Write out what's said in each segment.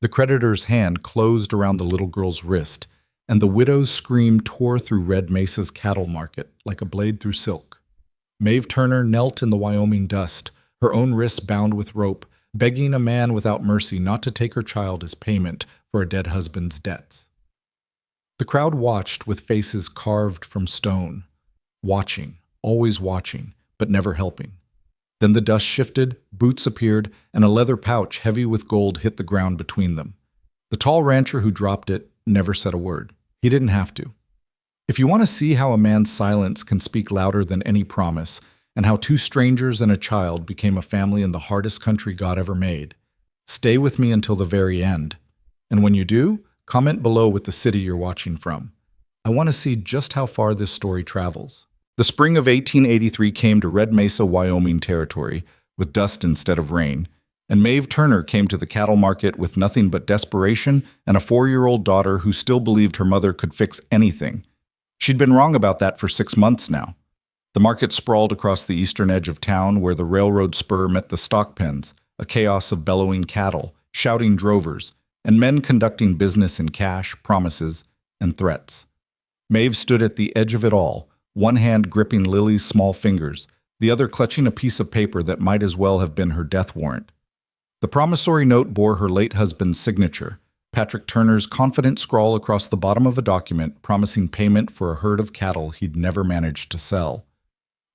The creditor's hand closed around the little girl's wrist, and the widow's scream tore through Red Mesa's cattle market like a blade through silk. Maeve Turner knelt in the Wyoming dust, her own wrists bound with rope, begging a man without mercy not to take her child as payment for a dead husband's debts. The crowd watched with faces carved from stone, watching, always watching, but never helping. Then the dust shifted, boots appeared, and a leather pouch heavy with gold hit the ground between them. The tall rancher who dropped it never said a word. He didn't have to. If you want to see how a man's silence can speak louder than any promise, and how two strangers and a child became a family in the hardest country God ever made, stay with me until the very end. And when you do, comment below with the city you're watching from. I want to see just how far this story travels. The spring of 1883 came to Red Mesa, Wyoming territory, with dust instead of rain, and Maeve Turner came to the cattle market with nothing but desperation and a 4-year-old daughter who still believed her mother could fix anything. She'd been wrong about that for 6 months now. The market sprawled across the eastern edge of town where the railroad spur met the stock pens, a chaos of bellowing cattle, shouting drovers, and men conducting business in cash, promises, and threats. Maeve stood at the edge of it all, one hand gripping Lily's small fingers, the other clutching a piece of paper that might as well have been her death warrant. The promissory note bore her late husband's signature, Patrick Turner's confident scrawl across the bottom of a document promising payment for a herd of cattle he'd never managed to sell.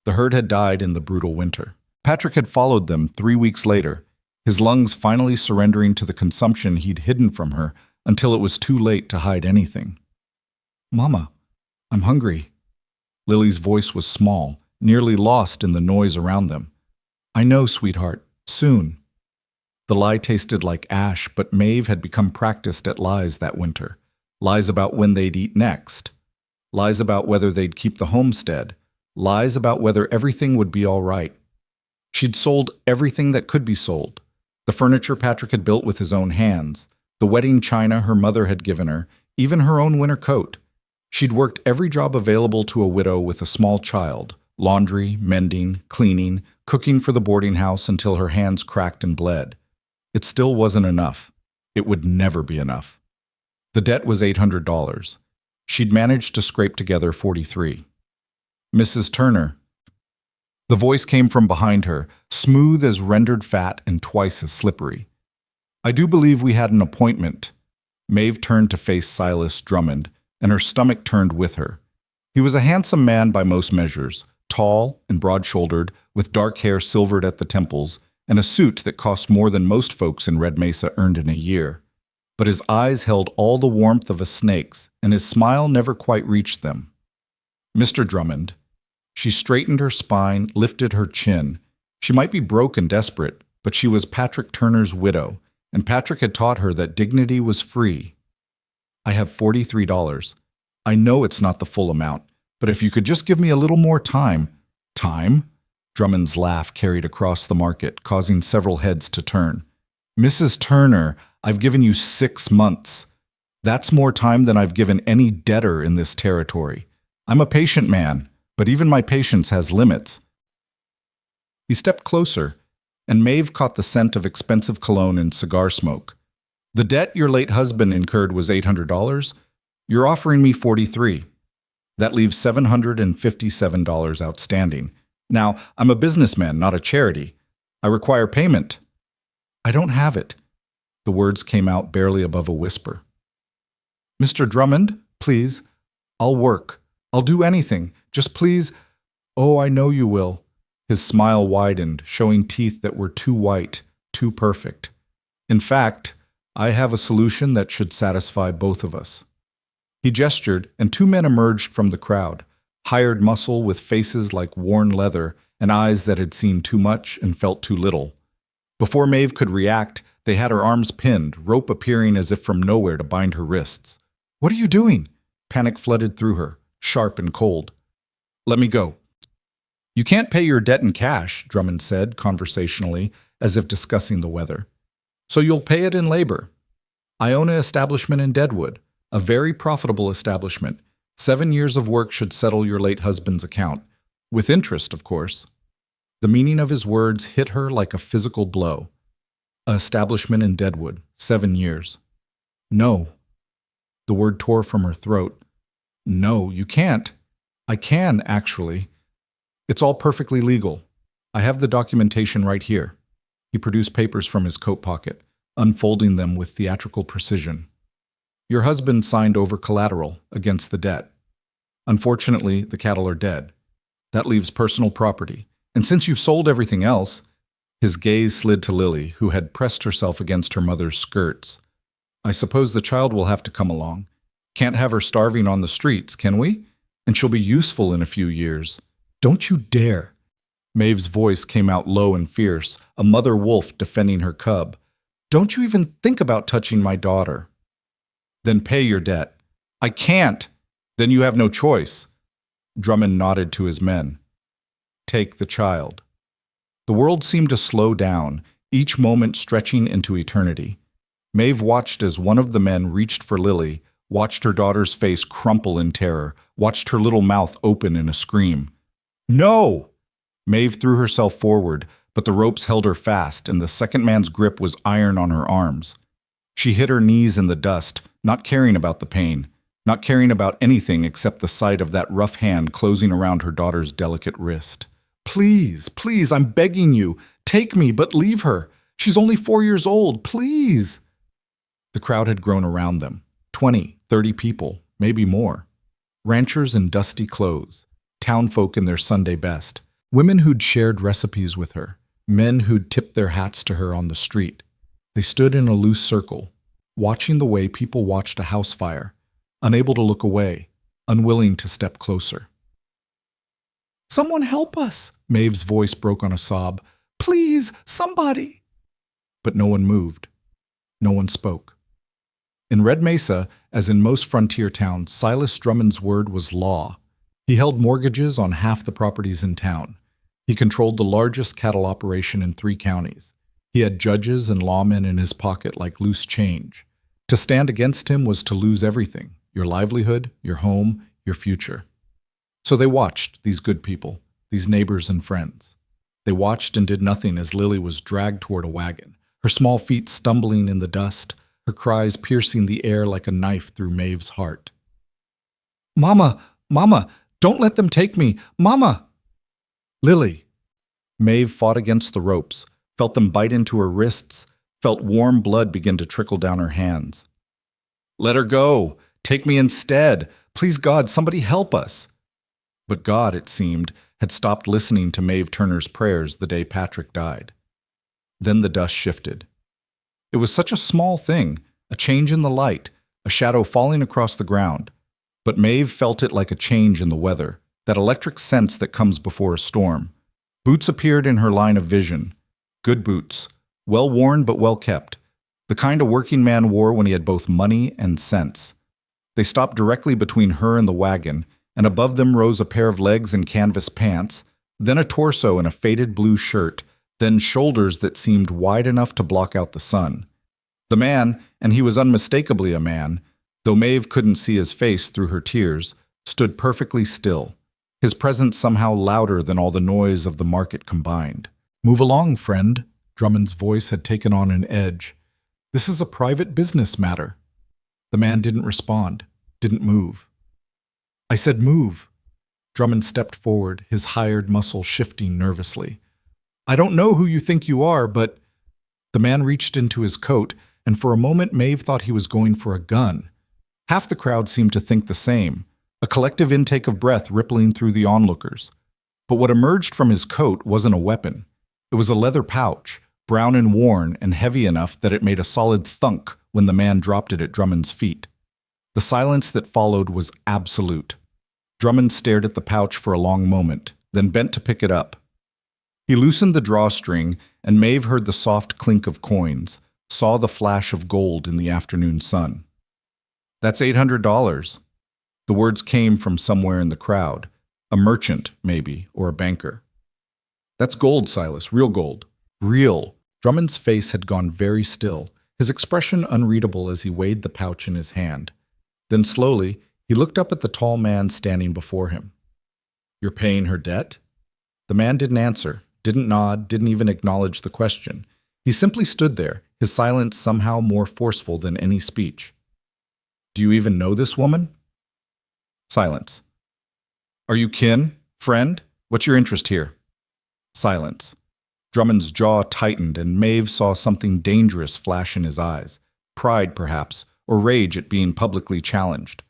The herd had died in the brutal winter. Patrick had followed them 3 weeks later, his lungs finally surrendering to the consumption he'd hidden from her until it was too late to hide anything. "Mama, I'm hungry." Lily's voice was small, nearly lost in the noise around them. "I know, sweetheart. Soon." The lie tasted like ash, but Maeve had become practiced at lies that winter. Lies about when they'd eat next. Lies about whether they'd keep the homestead. Lies about whether everything would be all right. She'd sold everything that could be sold. The furniture Patrick had built with his own hands, the wedding china her mother had given her, even her own winter coat. She'd worked every job available to a widow with a small child, laundry, mending, cleaning, cooking for the boarding house until her hands cracked and bled. It still wasn't enough. It would never be enough. The debt was $800. She'd managed to scrape together 43. "Mrs. Turner." The voice came from behind her, smooth as rendered fat and twice as slippery. "I do believe we had an appointment." Maeve turned to face Silas Drummond, and her stomach turned with her. He was a handsome man by most measures, tall and broad-shouldered, with dark hair silvered at the temples, and a suit that cost more than most folks in Red Mesa earned in a year. But his eyes held all the warmth of a snake's, and his smile never quite reached them. "Mr. Drummond." She straightened her spine, lifted her chin. She might be broke and desperate, but she was Patrick Turner's widow, and Patrick had taught her that dignity was free. "I have $43. I know it's not the full amount, but if you could just give me a little more time." "Time?" Drummond's laugh carried across the market, causing several heads to turn. "Mrs. Turner, I've given you 6 months. That's more time than I've given any debtor in this territory. I'm a patient man, but even my patience has limits." He stepped closer, and Maeve caught the scent of expensive cologne and cigar smoke. "The debt your late husband incurred was $800. You're offering me 43. That leaves $757 outstanding. Now, I'm a businessman, not a charity. I require payment." "I don't have it." The words came out barely above a whisper. "Mr. Drummond, please. I'll work. I'll do anything. Just please." "Oh, I know you will." His smile widened, showing teeth that were too white, too perfect. "In fact, I have a solution that should satisfy both of us." He gestured, and 2 men emerged from the crowd, hired muscle with faces like worn leather and eyes that had seen too much and felt too little. Before Maeve could react, they had her arms pinned, rope appearing as if from nowhere to bind her wrists. "What are you doing?" Panic flooded through her, sharp and cold. "Let me go." "You can't pay your debt in cash," Drummond said conversationally, as if discussing the weather. "So you'll pay it in labor. I own an establishment in Deadwood, a very profitable establishment. 7 years of work should settle your late husband's account. With interest, of course." The meaning of his words hit her like a physical blow. A establishment in Deadwood, 7 years. No. The word tore from her throat. No, you can't. I can, actually. It's all perfectly legal. I have the documentation right here. He produced papers from his coat pocket, unfolding them with theatrical precision. Your husband signed over collateral against the debt. Unfortunately, the cattle are dead. That leaves personal property. And since you've sold everything else, his gaze slid to Lily, who had pressed herself against her mother's skirts. I suppose the child will have to come along. Can't have her starving on the streets, can we? And she'll be useful in a few years. Don't you dare. Maeve's voice came out low and fierce, a mother wolf defending her cub. Don't you even think about touching my daughter. Then pay your debt. I can't. Then you have no choice. Drummond nodded to his men. Take the child. The world seemed to slow down, each moment stretching into eternity. Maeve watched as one of the men reached for Lily, watched her daughter's face crumple in terror, watched her little mouth open in a scream. No! Maeve threw herself forward, but the ropes held her fast, and the second man's grip was iron on her arms. She hit her knees in the dust, not caring about the pain, not caring about anything except the sight of that rough hand closing around her daughter's delicate wrist. Please, please, I'm begging you. Take me, but leave her. She's only 4 years old, please. The crowd had grown around them. 20, 30 people, maybe more. Ranchers in dusty clothes, townfolk in their Sunday best, women who'd shared recipes with her, men who'd tipped their hats to her on the street. They stood in a loose circle, watching the way people watched a house fire, unable to look away, unwilling to step closer. Someone help us! Maeve's voice broke on a sob. Please, somebody! But no one moved. No one spoke. In Red Mesa, as in most frontier towns, Silas Drummond's word was law. He held mortgages on half the properties in town. He controlled the largest cattle operation in 3 counties. He had judges and lawmen in his pocket like loose change. To stand against him was to lose everything, your livelihood, your home, your future. So they watched, these good people, these neighbors and friends. They watched and did nothing as Lily was dragged toward a wagon, her small feet stumbling in the dust, her cries piercing the air like a knife through Maeve's heart. Mama, Mama, don't let them take me, Mama! Lily! Maeve fought against the ropes, felt them bite into her wrists, felt warm blood begin to trickle down her hands. Let her go! Take me instead! Please God, somebody help us! But God, it seemed, had stopped listening to Maeve Turner's prayers the day Patrick died. Then the dust shifted. It was such a small thing, a change in the light, a shadow falling across the ground. But Maeve felt it like a change in the weather, that electric sense that comes before a storm. Boots appeared in her line of vision. Good boots, well worn but well kept, the kind a working man wore when he had both money and sense. They stopped directly between her and the wagon, and above them rose a pair of legs in canvas pants, then a torso in a faded blue shirt, then shoulders that seemed wide enough to block out the sun. The man, and he was unmistakably a man, though Maeve couldn't see his face through her tears, stood perfectly still, his presence somehow louder than all the noise of the market combined. Move along, friend. Drummond's voice had taken on an edge. This is a private business matter. The man didn't respond, didn't move. I said move. Drummond stepped forward, his hired muscle shifting nervously. I don't know who you think you are, but... The man reached into his coat, and for a moment Maeve thought he was going for a gun. Half the crowd seemed to think the same, a collective intake of breath rippling through the onlookers. But what emerged from his coat wasn't a weapon. It was a leather pouch, brown and worn and heavy enough that it made a solid thunk when the man dropped it at Drummond's feet. The silence that followed was absolute. Drummond stared at the pouch for a long moment, then bent to pick it up. He loosened the drawstring, and Maeve heard the soft clink of coins, saw the flash of gold in the afternoon sun. That's $800. The words came from somewhere in the crowd. A merchant, maybe, or a banker. That's gold, Silas, real gold. Real. Drummond's face had gone very still, his expression unreadable as he weighed the pouch in his hand. Then slowly, he looked up at the tall man standing before him. You're paying her debt? The man didn't answer, didn't nod, didn't even acknowledge the question. He simply stood there, his silence somehow more forceful than any speech. Do you even know this woman? Silence. Are you kin? Friend? What's your interest here? Silence. Drummond's jaw tightened, and Maeve saw something dangerous flash in his eyes. Pride, perhaps, or rage at being publicly challenged.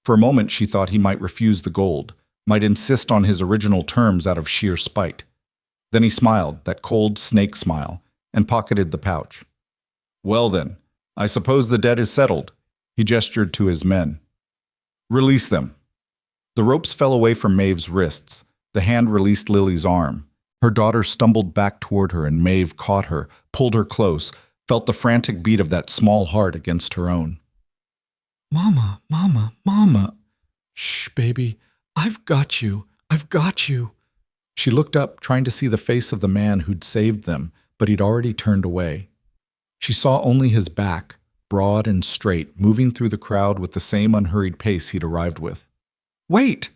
For a moment she thought he might refuse the gold, might insist on his original terms out of sheer spite. Then he smiled, that cold snake smile, and pocketed the pouch. Well then, I suppose the debt is settled. He gestured to his men. Release them. The ropes fell away from Maeve's wrists. The hand released Lily's arm. Her daughter stumbled back toward her, and Maeve caught her, pulled her close, felt the frantic beat of that small heart against her own. Mama, Mama, Mama. Shh, baby. I've got you. I've got you. She looked up, trying to see the face of the man who'd saved them, but he'd already turned away. She saw only his back, broad and straight, moving through the crowd with the same unhurried pace he'd arrived with. Wait!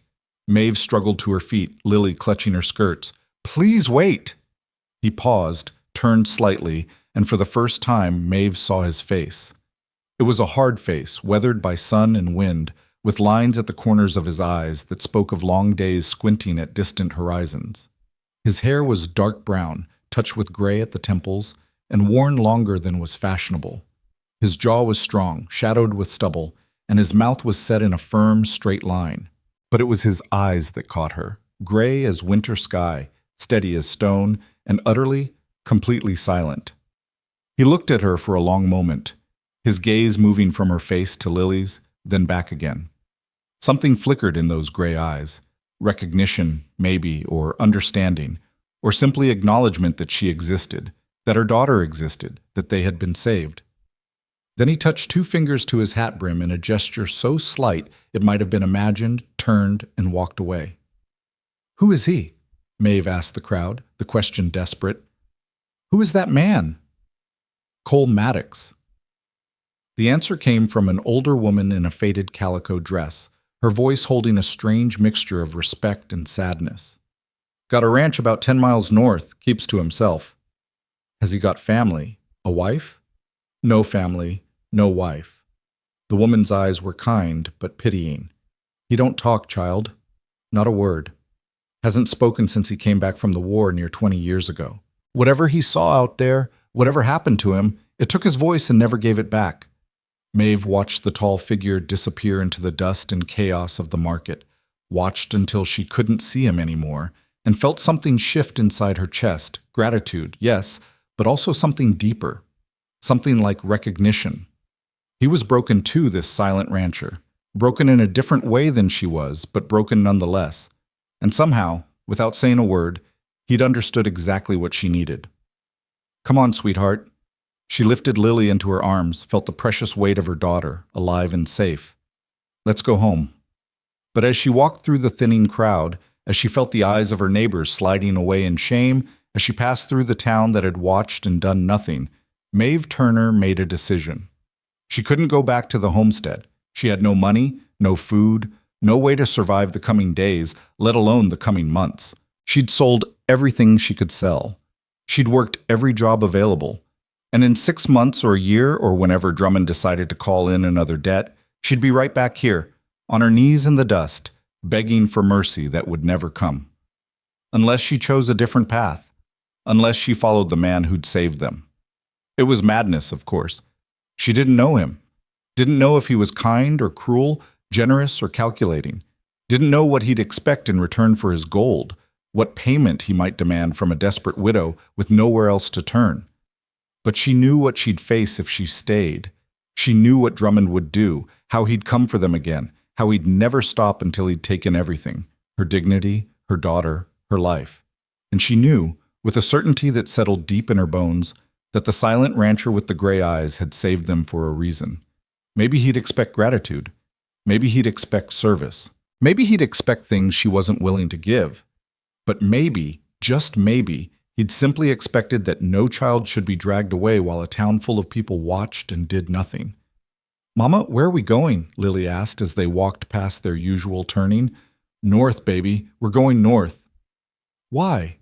Maeve struggled to her feet, Lily clutching her skirts. Please wait! He paused, turned slightly, and for the first time Maeve saw his face. It was a hard face, weathered by sun and wind, with lines at the corners of his eyes that spoke of long days squinting at distant horizons. His hair was dark brown, touched with gray at the temples, and worn longer than was fashionable. His jaw was strong, shadowed with stubble, and his mouth was set in a firm, straight line. But it was his eyes that caught her, gray as winter sky, steady as stone, and utterly, completely silent. He looked at her for a long moment, his gaze moving from her face to Lily's, then back again. Something flickered in those gray eyes, recognition, maybe, or understanding, or simply acknowledgement that she existed, that her daughter existed, that they had been saved. Then he touched 2 fingers to his hat brim in a gesture so slight it might have been imagined, turned, and walked away. Who is he? Maeve asked the crowd, the question desperate. Who is that man? Cole Maddox. The answer came from an older woman in a faded calico dress, her voice holding a strange mixture of respect and sadness. Got a ranch about 10 miles north, keeps to himself. Has he got family? A wife? No family, no wife. The woman's eyes were kind, but pitying. He don't talk, child. Not a word. Hasn't spoken since he came back from the war near 20 years ago. Whatever he saw out there, whatever happened to him, it took his voice and never gave it back. Maeve watched the tall figure disappear into the dust and chaos of the market, watched until she couldn't see him anymore, and felt something shift inside her chest. Gratitude, yes, but also something deeper. Something like recognition. He was broken too, this silent rancher. Broken in a different way than she was, but broken nonetheless. And somehow, without saying a word, he'd understood exactly what she needed. Come on, sweetheart. She lifted Lily into her arms, felt the precious weight of her daughter, alive and safe. Let's go home. But as she walked through the thinning crowd, as she felt the eyes of her neighbors sliding away in shame, as she passed through the town that had watched and done nothing, Maeve Turner made a decision. She couldn't go back to the homestead. She had no money, no food, no way to survive the coming days, let alone the coming months. She'd sold everything she could sell. She'd worked every job available. And in 6 months or a year, or whenever Drummond decided to call in another debt, she'd be right back here, on her knees in the dust, begging for mercy that would never come. Unless she chose a different path. Unless she followed the man who'd saved them. It was madness, of course. She didn't know him. Didn't know if he was kind or cruel, generous or calculating. Didn't know what he'd expect in return for his gold, what payment he might demand from a desperate widow with nowhere else to turn. But she knew what she'd face if she stayed. She knew what Drummond would do, how he'd come for them again, how he'd never stop until he'd taken everything, her dignity, her daughter, her life. And she knew, with a certainty that settled deep in her bones, that the silent rancher with the gray eyes had saved them for a reason. Maybe he'd expect gratitude. Maybe he'd expect service. Maybe he'd expect things she wasn't willing to give. But maybe, just maybe, he'd simply expected that no child should be dragged away while a town full of people watched and did nothing. "Mama, where are we going?" Lily asked as they walked past their usual turning. "North, baby. We're going north." "Why?"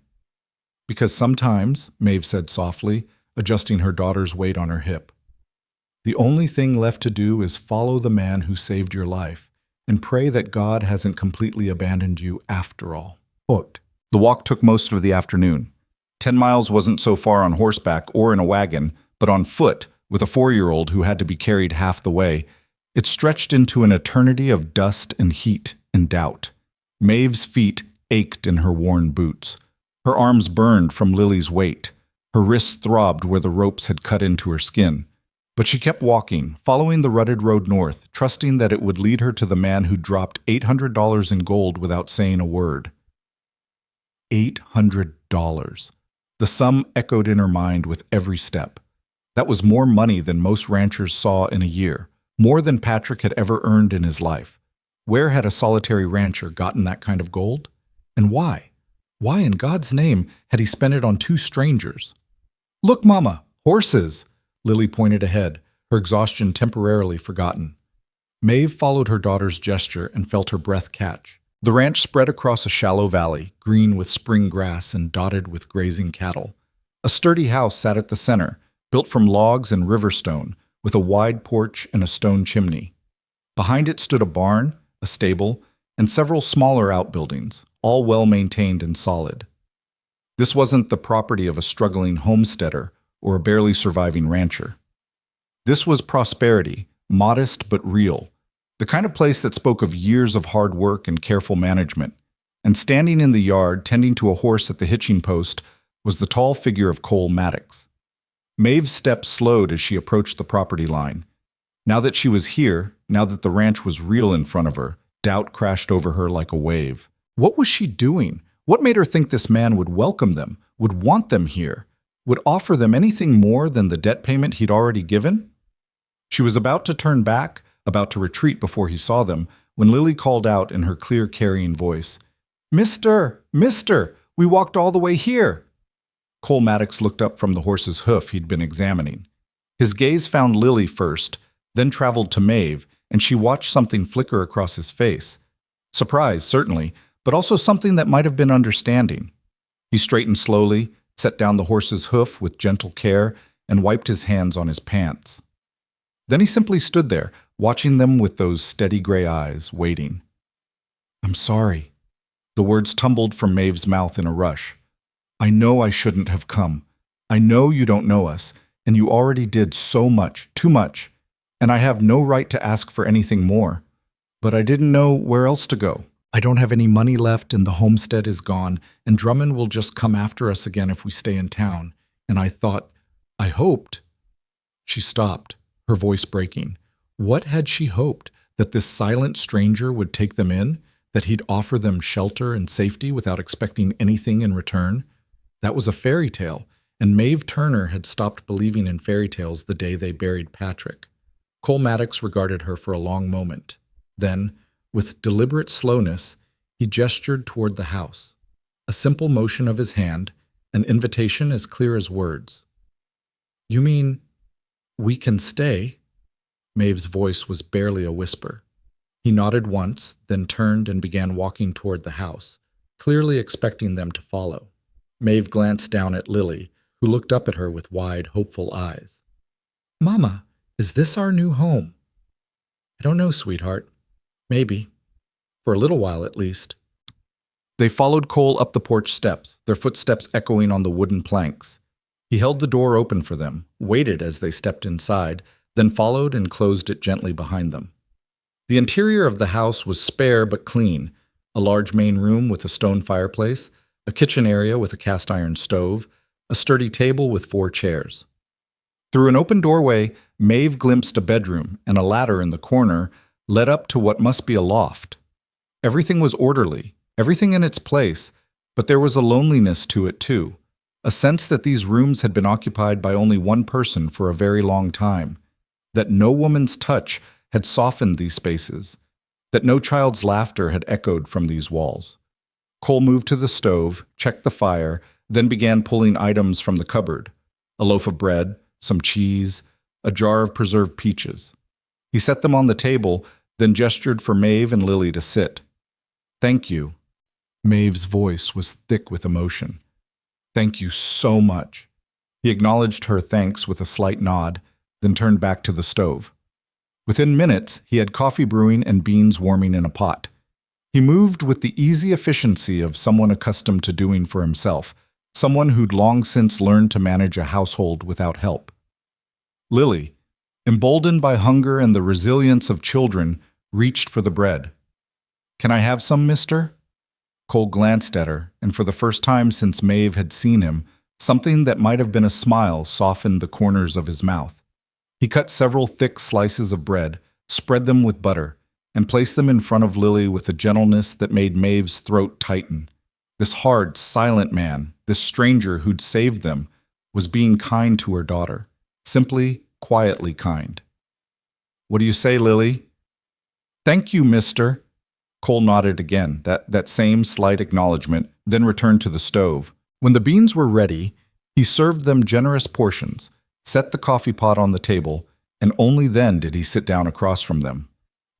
"Because sometimes," Maeve said softly, adjusting her daughter's weight on her hip. The only thing left to do is follow the man who saved your life and pray that God hasn't completely abandoned you after all. Quote. The walk took most of the afternoon. 10 miles wasn't so far on horseback or in a wagon, but on foot, with a 4-year-old who had to be carried half the way. It stretched into an eternity of dust and heat and doubt. Maeve's feet ached in her worn boots. Her arms burned from Lily's weight. Her wrists throbbed where the ropes had cut into her skin. But she kept walking, following the rutted road north, trusting that it would lead her to the man who dropped $800 in gold without saying a word. $800. The sum echoed in her mind with every step. That was more money than most ranchers saw in a year, more than Patrick had ever earned in his life. Where had a solitary rancher gotten that kind of gold? And why? Why in God's name had he spent it on 2 strangers? Look, Mama, horses! Lily pointed ahead, her exhaustion temporarily forgotten. Maeve followed her daughter's gesture and felt her breath catch. The ranch spread across a shallow valley, green with spring grass and dotted with grazing cattle. A sturdy house sat at the center, built from logs and river stone, with a wide porch and a stone chimney. Behind it stood a barn, a stable, and several smaller outbuildings, all well maintained and solid. This wasn't the property of a struggling homesteader or a barely surviving rancher. This was prosperity, modest but real, the kind of place that spoke of years of hard work and careful management. And standing in the yard, tending to a horse at the hitching post, was the tall figure of Cole Maddox. Maeve's steps slowed as she approached the property line. Now that she was here, now that the ranch was real in front of her, doubt crashed over her like a wave. What was she doing? What made her think this man would welcome them, would want them here, would offer them anything more than the debt payment he'd already given? She was about to turn back, about to retreat before he saw them, when Lily called out in her clear, carrying voice, Mister! We walked all the way here!" Cole Maddox looked up from the horse's hoof he'd been examining. His gaze found Lily first, then traveled to Maeve, and she watched something flicker across his face. Surprise, certainly, but also something that might have been understanding. He straightened slowly, set down the horse's hoof with gentle care, and wiped his hands on his pants. Then he simply stood there, watching them with those steady gray eyes, waiting. "I'm sorry." The words tumbled from Maeve's mouth in a rush. "I know I shouldn't have come. I know you don't know us, and you already did so much, too much, and I have no right to ask for anything more. But I didn't know where else to go. I don't have any money left, and the homestead is gone, and Drummond will just come after us again if we stay in town. And I hoped." She stopped, her voice breaking. What had she hoped? That this silent stranger would take them in? That he'd offer them shelter and safety without expecting anything in return? That was a fairy tale, and Maeve Turner had stopped believing in fairy tales the day they buried Patrick. Cole Maddox regarded her for a long moment. Then, with deliberate slowness, he gestured toward the house. A simple motion of his hand, an invitation as clear as words. "You mean, we can stay?" Maeve's voice was barely a whisper. He nodded once, then turned and began walking toward the house, clearly expecting them to follow. Maeve glanced down at Lily, who looked up at her with wide, hopeful eyes. "Mama, is this our new home?" "I don't know, sweetheart. Maybe. For a little while, at least." They followed Cole up the porch steps, their footsteps echoing on the wooden planks. He held the door open for them, waited as they stepped inside, then followed and closed it gently behind them. The interior of the house was spare but clean, a large main room with a stone fireplace, a kitchen area with a cast-iron stove, a sturdy table with 4 chairs. Through an open doorway, Maeve glimpsed a bedroom, and a ladder in the corner led up to what must be a loft. Everything was orderly, everything in its place, but there was a loneliness to it too, a sense that these rooms had been occupied by only one person for a very long time, that no woman's touch had softened these spaces, that no child's laughter had echoed from these walls. Cole moved to the stove, checked the fire, then began pulling items from the cupboard: a loaf of bread, some cheese, a jar of preserved peaches. He set them on the table, then gestured for Maeve and Lily to sit. "Thank you." Maeve's voice was thick with emotion. "Thank you so much. He acknowledged her thanks with a slight nod, then turned back to the stove. Within minutes, he had coffee brewing and beans warming in a pot. He moved with the easy efficiency of someone accustomed to doing for himself, someone who'd long since learned to manage a household without help. Lily, emboldened by hunger and the resilience of children, reached for the bread. "Can I have some, mister?" Cole glanced at her, and for the first time since Maeve had seen him, something that might have been a smile softened the corners of his mouth. He cut several thick slices of bread, spread them with butter, and placed them in front of Lily with a gentleness that made Maeve's throat tighten. This hard, silent man, this stranger who'd saved them, was being kind to her daughter. Simply, quietly kind. "What do you say, Lily?" "Thank you, mister." Cole nodded again, that same slight acknowledgement, then returned to the stove. When the beans were ready, he served them generous portions, set the coffee pot on the table, and only then did he sit down across from them.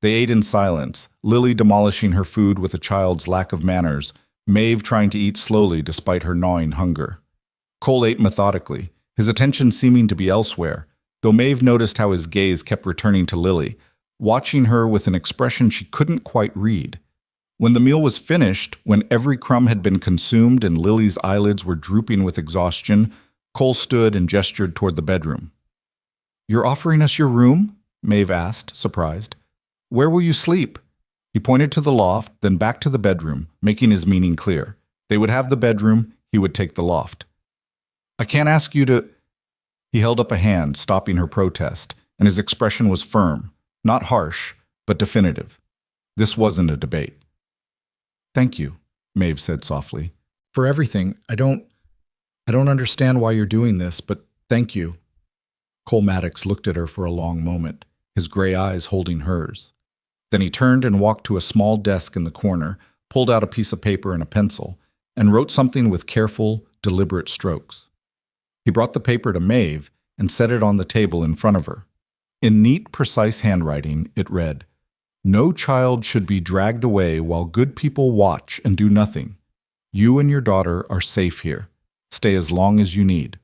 They ate in silence, Lily demolishing her food with a child's lack of manners, Maeve trying to eat slowly despite her gnawing hunger. Cole ate methodically, his attention seeming to be elsewhere, though Maeve noticed how his gaze kept returning to Lily, watching her with an expression she couldn't quite read. When the meal was finished, when every crumb had been consumed and Lily's eyelids were drooping with exhaustion, Cole stood and gestured toward the bedroom. "You're offering us your room?" Maeve asked, surprised. "Where will you sleep?" He pointed to the loft, then back to the bedroom, making his meaning clear. They would have the bedroom, he would take the loft. "I can't ask you to—" He held up a hand, stopping her protest, and his expression was firm, not harsh, but definitive. This wasn't a debate. "Thank you," Maeve said softly, "for everything. I don't understand why you're doing this, but thank you." Cole Maddox looked at her for a long moment, his gray eyes holding hers. Then he turned and walked to a small desk in the corner, pulled out a piece of paper and a pencil, and wrote something with careful, deliberate strokes. He brought the paper to Maeve and set it on the table in front of her. In neat, precise handwriting, it read, "No child should be dragged away while good people watch and do nothing. You and your daughter are safe here. Stay as long as you need."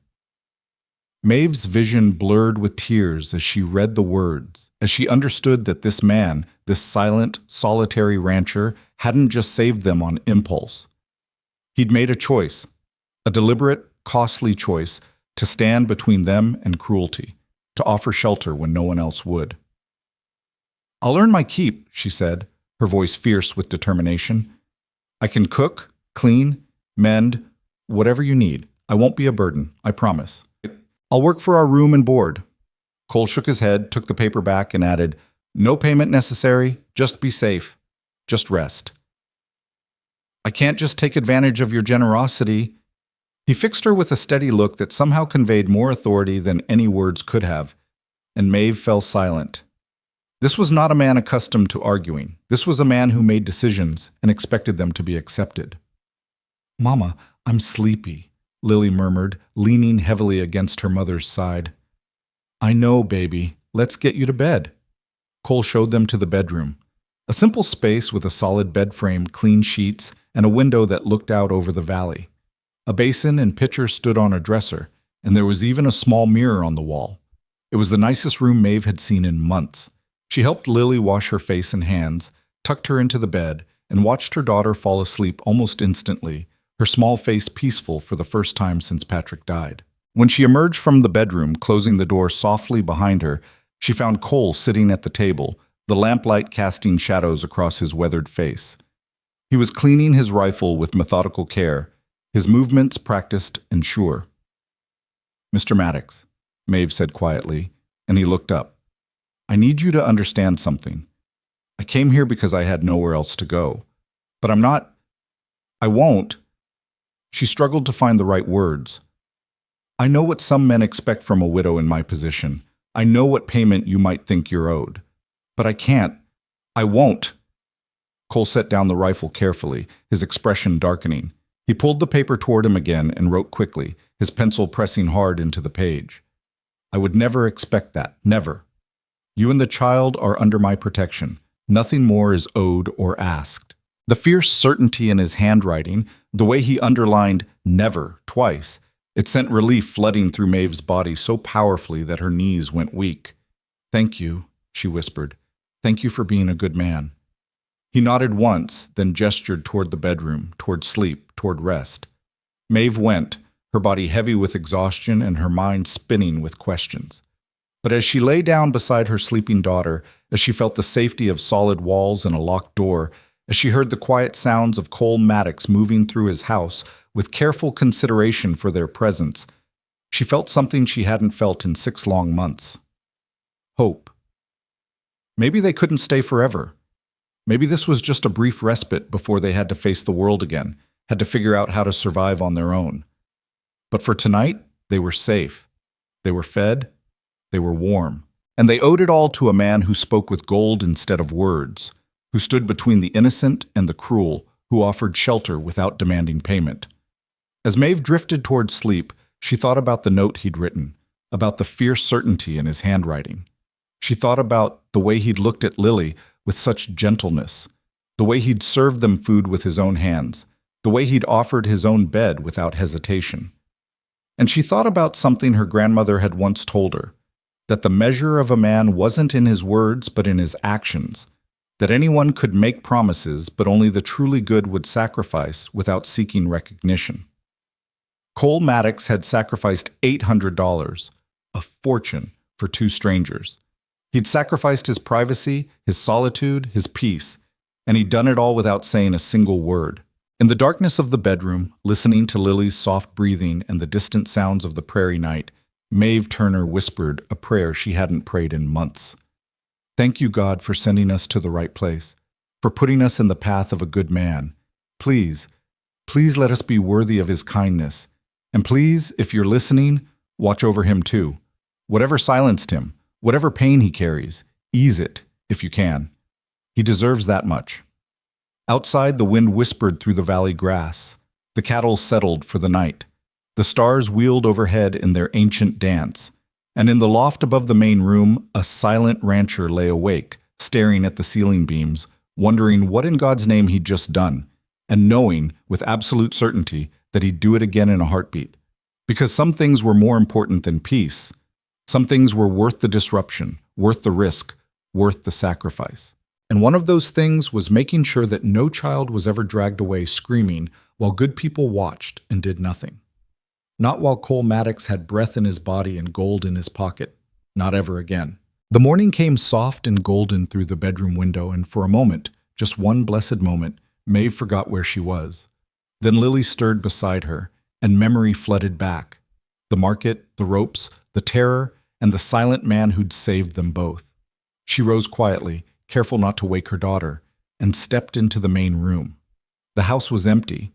Maeve's vision blurred with tears as she read the words, as she understood that this man, this silent, solitary rancher, hadn't just saved them on impulse. He'd made a choice, a deliberate, costly choice, to stand between them and cruelty, to offer shelter when no one else would. "I'll earn my keep," she said, her voice fierce with determination. "I can cook, clean, mend, whatever you need. I won't be a burden, I promise. I'll work for our room and board." Cole shook his head, took the paper back, and added, "No payment necessary, just be safe. Just rest." "I can't just take advantage of your generosity." He fixed her with a steady look that somehow conveyed more authority than any words could have, and Maeve fell silent. This was not a man accustomed to arguing. This was a man who made decisions and expected them to be accepted. "Mama, I'm sleepy," Lily murmured, leaning heavily against her mother's side. "I know, baby. Let's get you to bed." Cole showed them to the bedroom, a simple space with a solid bed frame, clean sheets, and a window that looked out over the valley. A basin and pitcher stood on a dresser, and there was even a small mirror on the wall. It was the nicest room Maeve had seen in months. She helped Lily wash her face and hands, tucked her into the bed, and watched her daughter fall asleep almost instantly, her small face peaceful for the first time since Patrick died. When she emerged from the bedroom, closing the door softly behind her, she found Cole sitting at the table, the lamplight casting shadows across his weathered face. He was cleaning his rifle with methodical care, his movements practiced and sure. "Mr. Maddox," Maeve said quietly, and he looked up. "I need you to understand something. I came here because I had nowhere else to go. But I won't." She struggled to find the right words. "I know what some men expect from a widow in my position. I know what payment you might think you're owed. But I won't." Cole set down the rifle carefully, his expression darkening. He pulled the paper toward him again and wrote quickly, his pencil pressing hard into the page. "I would never expect that, never. You and the child are under my protection. Nothing more is owed or asked." The fierce certainty in his handwriting, the way he underlined "never" twice, It sent relief flooding through Maeve's body so powerfully that her knees went weak. "Thank you," she whispered. "Thank you for being a good man." He nodded once, then gestured toward the bedroom, toward sleep, toward rest. Maeve went, her body heavy with exhaustion and her mind spinning with questions. But as she lay down beside her sleeping daughter, as she felt the safety of solid walls and a locked door, as she heard the quiet sounds of Cole Maddox moving through his house with careful consideration for their presence, she felt something she hadn't felt in 6 long months. Hope. Maybe they couldn't stay forever. Maybe this was just a brief respite before they had to face the world again, had to figure out how to survive on their own. But for tonight, they were safe. They were fed. They were warm. And they owed it all to a man who spoke with gold instead of words, who stood between the innocent and the cruel, who offered shelter without demanding payment. As Maeve drifted toward sleep, she thought about the note he'd written, about the fierce certainty in his handwriting. She thought about the way he'd looked at Lily with such gentleness, the way he'd served them food with his own hands, the way he'd offered his own bed without hesitation. And she thought about something her grandmother had once told her, that the measure of a man wasn't in his words but in his actions, that anyone could make promises but only the truly good would sacrifice without seeking recognition. Cole Maddox had sacrificed $800, a fortune, for 2 strangers. He'd sacrificed his privacy, his solitude, his peace, and he'd done it all without saying a single word. In the darkness of the bedroom, listening to Lily's soft breathing and the distant sounds of the prairie night, Maeve Turner whispered a prayer she hadn't prayed in months. "Thank you, God, for sending us to the right place, for putting us in the path of a good man. Please, please let us be worthy of his kindness. And please, if you're listening, watch over him too. Whatever silenced him, whatever pain he carries, ease it, if you can. He deserves that much." Outside, the wind whispered through the valley grass. The cattle settled for the night. The stars wheeled overhead in their ancient dance. And in the loft above the main room, a silent rancher lay awake, staring at the ceiling beams, wondering what in God's name he'd just done, and knowing, with absolute certainty, that he'd do it again in a heartbeat. Because some things were more important than peace. Some things were worth the disruption, worth the risk, worth the sacrifice. And one of those things was making sure that no child was ever dragged away screaming while good people watched and did nothing. Not while Cole Maddox had breath in his body and gold in his pocket. Not ever again. The morning came soft and golden through the bedroom window, and for a moment, just one blessed moment, Maeve forgot where she was. Then Lily stirred beside her, and memory flooded back. The market, the ropes, the terror, and the silent man who'd saved them both. She rose quietly, careful not to wake her daughter, and stepped into the main room. The house was empty,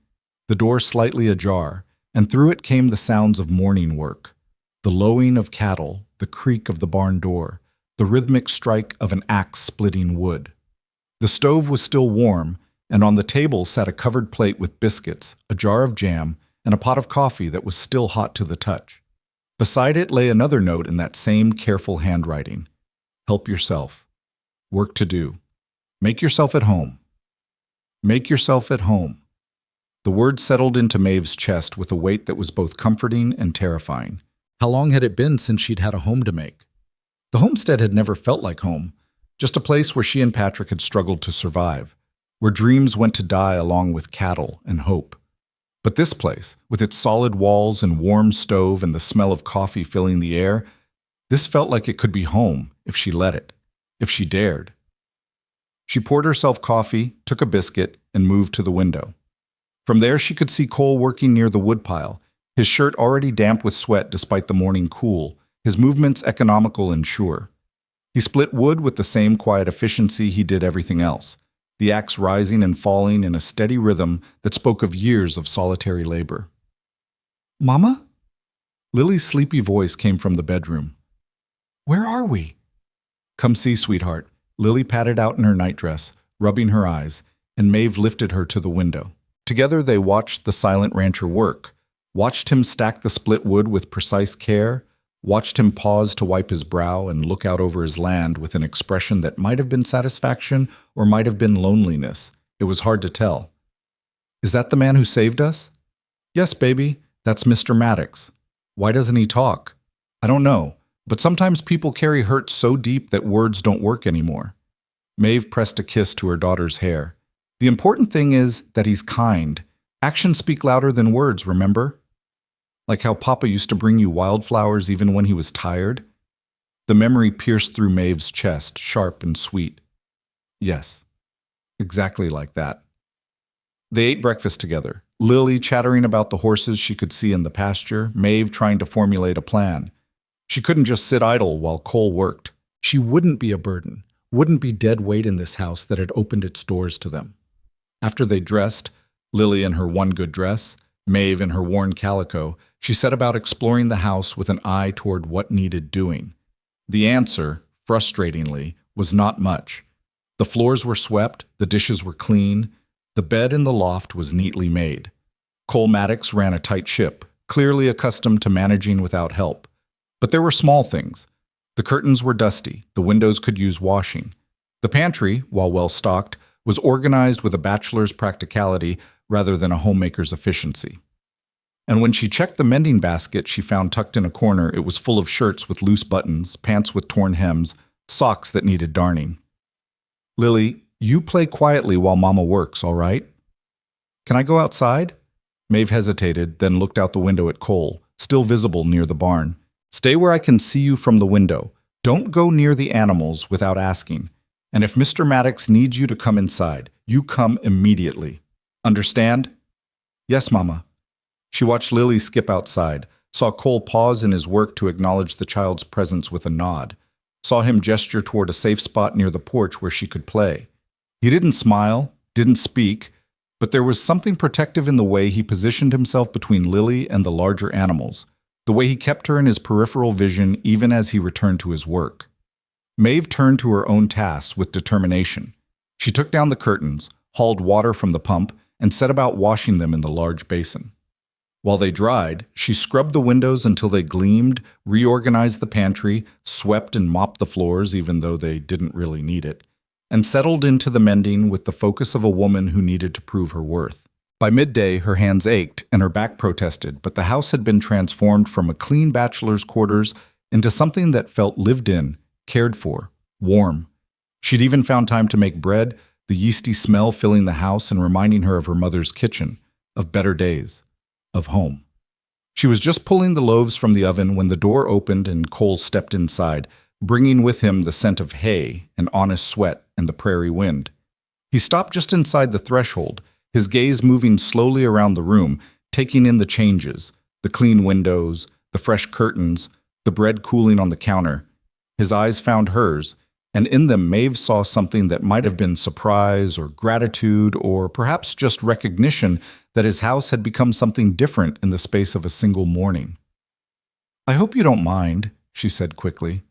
the door slightly ajar, and through it came the sounds of morning work, the lowing of cattle, the creak of the barn door, the rhythmic strike of an axe splitting wood. The stove was still warm, and on the table sat a covered plate with biscuits, a jar of jam, and a pot of coffee that was still hot to the touch. Beside it lay another note in that same careful handwriting. "Help yourself. Work to do. Make yourself at home. Make yourself at home." The words settled into Maeve's chest with a weight that was both comforting and terrifying. How long had it been since she'd had a home to make? The homestead had never felt like home, just a place where she and Patrick had struggled to survive, where dreams went to die along with cattle and hope. But this place, with its solid walls and warm stove and the smell of coffee filling the air, this felt like it could be home if she let it, if she dared. She poured herself coffee, took a biscuit, and moved to the window. From there she could see Cole working near the woodpile, his shirt already damp with sweat despite the morning cool, his movements economical and sure. He split wood with the same quiet efficiency he did everything else, the axe rising and falling in a steady rhythm that spoke of years of solitary labor. "Mama?" Lily's sleepy voice came from the bedroom. "Where are we?" "Come see, sweetheart." Lily patted out in her nightdress, rubbing her eyes, and Maeve lifted her to the window. Together they watched the silent rancher work, watched him stack the split wood with precise care, watched him pause to wipe his brow and look out over his land with an expression that might have been satisfaction or might have been loneliness. It was hard to tell. "Is that the man who saved us?" "Yes, baby. That's Mr. Maddox. Why doesn't he talk? I don't know, but sometimes people carry hurt so deep that words don't work anymore. Maeve pressed a kiss to her daughter's hair. The important thing is that he's kind. Actions speak louder than words, remember? Like how Papa used to bring you wildflowers even when he was tired? The memory pierced through Maeve's chest, sharp and sweet. Yes, exactly like that. They ate breakfast together, Lily chattering about the horses she could see in the pasture, Maeve trying to formulate a plan. She couldn't just sit idle while Cole worked. She wouldn't be a burden, wouldn't be dead weight in this house that had opened its doors to them. After they dressed, Lily in her one good dress, Maeve in her worn calico, she set about exploring the house with an eye toward what needed doing. The answer, frustratingly, was not much. The floors were swept, the dishes were clean, the bed in the loft was neatly made. Cole Maddox ran a tight ship, clearly accustomed to managing without help. But there were small things. The curtains were dusty, the windows could use washing. The pantry, while well stocked, was organized with a bachelor's practicality rather than a homemaker's efficiency. And when she checked the mending basket she found tucked in a corner, it was full of shirts with loose buttons, pants with torn hems, socks that needed darning. Lily, you play quietly while Mama works, all right? Can I go outside? Maeve hesitated, then looked out the window at Cole, still visible near the barn. Stay where I can see you from the window. Don't go near the animals without asking. And if Mr. Maddox needs you to come inside, you come immediately. Understand? Yes, Mama. She watched Lily skip outside, saw Cole pause in his work to acknowledge the child's presence with a nod, saw him gesture toward a safe spot near the porch where she could play. He didn't smile, didn't speak, but there was something protective in the way he positioned himself between Lily and the larger animals, the way he kept her in his peripheral vision even as he returned to his work. Maeve turned to her own tasks with determination. She took down the curtains, hauled water from the pump, and set about washing them in the large basin. While they dried, she scrubbed the windows until they gleamed, reorganized the pantry, swept and mopped the floors even though they didn't really need it, and settled into the mending with the focus of a woman who needed to prove her worth. By midday, her hands ached and her back protested, but the house had been transformed from a clean bachelor's quarters into something that felt lived in, cared for, warm. She'd even found time to make bread, the yeasty smell filling the house and reminding her of her mother's kitchen, of better days, of home. She was just pulling the loaves from the oven when the door opened and Cole stepped inside, bringing with him the scent of hay and honest sweat and the prairie wind. He stopped just inside the threshold, his gaze moving slowly around the room, taking in the changes, the clean windows, the fresh curtains, the bread cooling on the counter. His eyes found hers, and in them Maeve saw something that might have been surprise or gratitude or perhaps just recognition that his house had become something different in the space of a single morning. "I hope you don't mind," she said quickly.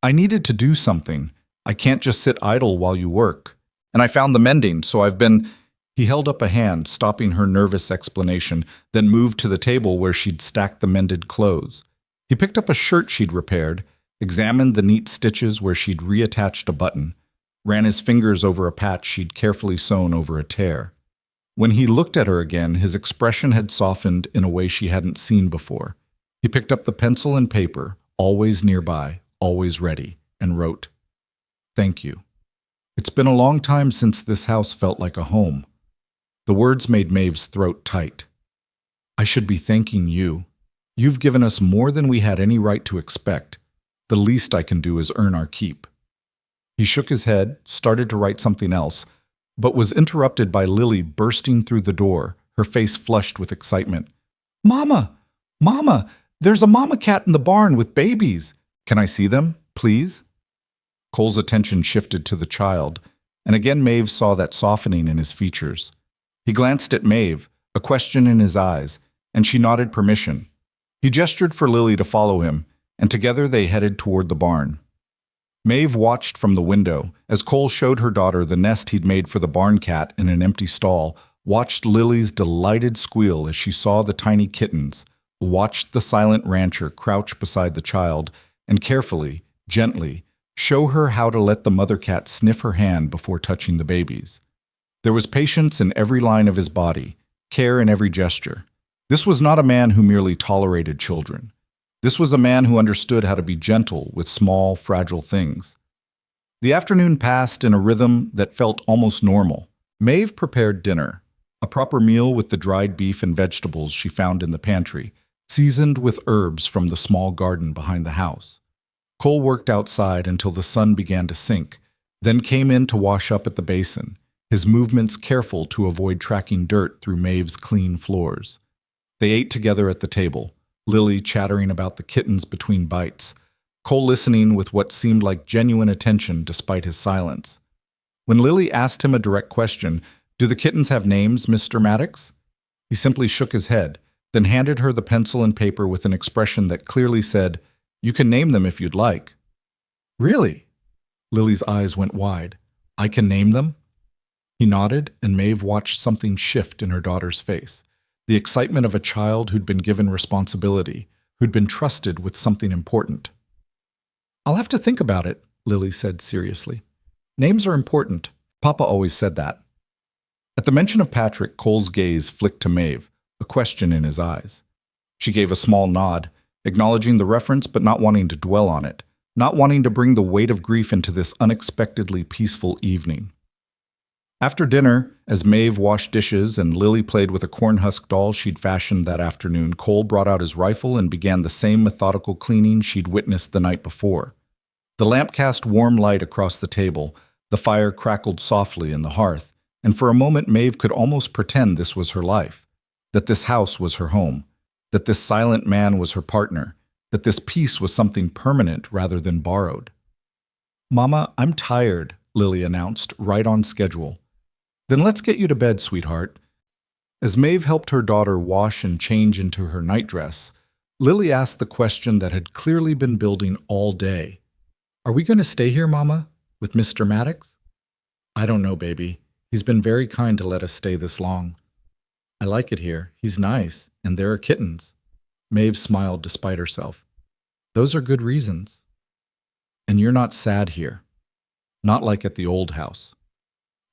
"I needed to do something. I can't just sit idle while you work. And I found the mending, so I've been—" He held up a hand, stopping her nervous explanation, then moved to the table where she'd stacked the mended clothes. He picked up a shirt she'd repaired, examined the neat stitches where she'd reattached a button, ran his fingers over a patch she'd carefully sewn over a tear. When he looked at her again, his expression had softened in a way she hadn't seen before. He picked up the pencil and paper, always nearby, always ready, and wrote, "Thank you. It's been a long time since this house felt like a home." The words made Maeve's throat tight. "I should be thanking you. You've given us more than we had any right to expect. The least I can do is earn our keep." He shook his head, started to write something else, but was interrupted by Lily bursting through the door, her face flushed with excitement. "Mama! Mama! There's a mama cat in the barn with babies. Can I see them, please?" Cole's attention shifted to the child, and again Maeve saw that softening in his features. He glanced at Maeve, a question in his eyes, and she nodded permission. He gestured for Lily to follow him, and together they headed toward the barn. Maeve watched from the window as Cole showed her daughter the nest he'd made for the barn cat in an empty stall, watched Lily's delighted squeal as she saw the tiny kittens, watched the silent rancher crouch beside the child, and carefully, gently, show her how to let the mother cat sniff her hand before touching the babies. There was patience in every line of his body, care in every gesture. This was not a man who merely tolerated children. This was a man who understood how to be gentle with small, fragile things. The afternoon passed in a rhythm that felt almost normal. Maeve prepared dinner, a proper meal with the dried beef and vegetables she found in the pantry, seasoned with herbs from the small garden behind the house. Cole worked outside until the sun began to sink, then came in to wash up at the basin, his movements careful to avoid tracking dirt through Maeve's clean floors. They ate together at the table, Lily chattering about the kittens between bites, Cole listening with what seemed like genuine attention despite his silence. When Lily asked him a direct question, "Do the kittens have names, Mr. Maddox?" he simply shook his head, then handed her the pencil and paper with an expression that clearly said, "You can name them if you'd like." "Really?" Lily's eyes went wide. "I can name them?" He nodded, and Maeve watched something shift in her daughter's face. The excitement of a child who'd been given responsibility, who'd been trusted with something important. "I'll have to think about it," Lily said seriously. "Names are important. Papa always said that." At the mention of Patrick, Cole's gaze flicked to Maeve, a question in his eyes. She gave a small nod, acknowledging the reference but not wanting to dwell on it, not wanting to bring the weight of grief into this unexpectedly peaceful evening. After dinner, as Maeve washed dishes and Lily played with a cornhusk doll she'd fashioned that afternoon, Cole brought out his rifle and began the same methodical cleaning she'd witnessed the night before. The lamp cast warm light across the table, the fire crackled softly in the hearth, and for a moment Maeve could almost pretend this was her life, that this house was her home, that this silent man was her partner, that this peace was something permanent rather than borrowed. "Mama, I'm tired," Lily announced, right on schedule. "Then let's get you to bed, sweetheart." As Maeve helped her daughter wash and change into her nightdress, Lily asked the question that had clearly been building all day. "Are we going to stay here, Mama, with Mr. Maddox?" "I don't know, baby. He's been very kind to let us stay this long." "I like it here. He's nice, and there are kittens." Maeve smiled despite herself. "Those are good reasons." "And you're not sad here. Not like at the old house."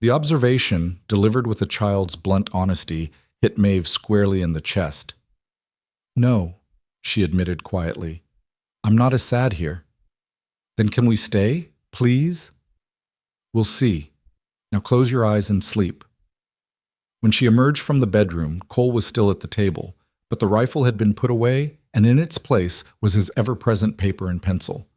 The observation, delivered with a child's blunt honesty, hit Maeve squarely in the chest. "No," she admitted quietly. "I'm not as sad here." "Then can we stay, please?" "We'll see. Now close your eyes and sleep." When she emerged from the bedroom, Cole was still at the table, but the rifle had been put away, and in its place was his ever-present paper and pencil.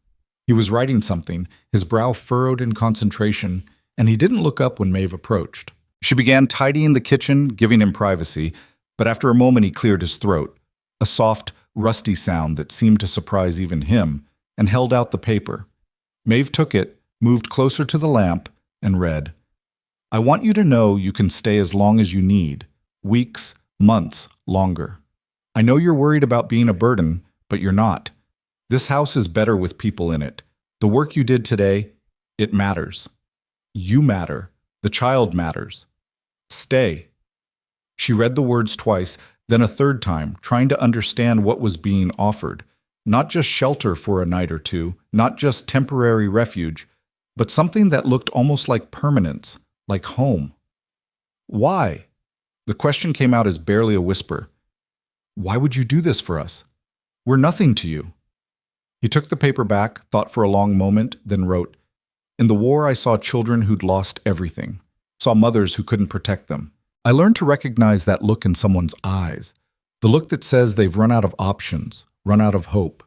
He was writing something, his brow furrowed in concentration, and he didn't look up when Maeve approached. She began tidying the kitchen, giving him privacy, but after a moment he cleared his throat, a soft, rusty sound that seemed to surprise even him, and held out the paper. Maeve took it, moved closer to the lamp, and read, "I want you to know you can stay as long as you need, weeks, months, longer. I know you're worried about being a burden, but you're not. This house is better with people in it. The work you did today, it matters. You matter. The child matters. Stay." She read the words twice, then a third time, trying to understand what was being offered. Not just shelter for a night or two, not just temporary refuge, but something that looked almost like permanence, like home. "Why?" The question came out as barely a whisper. "Why would you do this for us? We're nothing to you." He took the paper back, thought for a long moment, then wrote, "In the war, I saw children who'd lost everything, saw mothers who couldn't protect them. I learned to recognize that look in someone's eyes, the look that says they've run out of options, run out of hope.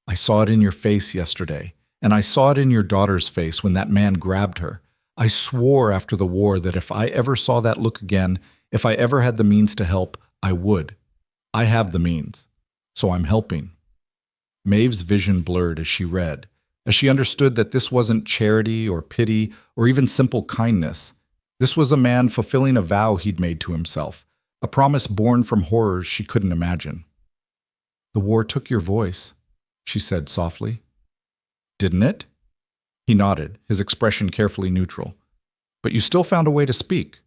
I saw it in your face yesterday, and I saw it in your daughter's face when that man grabbed her. I swore after the war that if I ever saw that look again, if I ever had the means to help, I would. I have the means, so I'm helping." Maeve's vision blurred as she read, as she understood that this wasn't charity or pity or even simple kindness. This was a man fulfilling a vow he'd made to himself, a promise born from horrors she couldn't imagine. "The war took your voice," she said softly. "Didn't it?" He nodded, his expression carefully neutral. "But you still found a way to speak."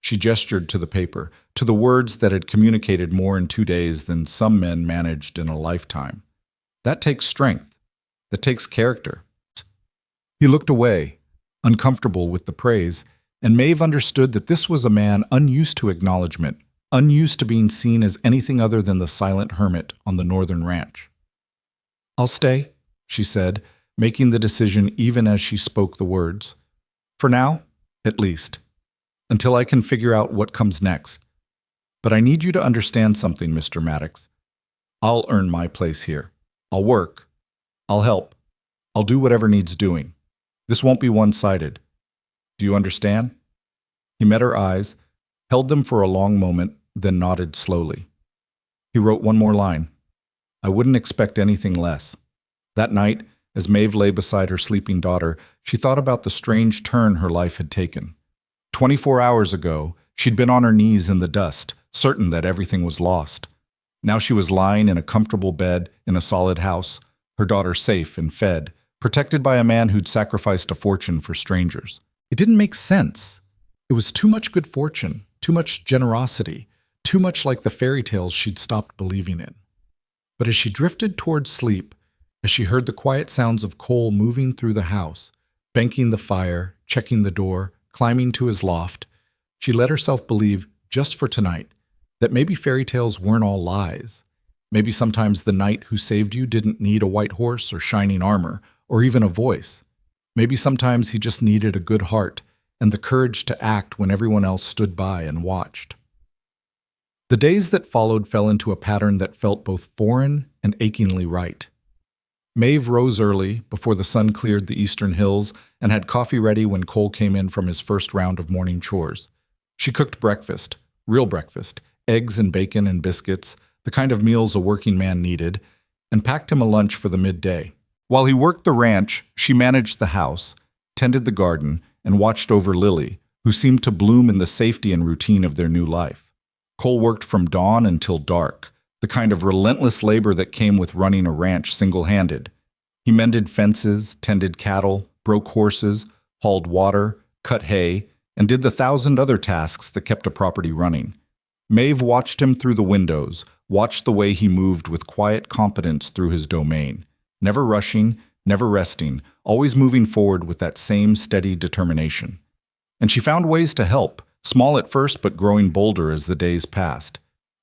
She gestured to the paper, to the words that had communicated more in 2 days than some men managed in a lifetime. That takes strength. That takes character. He looked away, uncomfortable with the praise, and Maeve understood that this was a man unused to acknowledgement, unused to being seen as anything other than the silent hermit on the northern ranch. "I'll stay," she said, making the decision even as she spoke the words. "For now, at least, until I can figure out what comes next. But I need you to understand something, Mr. Maddox. I'll earn my place here. I'll work. I'll help. I'll do whatever needs doing. This won't be one-sided. Do you understand?" He met her eyes, held them for a long moment, then nodded slowly. He wrote one more line. "I wouldn't expect anything less." That night, as Maeve lay beside her sleeping daughter, she thought about the strange turn her life had taken. 24 hours ago, she'd been on her knees in the dust, certain that everything was lost. Now she was lying in a comfortable bed in a solid house, her daughter safe and fed, protected by a man who'd sacrificed a fortune for strangers. It didn't make sense. It was too much good fortune, too much generosity, too much like the fairy tales she'd stopped believing in. But as she drifted towards sleep, as she heard the quiet sounds of Cole moving through the house, banking the fire, checking the door, climbing to his loft, she let herself believe, just for tonight, that maybe fairy tales weren't all lies. Maybe sometimes the knight who saved you didn't need a white horse or shining armor, or even a voice. Maybe sometimes he just needed a good heart and the courage to act when everyone else stood by and watched. The days that followed fell into a pattern that felt both foreign and achingly right. Maeve rose early, before the sun cleared the eastern hills, and had coffee ready when Cole came in from his first round of morning chores. She cooked breakfast, real breakfast, eggs and bacon and biscuits, the kind of meals a working man needed, and packed him a lunch for the midday. While he worked the ranch, she managed the house, tended the garden, and watched over Lily, who seemed to bloom in the safety and routine of their new life. Cole worked from dawn until dark, the kind of relentless labor that came with running a ranch single-handed. He mended fences, tended cattle, broke horses, hauled water, cut hay, and did the 1,000 other tasks that kept a property running. Maeve watched him through the windows, watched the way he moved with quiet competence through his domain, never rushing, never resting, always moving forward with that same steady determination. And she found ways to help, small at first but growing bolder as the days passed.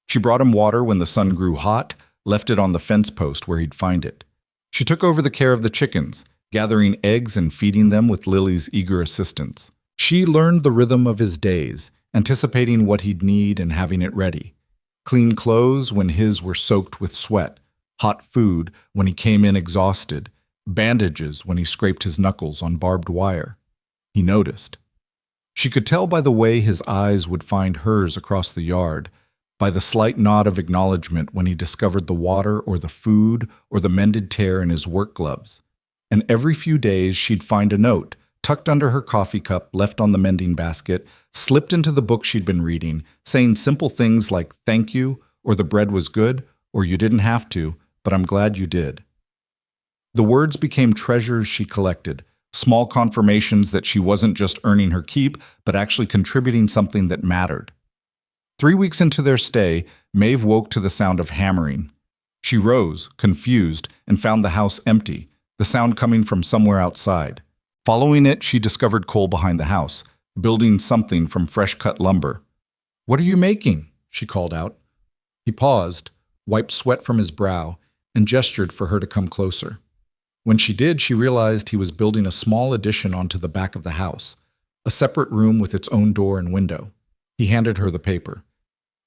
She brought him water when the sun grew hot, left it on the fence post where he'd find it. She took over the care of the chickens, gathering eggs and feeding them with Lily's eager assistance. She learned the rhythm of his days, anticipating what he'd need and having it ready. Clean clothes when his were soaked with sweat, hot food when he came in exhausted, bandages when he scraped his knuckles on barbed wire. He noticed. She could tell by the way his eyes would find hers across the yard, by the slight nod of acknowledgement when he discovered the water or the food or the mended tear in his work gloves. And every few days she'd find a note, tucked under her coffee cup left on the mending basket, slipped into the book she'd been reading, saying simple things like "thank you," or "the bread was good," or "you didn't have to, but I'm glad you did." The words became treasures she collected, small confirmations that she wasn't just earning her keep, but actually contributing something that mattered. 3 weeks into their stay, Maeve woke to the sound of hammering. She rose, confused, and found the house empty, the sound coming from somewhere outside. Following it, she discovered Cole behind the house, building something from fresh-cut lumber. "What are you making?" she called out. He paused, wiped sweat from his brow, and gestured for her to come closer. When she did, she realized he was building a small addition onto the back of the house, a separate room with its own door and window. He handed her the paper.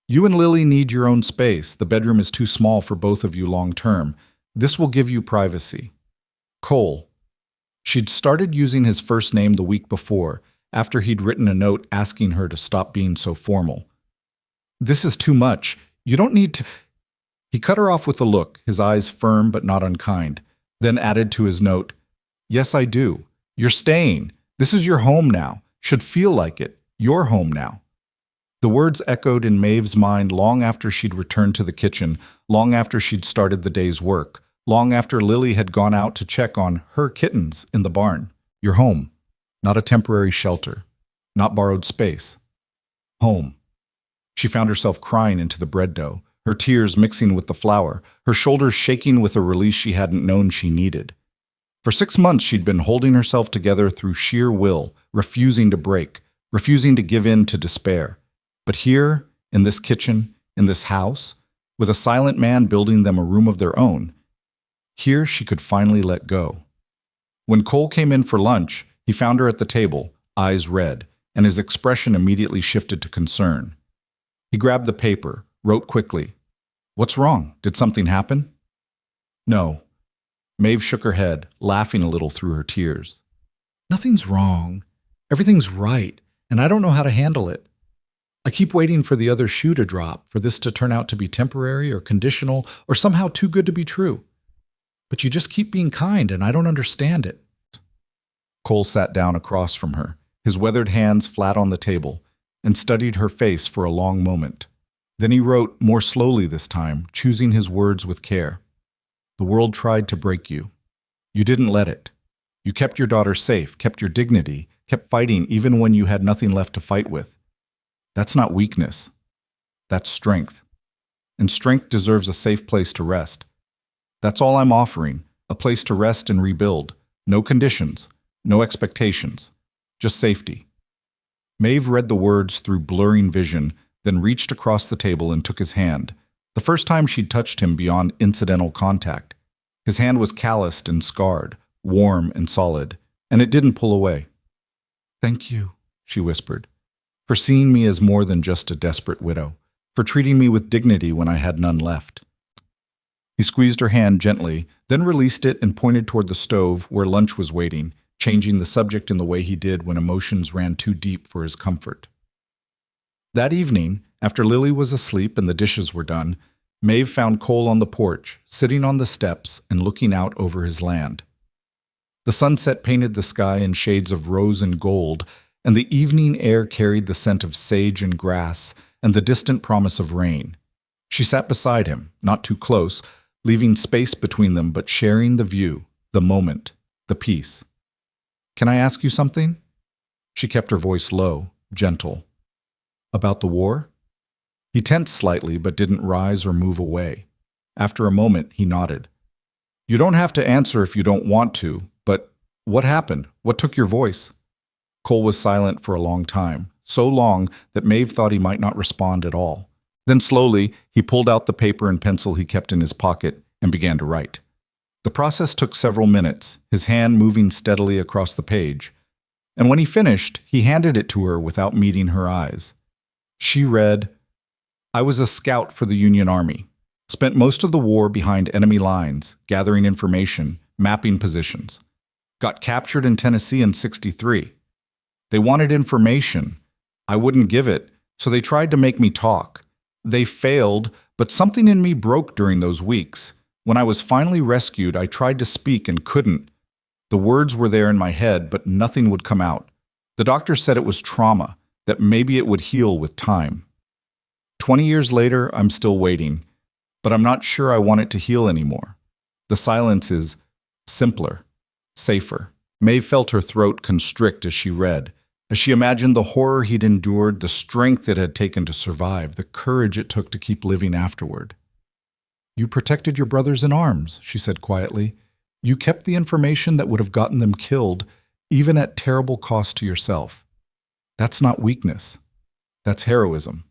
"You and Lily need your own space. The bedroom is too small for both of you long-term. This will give you privacy." Cole. She'd started using his first name the week before, after he'd written a note asking her to stop being so formal. "This is too much. You don't need to—" He cut her off with a look, his eyes firm but not unkind, then added to his note, "Yes, I do. You're staying. This is your home now. Should feel like it. Your home now." The words echoed in Maeve's mind long after she'd returned to the kitchen, long after she'd started the day's work, long after Lily had gone out to check on her kittens in the barn. Your home. Not a temporary shelter. Not borrowed space. Home. She found herself crying into the bread dough, her tears mixing with the flour, her shoulders shaking with a release she hadn't known she needed. For 6 months she'd been holding herself together through sheer will, refusing to break, refusing to give in to despair. But here, in this kitchen, in this house, with a silent man building them a room of their own. Here she could finally let go. When Cole came in for lunch, he found her at the table, eyes red, and his expression immediately shifted to concern. He grabbed the paper, wrote quickly. "What's wrong? Did something happen?" "No." Maeve shook her head, laughing a little through her tears. "Nothing's wrong. Everything's right, and I don't know how to handle it. I keep waiting for the other shoe to drop, for this to turn out to be temporary or conditional or somehow too good to be true. But you just keep being kind, and I don't understand it." Cole sat down across from her, his weathered hands flat on the table, and studied her face for a long moment. Then he wrote, more slowly this time, choosing his words with care. "The world tried to break you. You didn't let it. You kept your daughter safe, kept your dignity, kept fighting even when you had nothing left to fight with. That's not weakness. That's strength. And strength deserves a safe place to rest. That's all I'm offering, a place to rest and rebuild. No conditions, no expectations, just safety." Maeve read the words through blurring vision, then reached across the table and took his hand, the first time she'd touched him beyond incidental contact. His hand was calloused and scarred, warm and solid, and it didn't pull away. "Thank you," she whispered, "for seeing me as more than just a desperate widow, for treating me with dignity when I had none left." He squeezed her hand gently, then released it and pointed toward the stove where lunch was waiting, changing the subject in the way he did when emotions ran too deep for his comfort. That evening, after Lily was asleep and the dishes were done, Maeve found Cole on the porch, sitting on the steps and looking out over his land. The sunset painted the sky in shades of rose and gold, and the evening air carried the scent of sage and grass and the distant promise of rain. She sat beside him, not too close, leaving space between them but sharing the view, the moment, the peace. "Can I ask you something?" She kept her voice low, gentle. "About the war?" He tensed slightly but didn't rise or move away. After a moment, he nodded. "You don't have to answer if you don't want to, but what happened? What took your voice?" Cole was silent for a long time, so long that Maeve thought he might not respond at all. Then slowly, he pulled out the paper and pencil he kept in his pocket and began to write. The process took several minutes, his hand moving steadily across the page. And when he finished, he handed it to her without meeting her eyes. She read, "I was a scout for the Union Army. Spent most of the war behind enemy lines, gathering information, mapping positions. Got captured in Tennessee in '63. They wanted information. I wouldn't give it, so they tried to make me talk. They failed, but something in me broke during those weeks. When I was finally rescued, I tried to speak and couldn't. The words were there in my head, but nothing would come out. The doctor said it was trauma, that maybe it would heal with time. 20 years later, I'm still waiting, but I'm not sure I want it to heal anymore. The silence is simpler, safer." Maeve felt her throat constrict as she read, as she imagined the horror he'd endured, the strength it had taken to survive, the courage it took to keep living afterward. "You protected your brothers in arms," she said quietly. "You kept the information that would have gotten them killed, even at terrible cost to yourself. That's not weakness. That's heroism."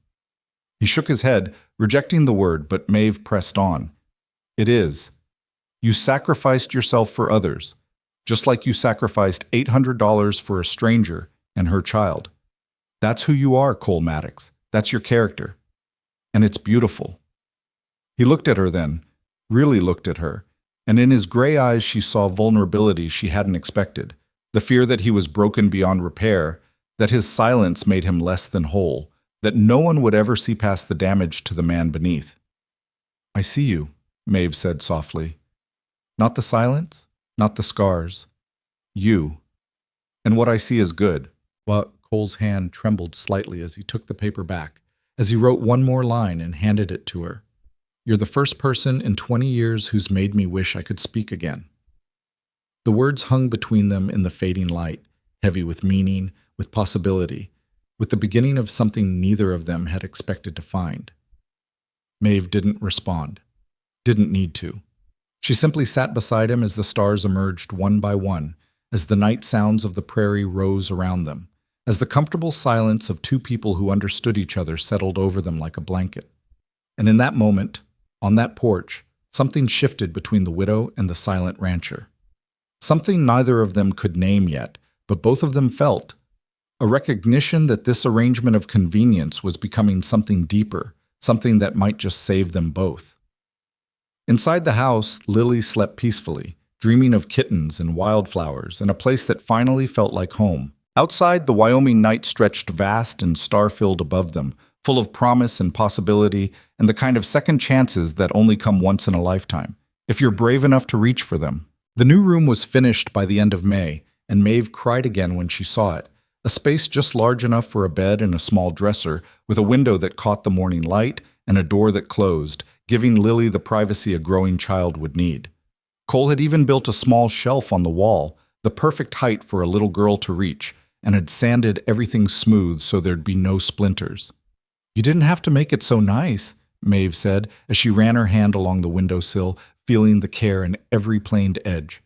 He shook his head, rejecting the word, but Maeve pressed on. "It is. You sacrificed yourself for others, just like you sacrificed $800 for a stranger and her child. That's who you are, Cole Maddox. That's your character. And it's beautiful." He looked at her then, really looked at her, and in his gray eyes she saw vulnerability she hadn't expected, the fear that he was broken beyond repair, that his silence made him less than whole, that no one would ever see past the damage to the man beneath. "I see you," Maeve said softly. "Not the silence, not the scars. You. And what I see is good." But Cole's hand trembled slightly as he took the paper back, as he wrote one more line and handed it to her. "You're the first person in 20 years who's made me wish I could speak again." The words hung between them in the fading light, heavy with meaning, with possibility, with the beginning of something neither of them had expected to find. Maeve didn't respond, didn't need to. She simply sat beside him as the stars emerged one by one, as the night sounds of the prairie rose around them, as the comfortable silence of two people who understood each other settled over them like a blanket. And in that moment, on that porch, something shifted between the widow and the silent rancher. Something neither of them could name yet, but both of them felt. A recognition that this arrangement of convenience was becoming something deeper, something that might just save them both. Inside the house, Lily slept peacefully, dreaming of kittens and wildflowers and a place that finally felt like home. Outside, the Wyoming night stretched vast and star-filled above them, full of promise and possibility and the kind of second chances that only come once in a lifetime, if you're brave enough to reach for them. The new room was finished by the end of May, and Maeve cried again when she saw it. A space just large enough for a bed and a small dresser, with a window that caught the morning light and a door that closed, giving Lily the privacy a growing child would need. Cole had even built a small shelf on the wall, the perfect height for a little girl to reach, and had sanded everything smooth so there'd be no splinters. "You didn't have to make it so nice," Maeve said as she ran her hand along the windowsill, feeling the care in every planed edge.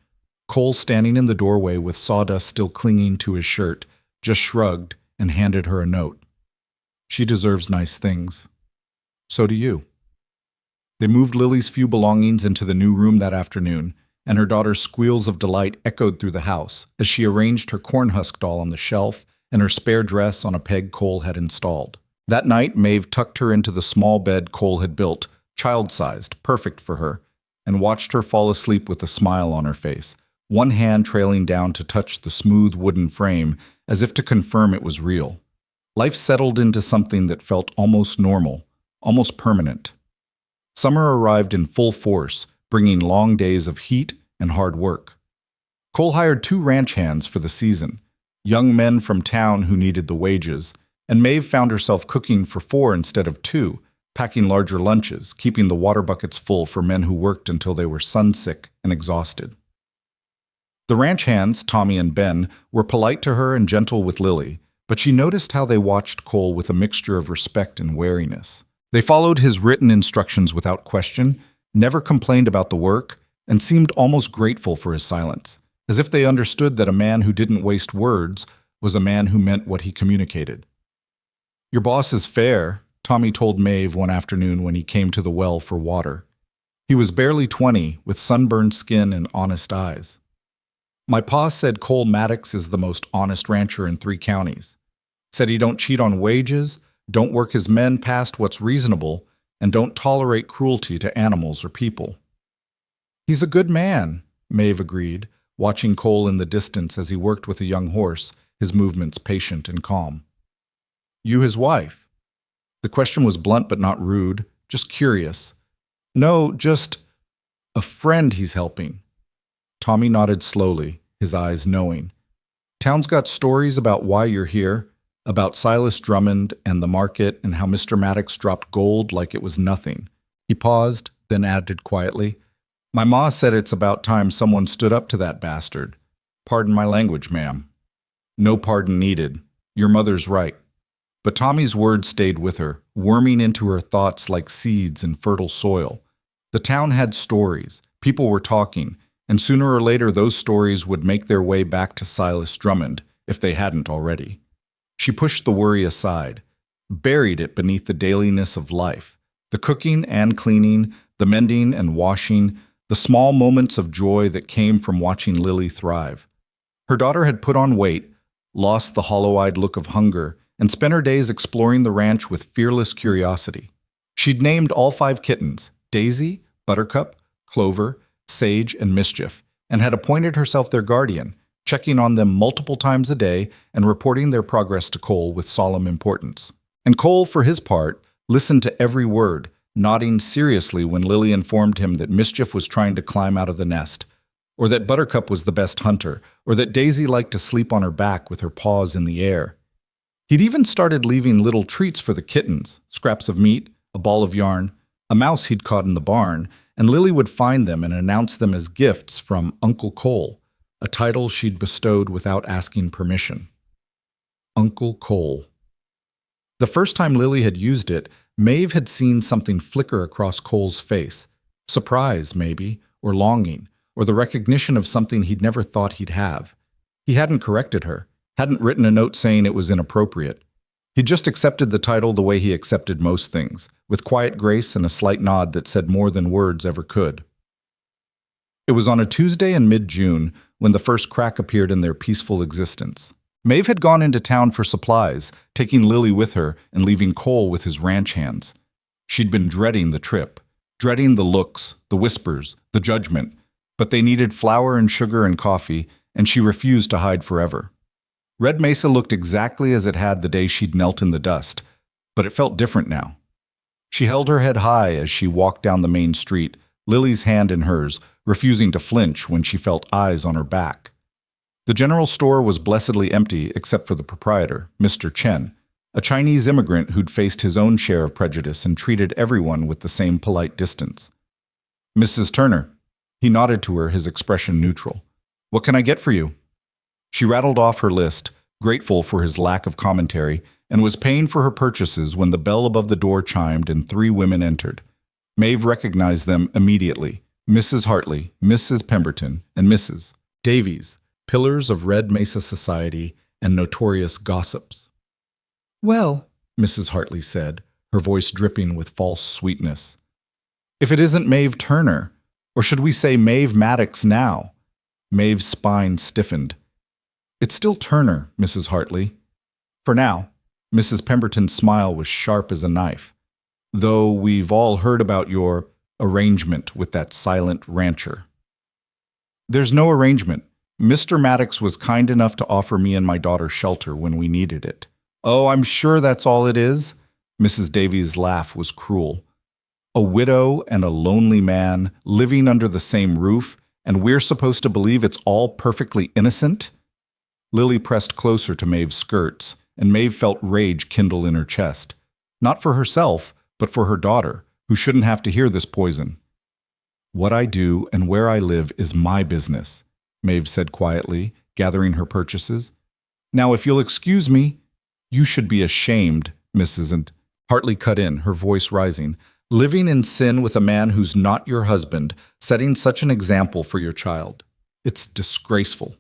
Cole, standing in the doorway with sawdust still clinging to his shirt, just shrugged and handed her a note. "She deserves nice things. So do you." They moved Lily's few belongings into the new room that afternoon, and her daughter's squeals of delight echoed through the house as she arranged her cornhusk doll on the shelf and her spare dress on a peg Cole had installed. That night, Maeve tucked her into the small bed Cole had built, child-sized, perfect for her, and watched her fall asleep with a smile on her face, one hand trailing down to touch the smooth wooden frame as if to confirm it was real. Life settled into something that felt almost normal, almost permanent. Summer arrived in full force, bringing long days of heat and hard work. Cole hired 2 ranch hands for the season, young men from town who needed the wages, and Maeve found herself cooking for 4 instead of 2, packing larger lunches, keeping the water buckets full for men who worked until they were sunsick and exhausted. The ranch hands, Tommy and Ben, were polite to her and gentle with Lily, but she noticed how they watched Cole with a mixture of respect and wariness. They followed his written instructions without question, never complained about the work, and seemed almost grateful for his silence, as if they understood that a man who didn't waste words was a man who meant what he communicated. "Your boss is fair," Tommy told Maeve one afternoon when he came to the well for water. He was barely 20, with sunburned skin and honest eyes. "My pa said Cole Maddox is the most honest rancher in 3 counties. Said he don't cheat on wages, don't work his men past what's reasonable, and don't tolerate cruelty to animals or people." "He's a good man," Maeve agreed, watching Cole in the distance as he worked with a young horse, his movements patient and calm. "You his wife?" The question was blunt but not rude, just curious. "No, just a friend he's helping." Tommy nodded slowly, his eyes knowing. "Town's got stories about why you're here, about Silas Drummond and the market and how Mr. Maddox dropped gold like it was nothing." He paused, then added quietly, "My ma said it's about time someone stood up to that bastard. Pardon my language, ma'am." "No pardon needed. Your mother's right." But Tommy's words stayed with her, worming into her thoughts like seeds in fertile soil. The town had stories, people were talking, and sooner or later those stories would make their way back to Silas Drummond, if they hadn't already. She pushed the worry aside, buried it beneath the dailiness of life, the cooking and cleaning, the mending and washing, the small moments of joy that came from watching Lily thrive. Her daughter had put on weight, lost the hollow-eyed look of hunger, and spent her days exploring the ranch with fearless curiosity. She'd named all 5 kittens, Daisy, Buttercup, Clover, Sage, and Mischief, and had appointed herself their guardian, checking on them multiple times a day and reporting their progress to Cole with solemn importance. And Cole, for his part, listened to every word, nodding seriously when Lily informed him that Mischief was trying to climb out of the nest, or that Buttercup was the best hunter, or that Daisy liked to sleep on her back with her paws in the air. He'd even started leaving little treats for the kittens, scraps of meat, a ball of yarn, a mouse he'd caught in the barn, and Lily would find them and announce them as gifts from Uncle Cole, a title she'd bestowed without asking permission. Uncle Cole. The first time Lily had used it, Maeve had seen something flicker across Cole's face. Surprise, maybe, or longing, or the recognition of something he'd never thought he'd have. He hadn't corrected her. Hadn't written a note saying it was inappropriate. He just accepted the title the way he accepted most things, with quiet grace and a slight nod that said more than words ever could. It was on a Tuesday in mid-June when the first crack appeared in their peaceful existence. Maeve had gone into town for supplies, taking Lily with her and leaving Cole with his ranch hands. She'd been dreading the trip, dreading the looks, the whispers, the judgment, but they needed flour and sugar and coffee, and she refused to hide forever. Red Mesa looked exactly as it had the day she'd knelt in the dust, but it felt different now. She held her head high as she walked down the main street, Lily's hand in hers, refusing to flinch when she felt eyes on her back. The general store was blessedly empty except for the proprietor, Mr. Chen, a Chinese immigrant who'd faced his own share of prejudice and treated everyone with the same polite distance. "Mrs. Turner." He nodded to her, his expression neutral. "What can I get for you?" She rattled off her list, grateful for his lack of commentary, and was paying for her purchases when the bell above the door chimed and 3 women entered. Maeve recognized them immediately: Mrs. Hartley, Mrs. Pemberton, and Mrs. Davies, pillars of Red Mesa society and notorious gossips. "Well," Mrs. Hartley said, her voice dripping with false sweetness, "if it isn't Maeve Turner, or should we say Maeve Maddox now?" Maeve's spine stiffened. "It's still Turner, Mrs. Hartley. For now." Mrs. Pemberton's smile was sharp as a knife. "Though we've all heard about your arrangement with that silent rancher." "There's no arrangement. Mr. Maddox was kind enough to offer me and my daughter shelter when we needed it." "Oh, I'm sure that's all it is." Mrs. Davies' laugh was cruel. "A widow and a lonely man living under the same roof, and we're supposed to believe it's all perfectly innocent?" Lily pressed closer to Maeve's skirts, and Maeve felt rage kindle in her chest. Not for herself, but for her daughter, who shouldn't have to hear this poison. "What I do and where I live is my business," Maeve said quietly, gathering her purchases. "Now, if you'll excuse me—" "You should be ashamed, Mrs. and—" Hartley cut in, her voice rising. "Living in sin with a man who's not your husband, setting such an example for your child. It's disgraceful."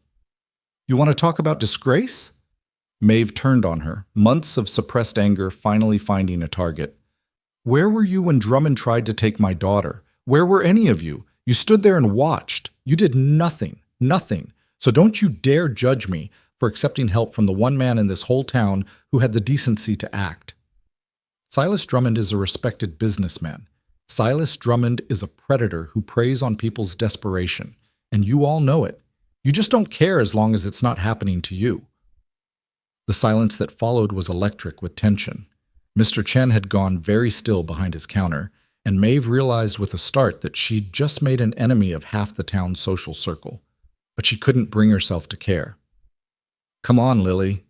"You want to talk about disgrace?" Maeve turned on her, months of suppressed anger finally finding a target. "Where were you when Drummond tried to take my daughter? Where were any of you? You stood there and watched. You did nothing. Nothing. So don't you dare judge me for accepting help from the one man in this whole town who had the decency to act." Silas Drummond is a respected businessman. Silas Drummond is a predator who preys on people's desperation, and you all know it. You just don't care as long as it's not happening to you. The silence that followed was electric with tension. Mr. Chen had gone very still behind his counter, and Maeve realized with a start that she'd just made an enemy of half the town's social circle. But she couldn't bring herself to care. "Come on, Lily."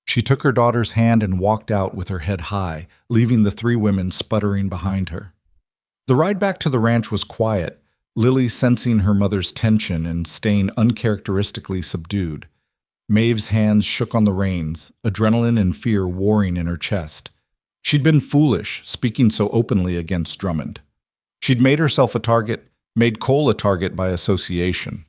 She took her daughter's hand and walked out with her head high, leaving the 3 women sputtering behind her. The ride back to the ranch was quiet, Lily sensing her mother's tension and staying uncharacteristically subdued. Maeve's hands shook on the reins, adrenaline and fear warring in her chest. She'd been foolish, speaking so openly against Drummond. She'd made herself a target, made Cole a target by association.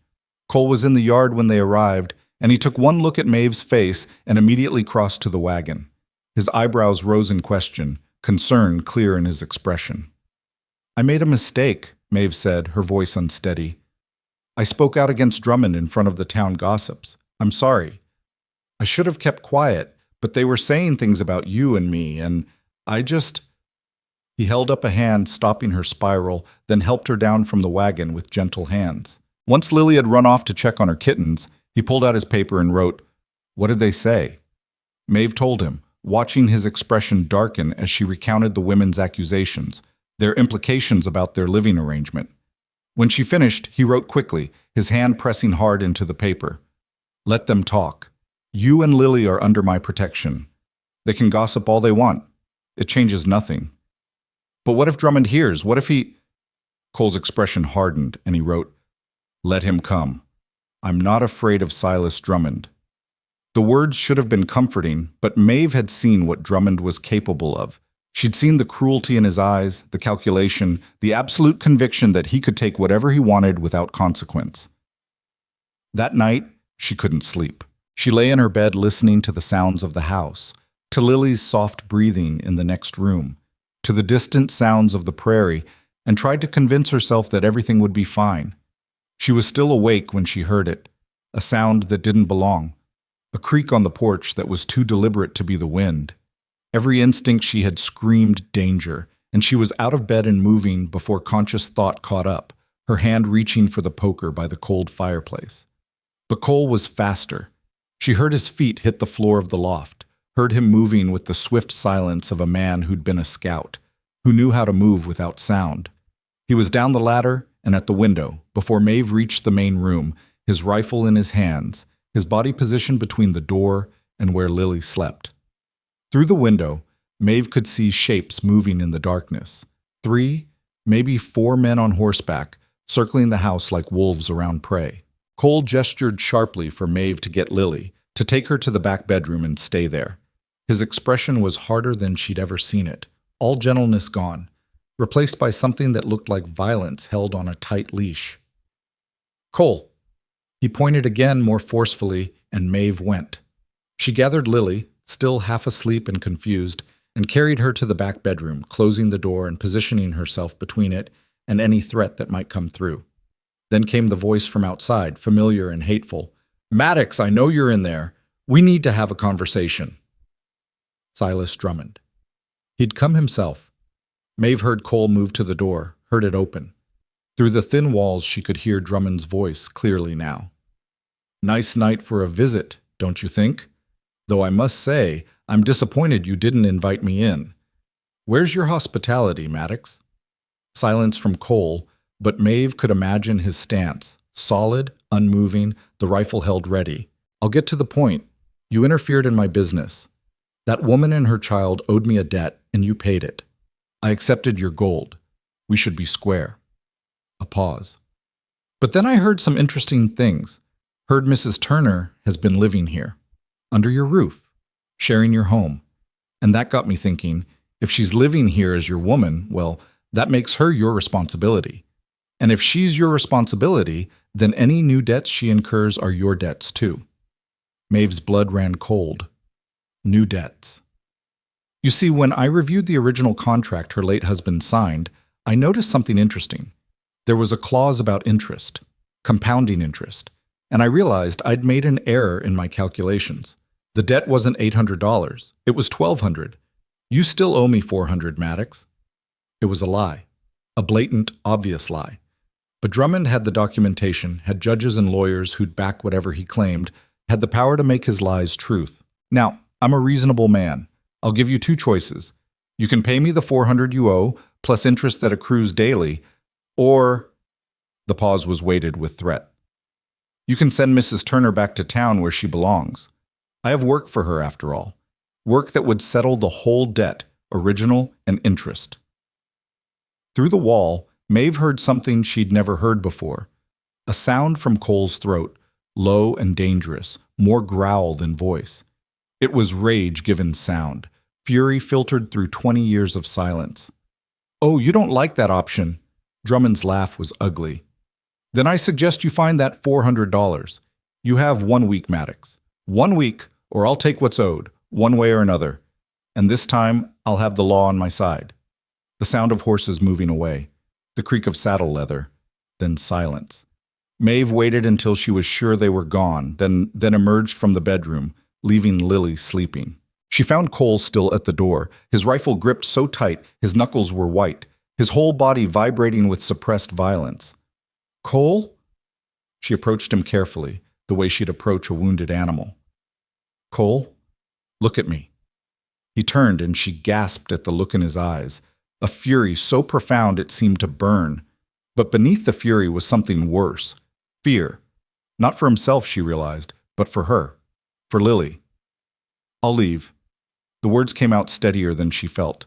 Cole was in the yard when they arrived, and he took one look at Maeve's face and immediately crossed to the wagon. His eyebrows rose in question, concern clear in his expression. "I made a mistake," Maeve said, her voice unsteady. "I spoke out against Drummond in front of the town gossips. I'm sorry. I should have kept quiet, but they were saying things about you and me, and I just—" He held up a hand, stopping her spiral, then helped her down from the wagon with gentle hands. Once Lily had run off to check on her kittens, he pulled out his paper and wrote, "What did they say?" Maeve told him, watching his expression darken as she recounted the women's accusations, their implications about their living arrangement. When she finished, he wrote quickly, his hand pressing hard into the paper. "Let them talk. You and Lily are under my protection. They can gossip all they want. It changes nothing." "But what if Drummond hears? What if he—" Cole's expression hardened, and he wrote, "Let him come. I'm not afraid of Silas Drummond." The words should have been comforting, but Maeve had seen what Drummond was capable of. She'd seen the cruelty in his eyes, the calculation, the absolute conviction that he could take whatever he wanted without consequence. That night, she couldn't sleep. She lay in her bed listening to the sounds of the house, to Lily's soft breathing in the next room, to the distant sounds of the prairie, and tried to convince herself that everything would be fine. She was still awake when she heard it, a sound that didn't belong, a creak on the porch that was too deliberate to be the wind. Every instinct she had screamed danger, and she was out of bed and moving before conscious thought caught up, her hand reaching for the poker by the cold fireplace. But Cole was faster. She heard his feet hit the floor of the loft, heard him moving with the swift silence of a man who'd been a scout, who knew how to move without sound. He was down the ladder and at the window before Maeve reached the main room, his rifle in his hands, his body positioned between the door and where Lily slept. Through the window, Maeve could see shapes moving in the darkness. 3, maybe 4 men on horseback, circling the house like wolves around prey. Cole gestured sharply for Maeve to get Lily, to take her to the back bedroom and stay there. His expression was harder than she'd ever seen it, all gentleness gone, replaced by something that looked like violence held on a tight leash. "Cole." He pointed again more forcefully, and Maeve went. She gathered Lily, still half asleep and confused, and carried her to the back bedroom, closing the door and positioning herself between it and any threat that might come through. Then came the voice from outside, familiar and hateful. "Maddox, I know you're in there. We need to have a conversation." Silas Drummond. He'd come himself. Maeve heard Cole move to the door, heard it open. Through the thin walls she could hear Drummond's voice clearly now. "Nice night for a visit, don't you think? Though I must say, I'm disappointed you didn't invite me in. Where's your hospitality, Maddox?" Silence from Cole, but Maeve could imagine his stance, solid, unmoving, the rifle held ready. "I'll get to the point. You interfered in my business. That woman and her child owed me a debt, and you paid it. I accepted your gold. We should be square." A pause. "But then I heard some interesting things. Heard Mrs. Turner has been living here, under your roof, sharing your home. And that got me thinking, if she's living here as your woman, well, that makes her your responsibility. And if she's your responsibility, then any new debts she incurs are your debts too." Maeve's blood ran cold. New debts. "You see, when I reviewed the original contract her late husband signed, I noticed something interesting. There was a clause about interest, compounding interest, and I realized I'd made an error in my calculations. The debt wasn't $800, it was $1,200. You still owe me $400, Maddox." It was a lie, a blatant, obvious lie. But Drummond had the documentation, had judges and lawyers who'd back whatever he claimed, had the power to make his lies truth. "Now, I'm a reasonable man. I'll give you 2 choices. You can pay me the $400 you owe, plus interest that accrues daily, or—" the pause was weighted with threat. "You can send Mrs. Turner back to town where she belongs. I have work for her, after all. Work that would settle the whole debt, original and interest." Through the wall, Maeve heard something she'd never heard before. A sound from Cole's throat, low and dangerous, more growl than voice. It was rage given sound, fury filtered through 20 years of silence. "Oh, you don't like that option?" Drummond's laugh was ugly. "Then I suggest you find that $400. You have 1 week, Maddox. 1 week, or I'll take what's owed, one way or another. And this time, I'll have the law on my side." The sound of horses moving away, the creak of saddle leather, then silence. Maeve waited until she was sure they were gone, then emerged from the bedroom, leaving Lily sleeping. She found Cole still at the door, his rifle gripped so tight his knuckles were white, his whole body vibrating with suppressed violence. "Cole?" She approached him carefully, the way she'd approach a wounded animal. "Cole, look at me." He turned and she gasped at the look in his eyes, a fury so profound it seemed to burn. But beneath the fury was something worse, fear. Not for himself, she realized, but for her, for Lily. "I'll leave." The words came out steadier than she felt.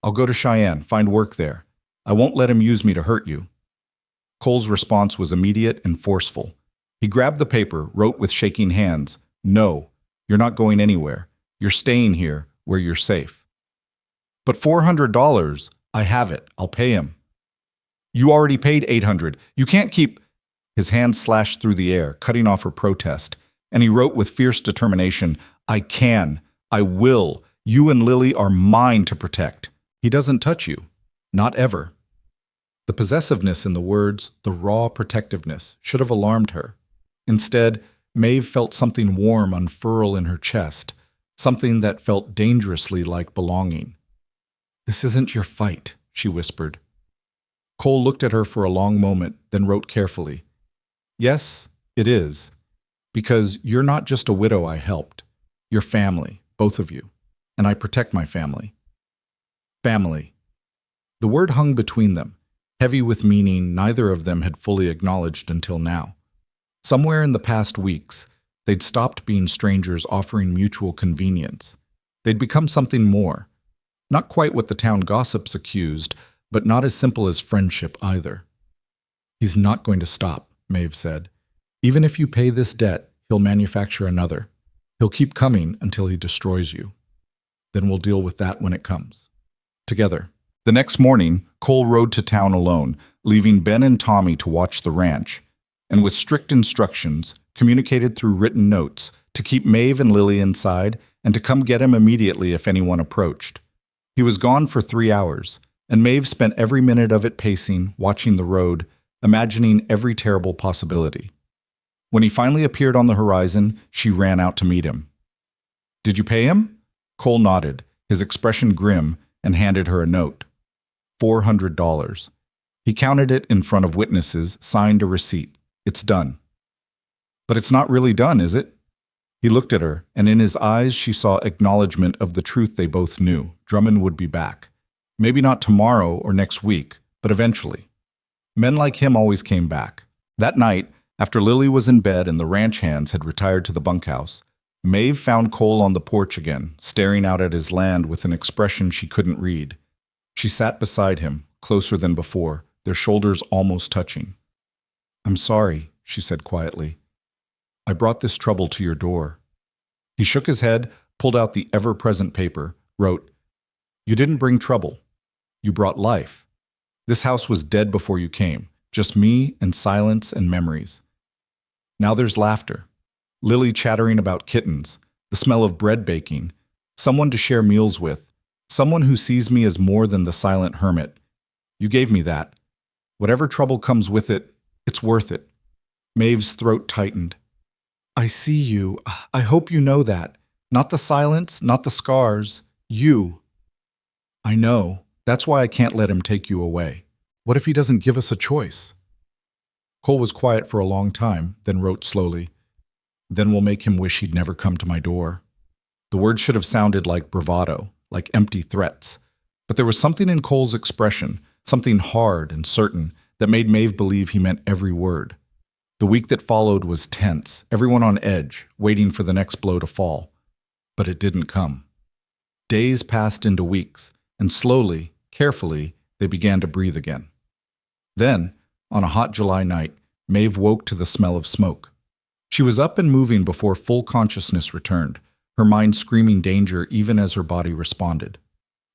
"I'll go to Cheyenne, find work there. I won't let him use me to hurt you." Cole's response was immediate and forceful. He grabbed the paper, wrote with shaking hands, "No, you're not going anywhere. You're staying here, where you're safe." "But $400, I have it. I'll pay him." "You already paid $800. You can't keep—" His hand slashed through the air, cutting off her protest, and he wrote with fierce determination, "I can. I will. You and Lily are mine to protect." He doesn't touch you. Not ever. The possessiveness in the words, the raw protectiveness, should have alarmed her. Instead, Maeve felt something warm unfurl in her chest, something that felt dangerously like belonging. "This isn't your fight," she whispered. Cole looked at her for a long moment, then wrote carefully, "Yes, it is. Because you're not just a widow I helped. You're family, both of you. And I protect my family." Family. The word hung between them, heavy with meaning neither of them had fully acknowledged until now. Somewhere in the past weeks, they'd stopped being strangers offering mutual convenience. They'd become something more. Not quite what the town gossips accused, but not as simple as friendship either. "He's not going to stop," Maeve said. "Even if you pay this debt, he'll manufacture another. He'll keep coming until he destroys you. Then we'll deal with that when it comes. Together." The next morning, Cole rode to town alone, leaving Ben and Tommy to watch the ranch, and with strict instructions, communicated through written notes, to keep Maeve and Lily inside and to come get him immediately if anyone approached. He was gone for 3 hours, and Maeve spent every minute of it pacing, watching the road, imagining every terrible possibility. When he finally appeared on the horizon, she ran out to meet him. "Did you pay him?" Cole nodded, his expression grim, and handed her a note. $400. He counted it in front of witnesses, signed a receipt. "It's done." "But it's not really done, is it?" He looked at her, and in his eyes she saw acknowledgement of the truth they both knew. Drummond would be back. Maybe not tomorrow or next week, but eventually. Men like him always came back. That night, after Lily was in bed and the ranch hands had retired to the bunkhouse, Maeve found Cole on the porch again, staring out at his land with an expression she couldn't read. She sat beside him, closer than before, their shoulders almost touching. "I'm sorry," she said quietly. "I brought this trouble to your door." He shook his head, pulled out the ever-present paper, wrote, "You didn't bring trouble. You brought life. This house was dead before you came, just me and silence and memories. Now there's laughter, Lily chattering about kittens, the smell of bread baking, someone to share meals with, someone who sees me as more than the silent hermit. You gave me that. Whatever trouble comes with it, it's worth it." Maeve's throat tightened. "I see you. I hope you know that. Not the silence, not the scars. You." "I know. That's why I can't let him take you away. What if he doesn't give us a choice?" Cole was quiet for a long time, then wrote slowly, "Then we'll make him wish he'd never come to my door." The words should have sounded like bravado, like empty threats. But there was something in Cole's expression, something hard and certain, that made Maeve believe he meant every word. The week that followed was tense, everyone on edge, waiting for the next blow to fall. But it didn't come. Days passed into weeks, and slowly, carefully, they began to breathe again. Then, on a hot July night, Maeve woke to the smell of smoke. She was up and moving before full consciousness returned, her mind screaming danger even as her body responded.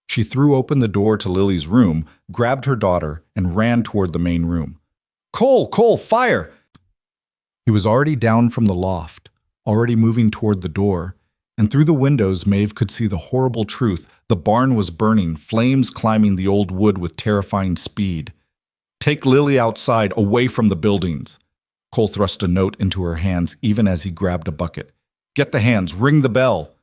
She threw open the door to Lily's room, grabbed her daughter, and ran toward the main room. "Cole! Cole! Fire!" He was already down from the loft, already moving toward the door, and through the windows Maeve could see the horrible truth. The barn was burning, flames climbing the old wood with terrifying speed. "Take Lily outside, away from the buildings." Cole thrust a note into her hands even as he grabbed a bucket. "Get the hands, ring the bell."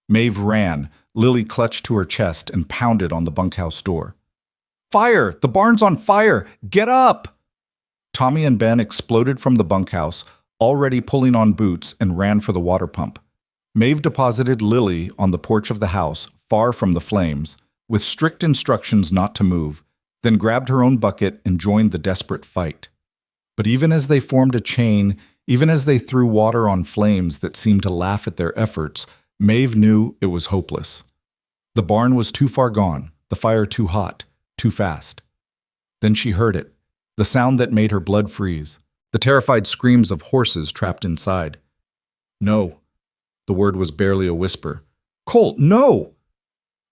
Maeve ran. Lily clutched to her chest and pounded on the bunkhouse door. "Fire! The barn's on fire! Get up!" Tommy and Ben exploded from the bunkhouse, already pulling on boots, and ran for the water pump. Maeve deposited Lily on the porch of the house, far from the flames, with strict instructions not to move, then grabbed her own bucket and joined the desperate fight. But even as they formed a chain, even as they threw water on flames that seemed to laugh at their efforts, Maeve knew it was hopeless. The barn was too far gone, the fire too hot, too fast. Then she heard it, the sound that made her blood freeze, the terrified screams of horses trapped inside. "No." The word was barely a whisper. "Cole, no!"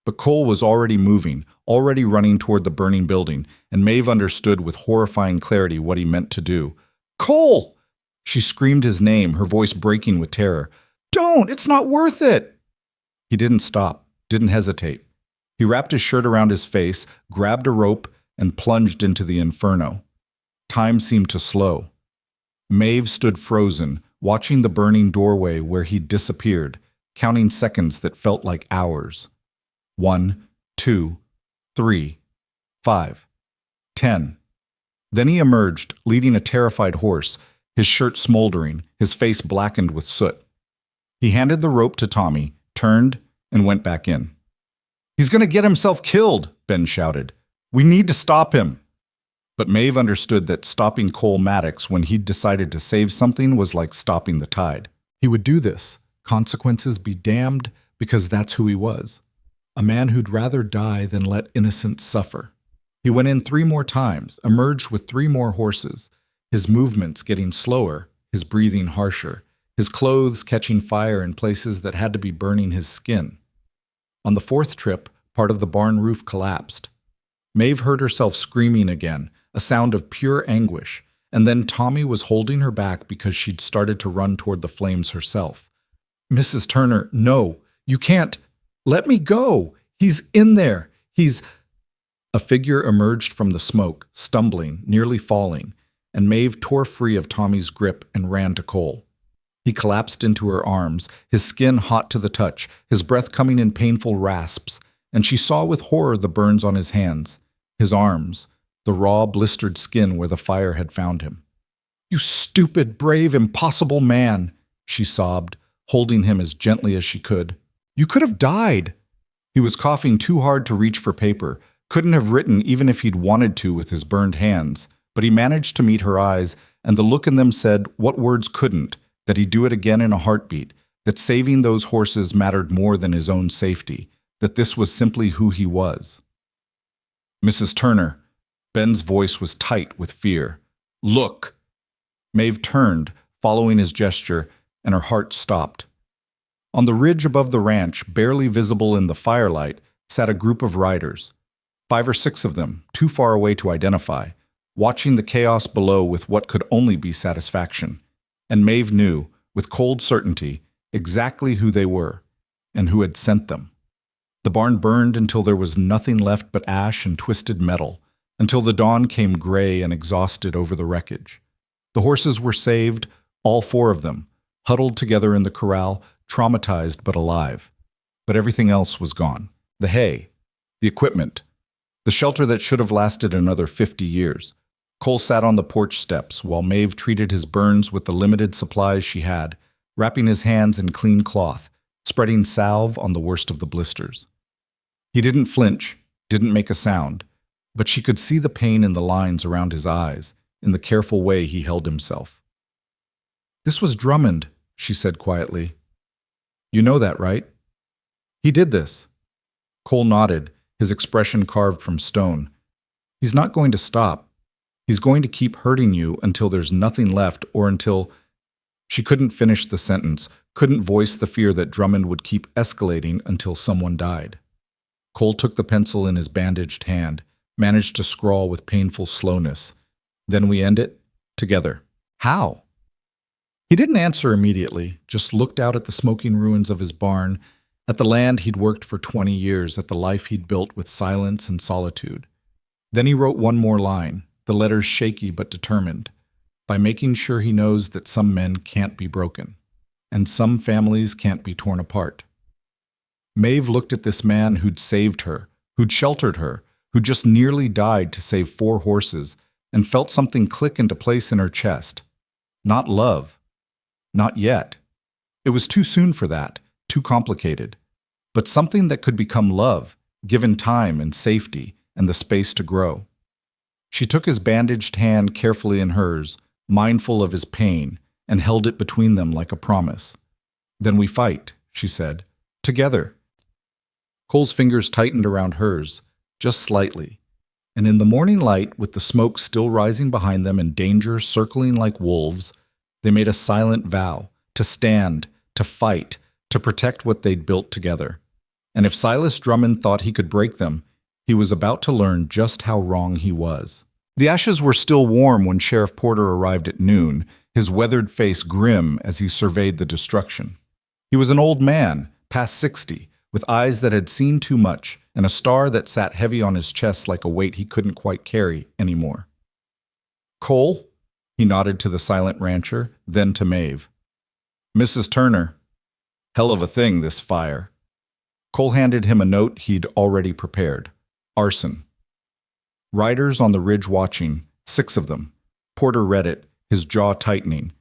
But Cole was already moving, already running toward the burning building, and Maeve understood with horrifying clarity what he meant to do. "Cole!" She screamed his name, her voice breaking with terror. "Don't! It's not worth it!" He didn't stop, didn't hesitate. He wrapped his shirt around his face, grabbed a rope, and plunged into the inferno. Time seemed to slow. Maeve stood frozen, watching the burning doorway where he'd disappeared, counting seconds that felt like hours. 1, 2, 3, 5, 10. Then he emerged, leading a terrified horse, his shirt smoldering, his face blackened with soot. He handed the rope to Tommy, turned, and went back in. "He's going to get himself killed," Ben shouted. "We need to stop him." But Maeve understood that stopping Cole Maddox when he'd decided to save something was like stopping the tide. He would do this, consequences be damned, because that's who he was. A man who'd rather die than let innocents suffer. He went in 3 more times, emerged with 3 more horses, his movements getting slower, his breathing harsher, his clothes catching fire in places that had to be burning his skin. On the 4th trip, part of the barn roof collapsed. Maeve heard herself screaming again, a sound of pure anguish, and then Tommy was holding her back because she'd started to run toward the flames herself. "Mrs. Turner, no, you can't. Let me go. He's in there. He's—" A figure emerged from the smoke, stumbling, nearly falling, and Maeve tore free of Tommy's grip and ran to Cole. He collapsed into her arms, his skin hot to the touch, his breath coming in painful rasps, and she saw with horror the burns on his hands, his arms, the raw, blistered skin where the fire had found him. "You stupid, brave, impossible man," she sobbed, holding him as gently as she could. "You could have died." He was coughing too hard to reach for paper, couldn't have written even if he'd wanted to with his burned hands, but he managed to meet her eyes, and the look in them said what words couldn't, that he'd do it again in a heartbeat, that saving those horses mattered more than his own safety, that this was simply who he was. "Mrs. Turner," Ben's voice was tight with fear. "Look!" Maeve turned, following his gesture, and her heart stopped. On the ridge above the ranch, barely visible in the firelight, sat a group of riders. 5 or 6 of them, too far away to identify, watching the chaos below with what could only be satisfaction. And Maeve knew, with cold certainty, exactly who they were, and who had sent them. The barn burned until there was nothing left but ash and twisted metal, until the dawn came gray and exhausted over the wreckage. The horses were saved, all 4 of them, huddled together in the corral, traumatized but alive. But everything else was gone. The hay, the equipment, the shelter that should have lasted another 50 years. Cole sat on the porch steps while Maeve treated his burns with the limited supplies she had, wrapping his hands in clean cloth, spreading salve on the worst of the blisters. He didn't flinch, didn't make a sound, but she could see the pain in the lines around his eyes, in the careful way he held himself. "This was Drummond," she said quietly. "You know that, right? He did this." Cole nodded, his expression carved from stone. "He's not going to stop. He's going to keep hurting you until there's nothing left, or until—" She couldn't finish the sentence, couldn't voice the fear that Drummond would keep escalating until someone died. Cole took the pencil in his bandaged hand, managed to scrawl with painful slowness. "Then we end it? Together. How?" He didn't answer immediately, just looked out at the smoking ruins of his barn, at the land he'd worked for 20 years, at the life he'd built with silence and solitude. Then he wrote one more line, the letters shaky but determined, by making sure he knows that some men can't be broken, and some families can't be torn apart. Maeve looked at this man who'd saved her, who'd sheltered her, who just nearly died to save 4 horses, and felt something click into place in her chest. Not love. Not yet. It was too soon for that, too complicated. But something that could become love, given time and safety and the space to grow. She took his bandaged hand carefully in hers, mindful of his pain, and held it between them like a promise. "Then we fight," she said. "Together." Cole's fingers tightened around hers, just slightly, and in the morning light, with the smoke still rising behind them and danger circling like wolves, they made a silent vow to stand, to fight, to protect what they'd built together. And if Silas Drummond thought he could break them, he was about to learn just how wrong he was. The ashes were still warm when Sheriff Porter arrived at noon, his weathered face grim as he surveyed the destruction. He was an old man, past 60, with eyes that had seen too much and a star that sat heavy on his chest like a weight he couldn't quite carry anymore. "Cole?" He nodded to the silent rancher, then to Maeve. "Mrs. Turner. Hell of a thing, this fire." Cole handed him a note he'd already prepared. Arson. Riders on the ridge watching, 6 of them. Porter read it, his jaw tightening.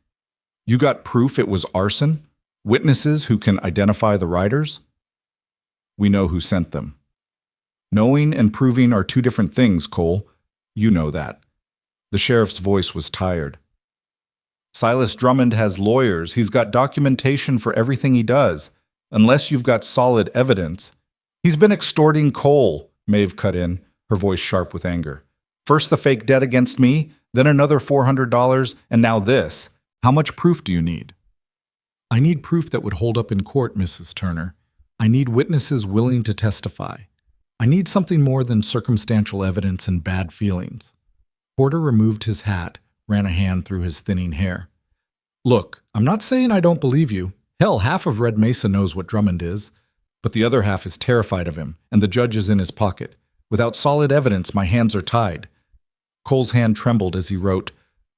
"You got proof it was arson? Witnesses who can identify the riders?" "We know who sent them." "Knowing and proving are 2 different things, Cole. You know that." The sheriff's voice was tired. "Silas Drummond has lawyers. He's got documentation for everything he does. Unless you've got solid evidence." "He's been extorting Cole," Maeve cut in, her voice sharp with anger. "First the fake debt against me, then another $400, and now this. How much proof do you need?" "I need proof that would hold up in court, Mrs. Turner. I need witnesses willing to testify. I need something more than circumstantial evidence and bad feelings." Porter removed his hat, ran a hand through his thinning hair. "Look, I'm not saying I don't believe you. Hell, half of Red Mesa knows what Drummond is, but the other half is terrified of him, and the judge is in his pocket. Without solid evidence, my hands are tied." Cole's hand trembled as he wrote,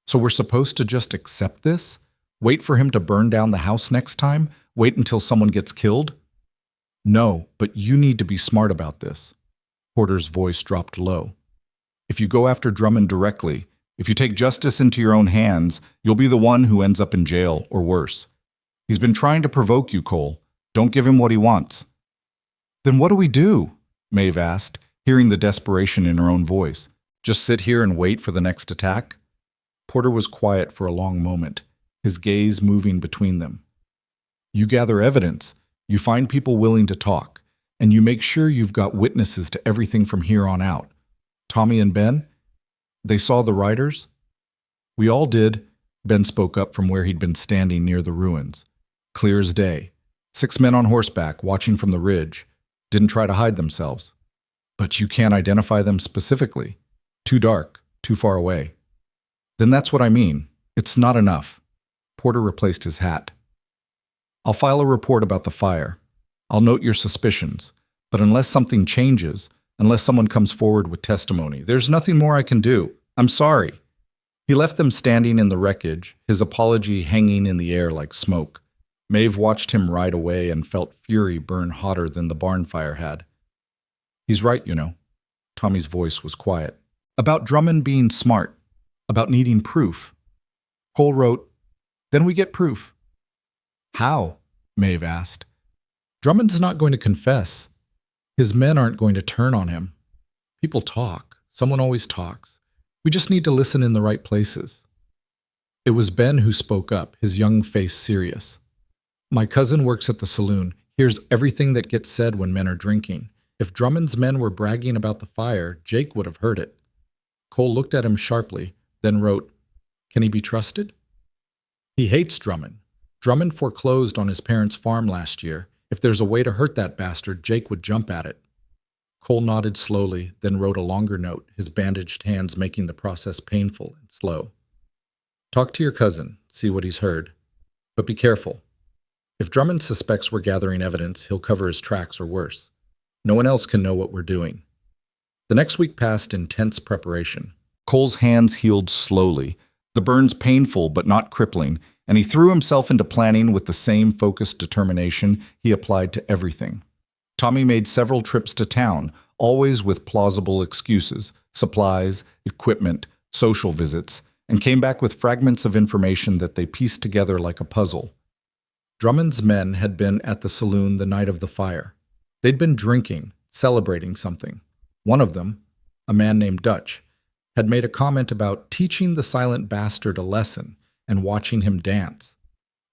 "So we're supposed to just accept this? Wait for him to burn down the house next time? Wait until someone gets killed?" "No, but you need to be smart about this." Porter's voice dropped low. "If you go after Drummond directly, if you take justice into your own hands, you'll be the one who ends up in jail, or worse. He's been trying to provoke you, Cole. Don't give him what he wants." "Then what do we do?" Maeve asked, hearing the desperation in her own voice. "Just sit here and wait for the next attack?" Porter was quiet for a long moment, his gaze moving between them. "You gather evidence, you find people willing to talk, and you make sure you've got witnesses to everything from here on out. Tommy and Ben? They saw the riders?" "We all did," Ben spoke up from where he'd been standing near the ruins. "Clear as day. 6 men on horseback, watching from the ridge. Didn't try to hide themselves." "But you can't identify them specifically. Too dark, too far away." "Then that's what I mean. It's not enough." Porter replaced his hat. "I'll file a report about the fire. I'll note your suspicions. But unless something changes, unless someone comes forward with testimony, there's nothing more I can do. I'm sorry." He left them standing in the wreckage, his apology hanging in the air like smoke. Maeve watched him ride away and felt fury burn hotter than the barn fire had. "He's right, you know." Tommy's voice was quiet. "About Drummond being smart. About needing proof." Cole wrote, "Then we get proof." "How?" Maeve asked. "Drummond's not going to confess. His men aren't going to turn on him. People talk. Someone always talks. We just need to listen in the right places." It was Ben who spoke up, his young face serious. "My cousin works at the saloon, hears everything that gets said when men are drinking. If Drummond's men were bragging about the fire, Jake would have heard it." Cole looked at him sharply, then wrote, "Can he be trusted?" "He hates Drummond. Drummond foreclosed on his parents' farm last year. If there's a way to hurt that bastard, Jake would jump at it." Cole nodded slowly, then wrote a longer note, his bandaged hands making the process painful and slow. "Talk to your cousin, see what he's heard. But be careful. If Drummond suspects we're gathering evidence, he'll cover his tracks or worse. No one else can know what we're doing." The next week passed in tense preparation. Cole's hands healed slowly, the burns painful but not crippling, and he threw himself into planning with the same focused determination he applied to everything. Tommy made several trips to town, always with plausible excuses, supplies, equipment, social visits, and came back with fragments of information that they pieced together like a puzzle. Drummond's men had been at the saloon the night of the fire. They'd been drinking, celebrating something. One of them, a man named Dutch, had made a comment about teaching the silent bastard a lesson and watching him dance.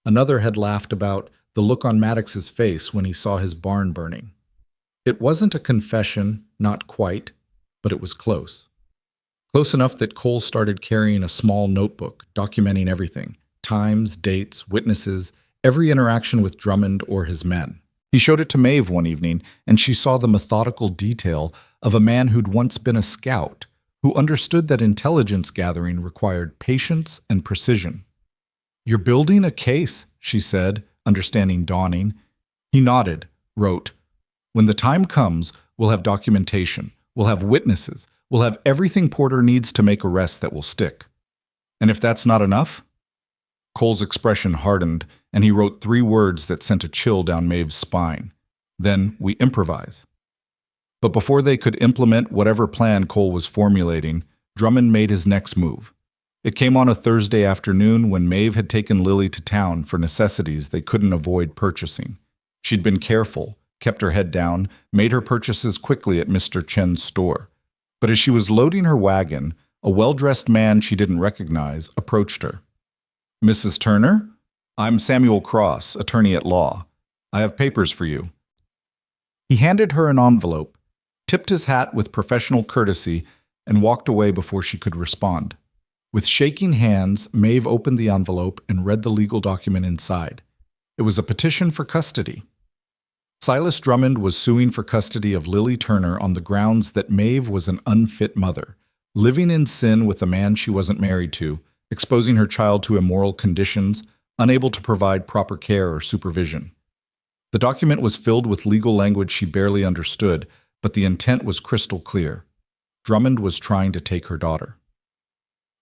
Another had laughed about the look on Maddox's face when he saw his barn burning. It wasn't a confession, not quite, but it was close. Close enough that Cole started carrying a small notebook, documenting everything: times, dates, witnesses, every interaction with Drummond or his men. He showed it to Maeve one evening, and she saw the methodical detail of a man who'd once been a scout, who understood that intelligence gathering required patience and precision. You're building a case, she said, understanding dawning. He nodded, wrote, When the time comes, we'll have documentation, we'll have witnesses, we'll have everything Porter needs to make arrests that will stick. And if that's not enough? Cole's expression hardened, and he wrote 3 words that sent a chill down Maeve's spine. Then we improvise. But before they could implement whatever plan Cole was formulating, Drummond made his next move. It came on a Thursday afternoon when Maeve had taken Lily to town for necessities they couldn't avoid purchasing. She'd been careful, kept her head down, made her purchases quickly at Mr. Chen's store. But as she was loading her wagon, a well-dressed man she didn't recognize approached her. Mrs. Turner? I'm Samuel Cross, attorney at law. I have papers for you. He handed her an envelope, tipped his hat with professional courtesy, and walked away before she could respond. With shaking hands, Maeve opened the envelope and read the legal document inside. It was a petition for custody. Silas Drummond was suing for custody of Lily Turner on the grounds that Maeve was an unfit mother, living in sin with a man she wasn't married to, exposing her child to immoral conditions, unable to provide proper care or supervision. The document was filled with legal language she barely understood, but the intent was crystal clear. Drummond was trying to take her daughter.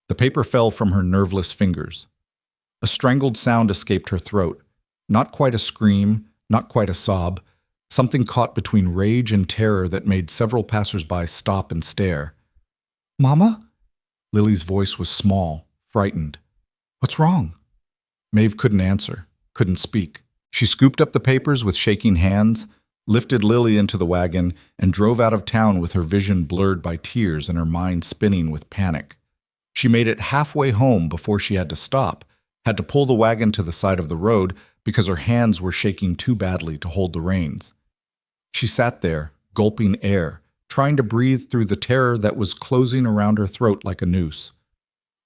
The paper fell from her nerveless fingers. A strangled sound escaped her throat. Not quite a scream, not quite a sob, something caught between rage and terror that made several passers-by stop and stare. "Mama?" Lily's voice was small, frightened. "What's wrong?" Maeve couldn't answer, couldn't speak. She scooped up the papers with shaking hands, lifted Lily into the wagon, and drove out of town with her vision blurred by tears and her mind spinning with panic. She made it halfway home before she had to stop, had to pull the wagon to the side of the road because her hands were shaking too badly to hold the reins. She sat there, gulping air, trying to breathe through the terror that was closing around her throat like a noose.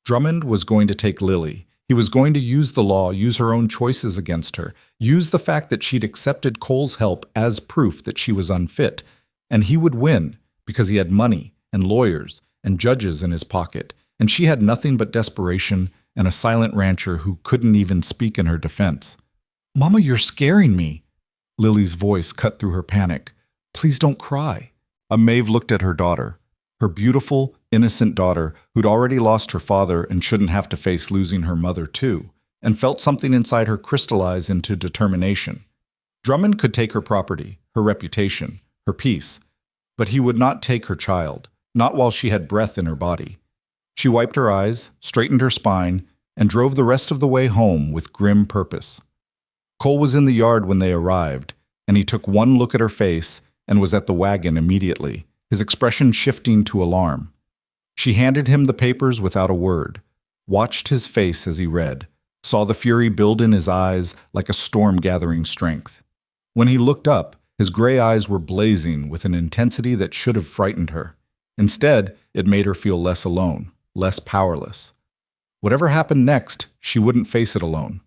Drummond was going to take Lily. He was going to use the law, use her own choices against her, use the fact that she'd accepted Cole's help as proof that she was unfit, and he would win because he had money and lawyers and judges in his pocket, and she had nothing but desperation and a silent rancher who couldn't even speak in her defense. "Mama, you're scaring me." Lily's voice cut through her panic. "Please don't cry." Maeve looked at her daughter, her beautiful, innocent daughter who'd already lost her father and shouldn't have to face losing her mother too, and felt something inside her crystallize into determination. Drummond could take her property, her reputation, her peace, but he would not take her child, not while she had breath in her body. She wiped her eyes, straightened her spine, and drove the rest of the way home with grim purpose. Cole was in the yard when they arrived, and he took one look at her face and was at the wagon immediately, his expression shifting to alarm. She handed him the papers without a word, watched his face as he read, saw the fury build in his eyes like a storm gathering strength. When he looked up, his gray eyes were blazing with an intensity that should have frightened her. Instead, it made her feel less alone, less powerless. Whatever happened next, she wouldn't face it alone.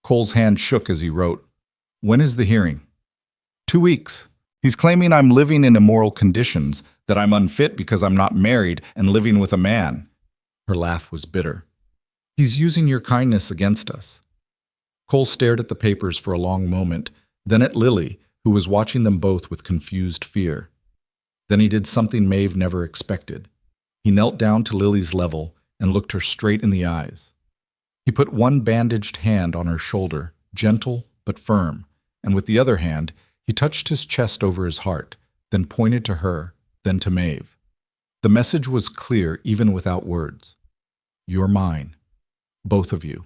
Cole's hand shook as he wrote, "When is the hearing?" 2 weeks. He's claiming I'm living in immoral conditions, that I'm unfit because I'm not married and living with a man. Her laugh was bitter. He's using your kindness against us. Cole stared at the papers for a long moment, then at Lily, who was watching them both with confused fear. Then he did something Maeve never expected. He knelt down to Lily's level and looked her straight in the eyes. He put one bandaged hand on her shoulder, gentle but firm, and with the other hand, he touched his chest over his heart, then pointed to her, then to Maeve. The message was clear even without words. You're mine, both of you,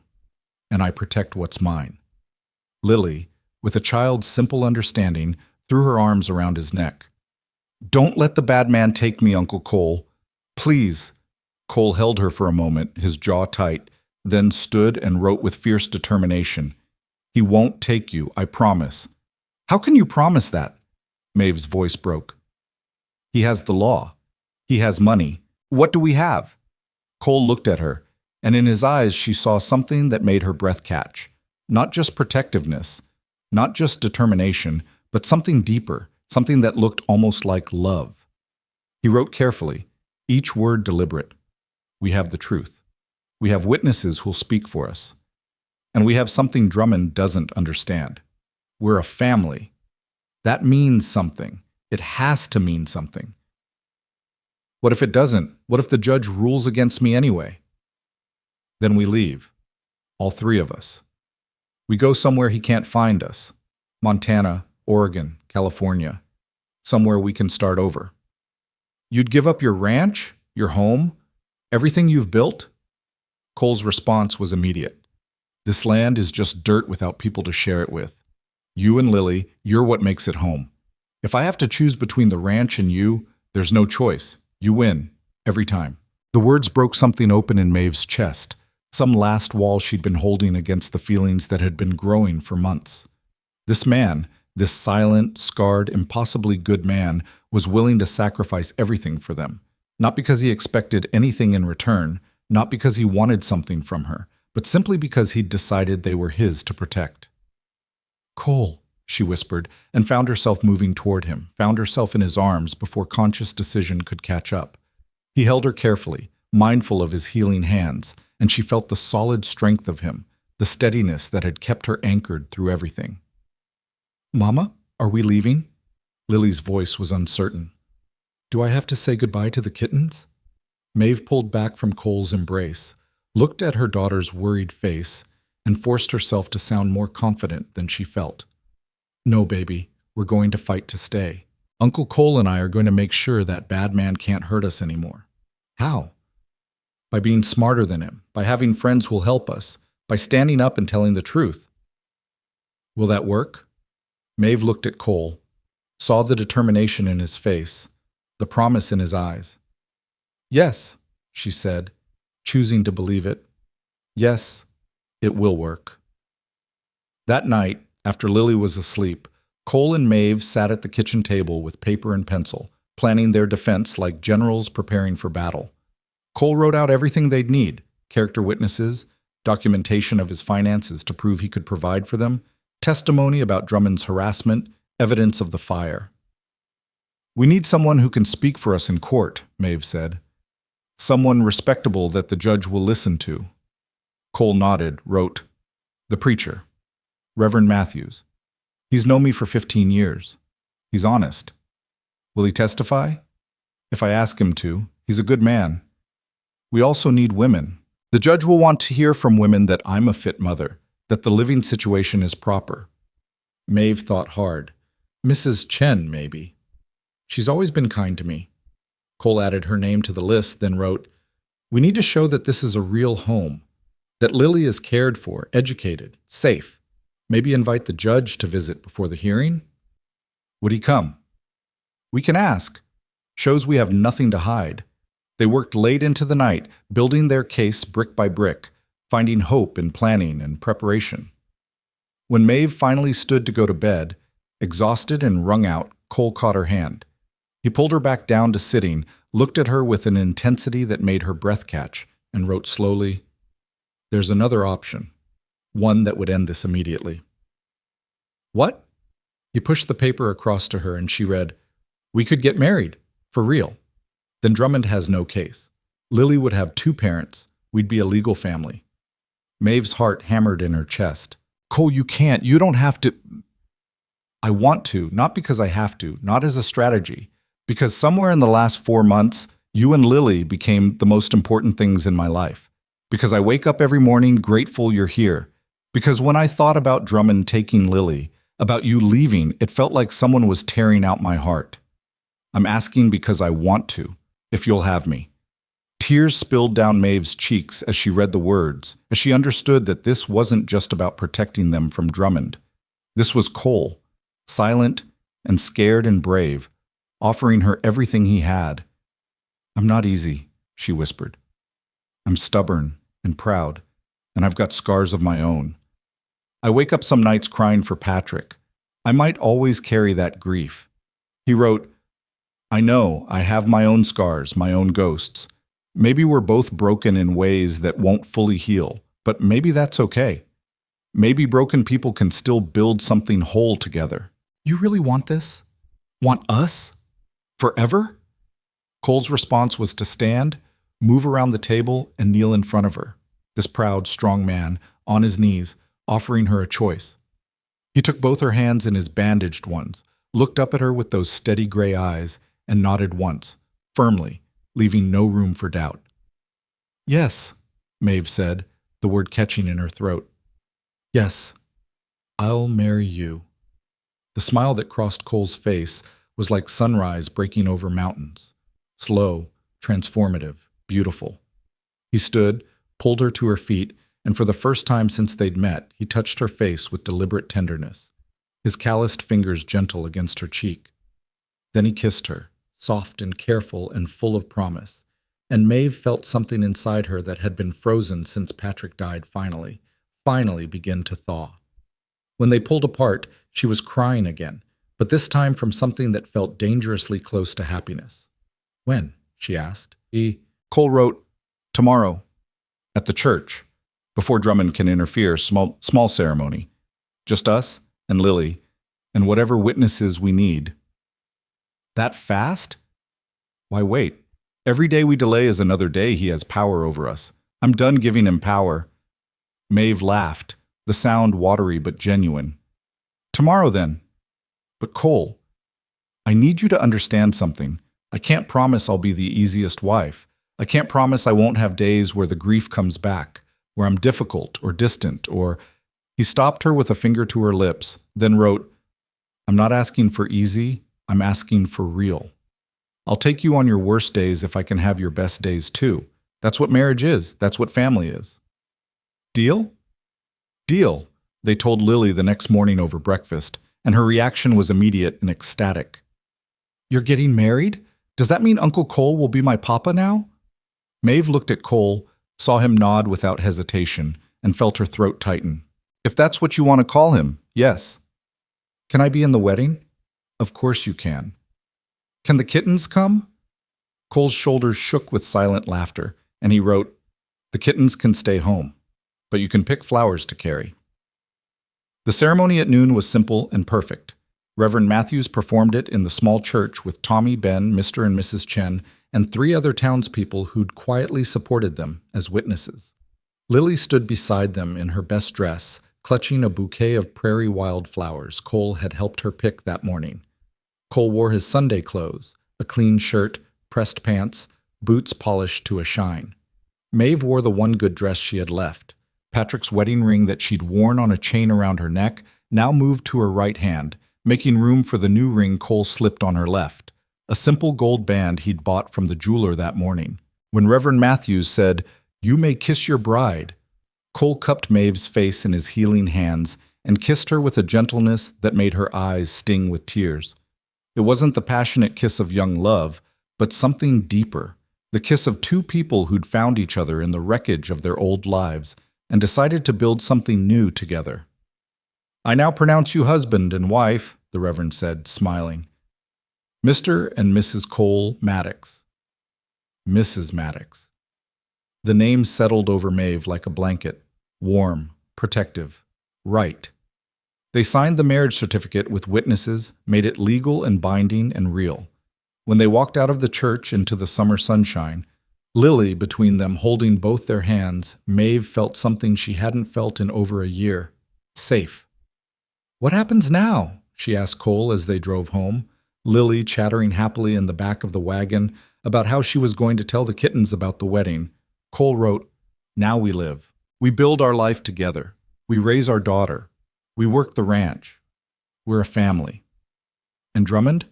and I protect what's mine. Lily, with a child's simple understanding, threw her arms around his neck. Don't let the bad man take me, Uncle Cole. Please. Cole held her for a moment, his jaw tight, then stood and wrote with fierce determination. He won't take you, I promise. How can you promise that? Maeve's voice broke. He has the law. He has money. What do we have? Cole looked at her, and in his eyes she saw something that made her breath catch. Not just protectiveness, not just determination, but something deeper, something that looked almost like love. He wrote carefully, each word deliberate. We have the truth. We have witnesses who'll speak for us. And we have something Drummond doesn't understand. We're a family. That means something. It has to mean something. What if it doesn't? What if the judge rules against me anyway? Then we leave. All three of us. We go somewhere he can't find us. Montana, Oregon, California. Somewhere we can start over. You'd give up your ranch, your home, everything you've built? Cole's response was immediate. This land is just dirt without people to share it with. You and Lily, you're what makes it home. If I have to choose between the ranch and you, there's no choice. You win, every time. The words broke something open in Maeve's chest, some last wall she'd been holding against the feelings that had been growing for months. This man, this silent, scarred, impossibly good man, was willing to sacrifice everything for them. Not because he expected anything in return, not because he wanted something from her, but simply because he'd decided they were his to protect. "Cole," she whispered, and found herself moving toward him, found herself in his arms before conscious decision could catch up. He held her carefully, mindful of his healing hands, and she felt the solid strength of him, the steadiness that had kept her anchored through everything. "Mama, are we leaving?" Lily's voice was uncertain. "Do I have to say goodbye to the kittens?" Maeve pulled back from Cole's embrace, looked at her daughter's worried face, and forced herself to sound more confident than she felt. "No, baby, we're going to fight to stay. Uncle Cole and I are going to make sure that bad man can't hurt us anymore." "How?" "By being smarter than him, by having friends who'll help us, by standing up and telling the truth." "Will that work?" Maeve looked at Cole, saw the determination in his face, the promise in his eyes. "Yes," she said, choosing to believe it. "Yes, it will work." That night, after Lily was asleep, Cole and Maeve sat at the kitchen table with paper and pencil, planning their defense like generals preparing for battle. Cole wrote out everything they'd need: character witnesses, documentation of his finances to prove he could provide for them, testimony about Drummond's harassment, evidence of the fire. "We need someone who can speak for us in court," Maeve said. "Someone respectable that the judge will listen to." Cole nodded, wrote, "The preacher, Reverend Matthews. He's known me for 15 years. He's honest. Will he testify?" "If I ask him to. He's a good man." "We also need women. The judge will want to hear from women that I'm a fit mother, that the living situation is proper." Maeve thought hard. "Mrs. Chen, maybe. She's always been kind to me." Cole added her name to the list, then wrote, "We need to show that this is a real home, that Lily is cared for, educated, safe. Maybe invite the judge to visit before the hearing?" "Would he come?" "We can ask. Shows we have nothing to hide." They worked late into the night, building their case brick by brick, finding hope in planning and preparation. When Maeve finally stood to go to bed, exhausted and wrung out, Cole caught her hand. He pulled her back down to sitting, looked at her with an intensity that made her breath catch, and wrote slowly, "There's another option, one that would end this immediately." "What?" He pushed the paper across to her and she read, "We could get married, for real. Then Drummond has no case. Lily would have 2 parents. We'd be a legal family." Maeve's heart hammered in her chest. "Cole, you can't. You don't have to." "I want to, not because I have to, not as a strategy. Because somewhere in the last 4 months, you and Lily became the most important things in my life. Because I wake up every morning grateful you're here. Because when I thought about Drummond taking Lily, about you leaving, it felt like someone was tearing out my heart. I'm asking because I want to, if you'll have me." Tears spilled down Maeve's cheeks as she read the words, as she understood that this wasn't just about protecting them from Drummond. This was Cole, silent and scared and brave, offering her everything he had. "I'm not easy," she whispered. "I'm stubborn and proud, and I've got scars of my own. I wake up some nights crying for Patrick. I might always carry that grief." He wrote, "I know I have my own scars, my own ghosts. Maybe we're both broken in ways that won't fully heal, but maybe that's okay. Maybe broken people can still build something whole together." "You really want this? Want us? Forever?" Cole's response was to stand, move around the table, and kneel in front of her. This proud, strong man, on his knees, offering her a choice. He took both her hands in his bandaged ones, looked up at her with those steady gray eyes, and nodded once, firmly, leaving no room for doubt. "Yes," Maeve said, the word catching in her throat. "Yes, I'll marry you." The smile that crossed Cole's face was like sunrise breaking over mountains. Slow, transformative, beautiful. He stood, pulled her to her feet, and for the first time since they'd met, he touched her face with deliberate tenderness, his calloused fingers gentle against her cheek. Then he kissed her, soft and careful and full of promise, and Maeve felt something inside her that had been frozen since Patrick died finally begin to thaw. When they pulled apart, she was crying again, but this time from something that felt dangerously close to happiness. "When?" she asked. Cole wrote, "Tomorrow, at the church, before Drummond can interfere, small ceremony. Just us and Lily, and whatever witnesses we need." "That fast?" "Why wait? Every day we delay is another day he has power over us. I'm done giving him power." Maeve laughed, the sound watery but genuine. "Tomorrow then." "But Cole, I need you to understand something. I can't promise I'll be the easiest wife. I can't promise I won't have days where the grief comes back, where I'm difficult or distant or—" He stopped her with a finger to her lips, then wrote, "I'm not asking for easy, I'm asking for real. I'll take you on your worst days if I can have your best days too. That's what marriage is. That's what family is." "Deal?" "Deal," they told Lily the next morning over breakfast, and her reaction was immediate and ecstatic. "You're getting married? Does that mean Uncle Cole will be my papa now?" Maeve looked at Cole, saw him nod without hesitation, and felt her throat tighten. "If that's what you want to call him, yes." "Can I be in the wedding?" "Of course you can." "Can the kittens come?" Cole's shoulders shook with silent laughter, and he wrote, "The kittens can stay home, but you can pick flowers to carry." The ceremony at noon was simple and perfect. Reverend Matthews performed it in the small church with Tommy, Ben, Mr. and Mrs. Chen, and 3 other townspeople who'd quietly supported them as witnesses. Lily stood beside them in her best dress, clutching a bouquet of prairie wildflowers Cole had helped her pick that morning. Cole wore his Sunday clothes, a clean shirt, pressed pants, boots polished to a shine. Maeve wore the one good dress she had left. Patrick's wedding ring that she'd worn on a chain around her neck now moved to her right hand, making room for the new ring Cole slipped on her left, a simple gold band he'd bought from the jeweler that morning. When Reverend Matthews said, "You may kiss your bride," Cole cupped Maeve's face in his healing hands and kissed her with a gentleness that made her eyes sting with tears. It wasn't the passionate kiss of young love, but something deeper, the kiss of 2 people who'd found each other in the wreckage of their old lives and decided to build something new together. "I now pronounce you husband and wife," the Reverend said, smiling. "Mr. and Mrs. Cole Maddox." Mrs. Maddox. The name settled over Maeve like a blanket, warm, protective, right. They signed the marriage certificate with witnesses, made it legal and binding and real. When they walked out of the church into the summer sunshine, Lily between them holding both their hands, Maeve felt something she hadn't felt in over a year. Safe. "What happens now?" she asked Cole as they drove home, Lily chattering happily in the back of the wagon about how she was going to tell the kittens about the wedding. Cole wrote, "Now we live. We build our life together. We raise our daughter. We work the ranch. We're a family." "And Drummond?"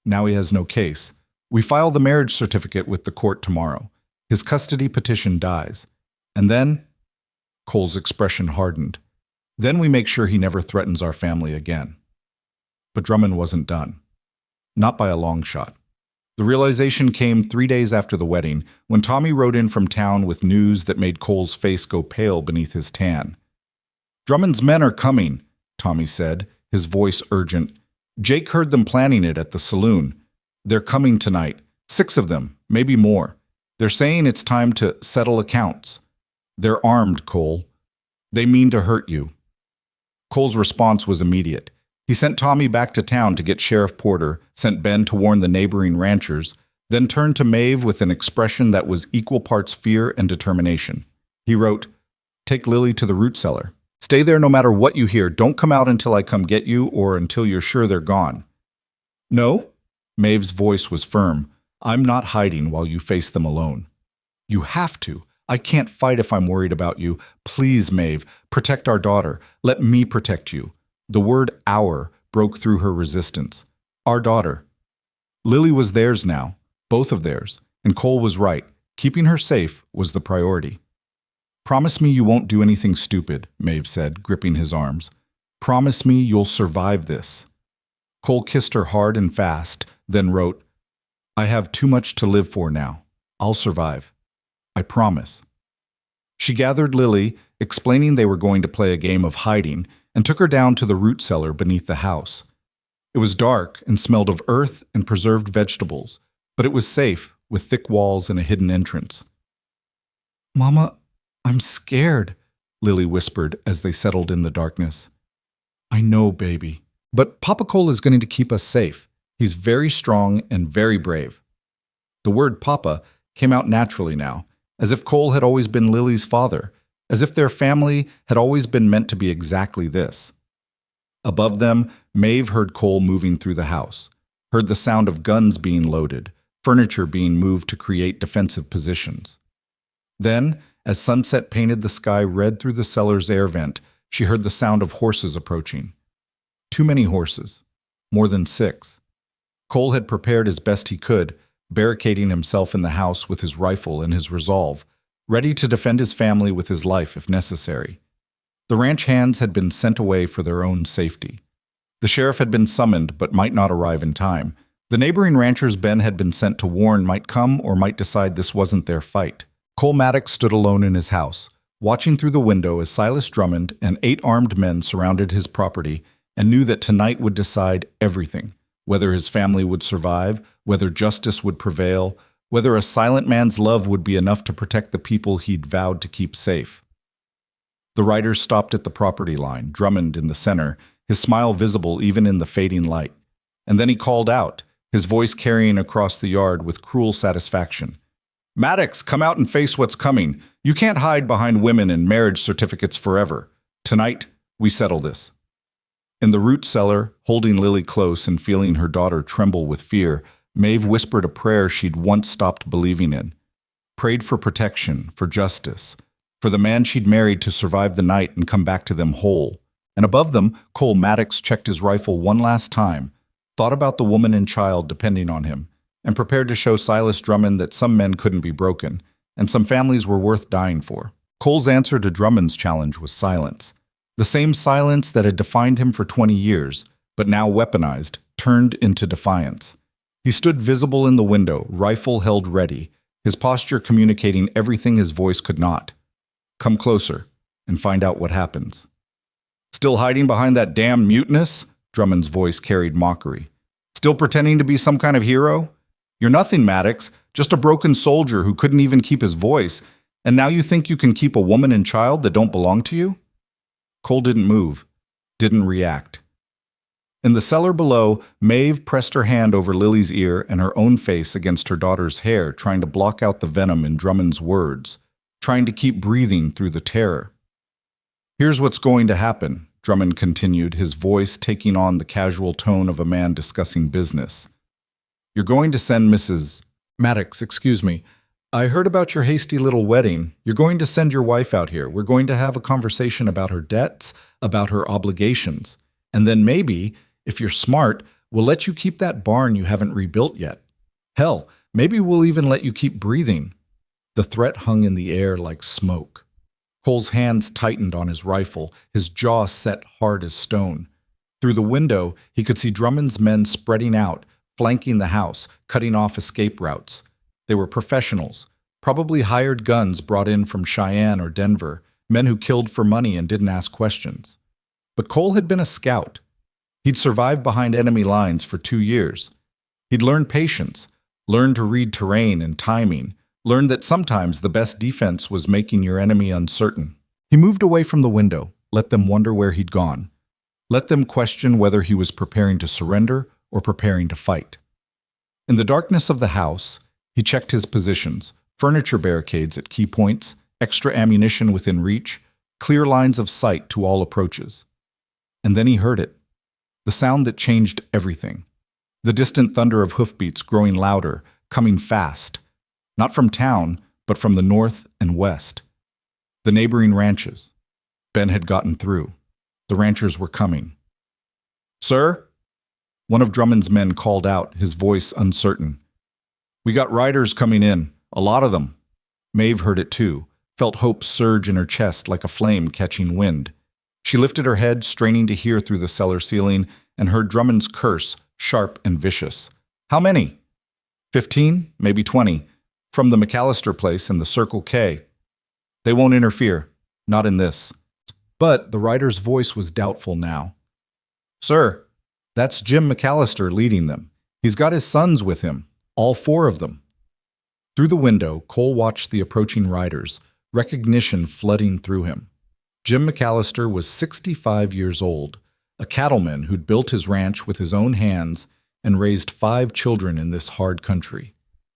"Now he has no case. We file the marriage certificate with the court tomorrow. His custody petition dies. And then," Cole's expression hardened, "then we make sure he never threatens our family again." But Drummond wasn't done. Not by a long shot. The realization came 3 days after the wedding, when Tommy rode in from town with news that made Cole's face go pale beneath his tan. "Drummond's men are coming," Tommy said, his voice urgent. "Jake heard them planning it at the saloon. They're coming tonight. 6 of them, maybe more. They're saying it's time to settle accounts. They're armed, Cole. They mean to hurt you." Cole's response was immediate. He sent Tommy back to town to get Sheriff Porter, sent Ben to warn the neighboring ranchers, then turned to Maeve with an expression that was equal parts fear and determination. He wrote, take Lily to the root cellar. Stay there no matter what you hear. Don't come out until I come get you or until you're sure they're gone." "No." Maeve's voice was firm. "I'm not hiding while you face them alone." "You have to. I can't fight if I'm worried about you. Please, Maeve, protect our daughter. Let me protect you." The word "our" broke through her resistance. Our daughter. Lily was theirs now, both of theirs, and Cole was right. Keeping her safe was the priority. "Promise me you won't do anything stupid," Maeve said, gripping his arms. "Promise me you'll survive this." Cole kissed her hard and fast, then wrote, "I have too much to live for now. I'll survive. I promise." She gathered Lily, explaining they were going to play a game of hiding, and took her down to the root cellar beneath the house. It was dark and smelled of earth and preserved vegetables, but it was safe, with thick walls and a hidden entrance. "Mama, I'm scared," Lily whispered as they settled in the darkness. "I know, baby. But Papa Cole is going to keep us safe. He's very strong and very brave." The word Papa came out naturally now, as if Cole had always been Lily's father, as if their family had always been meant to be exactly this. Above them, Maeve heard Cole moving through the house, heard the sound of guns being loaded, furniture being moved to create defensive positions. Then, as sunset painted the sky red through the cellar's air vent, she heard the sound of horses approaching. Too many horses. More than 6. Cole had prepared as best he could, barricading himself in the house with his rifle and his resolve, ready to defend his family with his life if necessary. The ranch hands had been sent away for their own safety. The sheriff had been summoned but might not arrive in time. The neighboring ranchers Ben had been sent to warn might come or might decide this wasn't their fight. Cole Maddox stood alone in his house, watching through the window as Silas Drummond and 8 armed men surrounded his property and knew that tonight would decide everything, whether his family would survive, whether justice would prevail, whether a silent man's love would be enough to protect the people he'd vowed to keep safe. The riders stopped at the property line, Drummond in the center, his smile visible even in the fading light. And then he called out, his voice carrying across the yard with cruel satisfaction. "Maddox, come out and face what's coming. You can't hide behind women and marriage certificates forever. Tonight, we settle this." In the root cellar, holding Lily close and feeling her daughter tremble with fear, Maeve whispered a prayer she'd once stopped believing in. Prayed for protection, for justice, for the man she'd married to survive the night and come back to them whole. And above them, Cole Maddox checked his rifle one last time, thought about the woman and child depending on him, and prepared to show Silas Drummond that some men couldn't be broken, and some families were worth dying for. Cole's answer to Drummond's challenge was silence. The same silence that had defined him for 20 years, but now weaponized, turned into defiance. He stood visible in the window, rifle held ready, his posture communicating everything his voice could not. "Come closer, and find out what happens." "Still hiding behind that damn mutinous?" Drummond's voice carried mockery. "Still pretending to be some kind of hero? You're nothing, Maddox, just a broken soldier who couldn't even keep his voice, and now you think you can keep a woman and child that don't belong to you?" Cole didn't move, didn't react. In the cellar below, Maeve pressed her hand over Lily's ear and her own face against her daughter's hair, trying to block out the venom in Drummond's words, trying to keep breathing through the terror. "Here's what's going to happen," Drummond continued, his voice taking on the casual tone of a man discussing business. "You're going to send Mrs. Maddox, excuse me. I heard about your hasty little wedding. You're going to send your wife out here. We're going to have a conversation about her debts, about her obligations. And then maybe, if you're smart, we'll let you keep that barn you haven't rebuilt yet. Hell, maybe we'll even let you keep breathing." The threat hung in the air like smoke. Cole's hands tightened on his rifle, his jaw set hard as stone. Through the window, he could see Drummond's men spreading out, flanking the house, cutting off escape routes. They were professionals, probably hired guns brought in from Cheyenne or Denver, men who killed for money and didn't ask questions. But Cole had been a scout. He'd survived behind enemy lines for 2 years. He'd learned patience, learned to read terrain and timing, learned that sometimes the best defense was making your enemy uncertain. He moved away from the window, let them wonder where he'd gone. Let them question whether he was preparing to surrender or preparing to fight. In the darkness of the house, he checked his positions, furniture barricades at key points, extra ammunition within reach, clear lines of sight to all approaches. And then he heard it, the sound that changed everything. The distant thunder of hoofbeats growing louder, coming fast, not from town, but from the north and west. The neighboring ranches. Ben had gotten through. The ranchers were coming. "Sir?" One of Drummond's men called out, his voice uncertain. "We got riders coming in, a lot of them." Maeve heard it too, felt hope surge in her chest like a flame catching wind. She lifted her head, straining to hear through the cellar ceiling, and heard Drummond's curse, sharp and vicious. "How many?" 15, maybe 20, from the McAllister place and the Circle K. "They won't interfere, not in this." But the rider's voice was doubtful now. "Sir, that's Jim McAllister leading them. He's got his sons with him, all 4 of them." Through the window, Cole watched the approaching riders, recognition flooding through him. Jim McAllister was 65 years old, a cattleman who'd built his ranch with his own hands and raised 5 children in this hard country.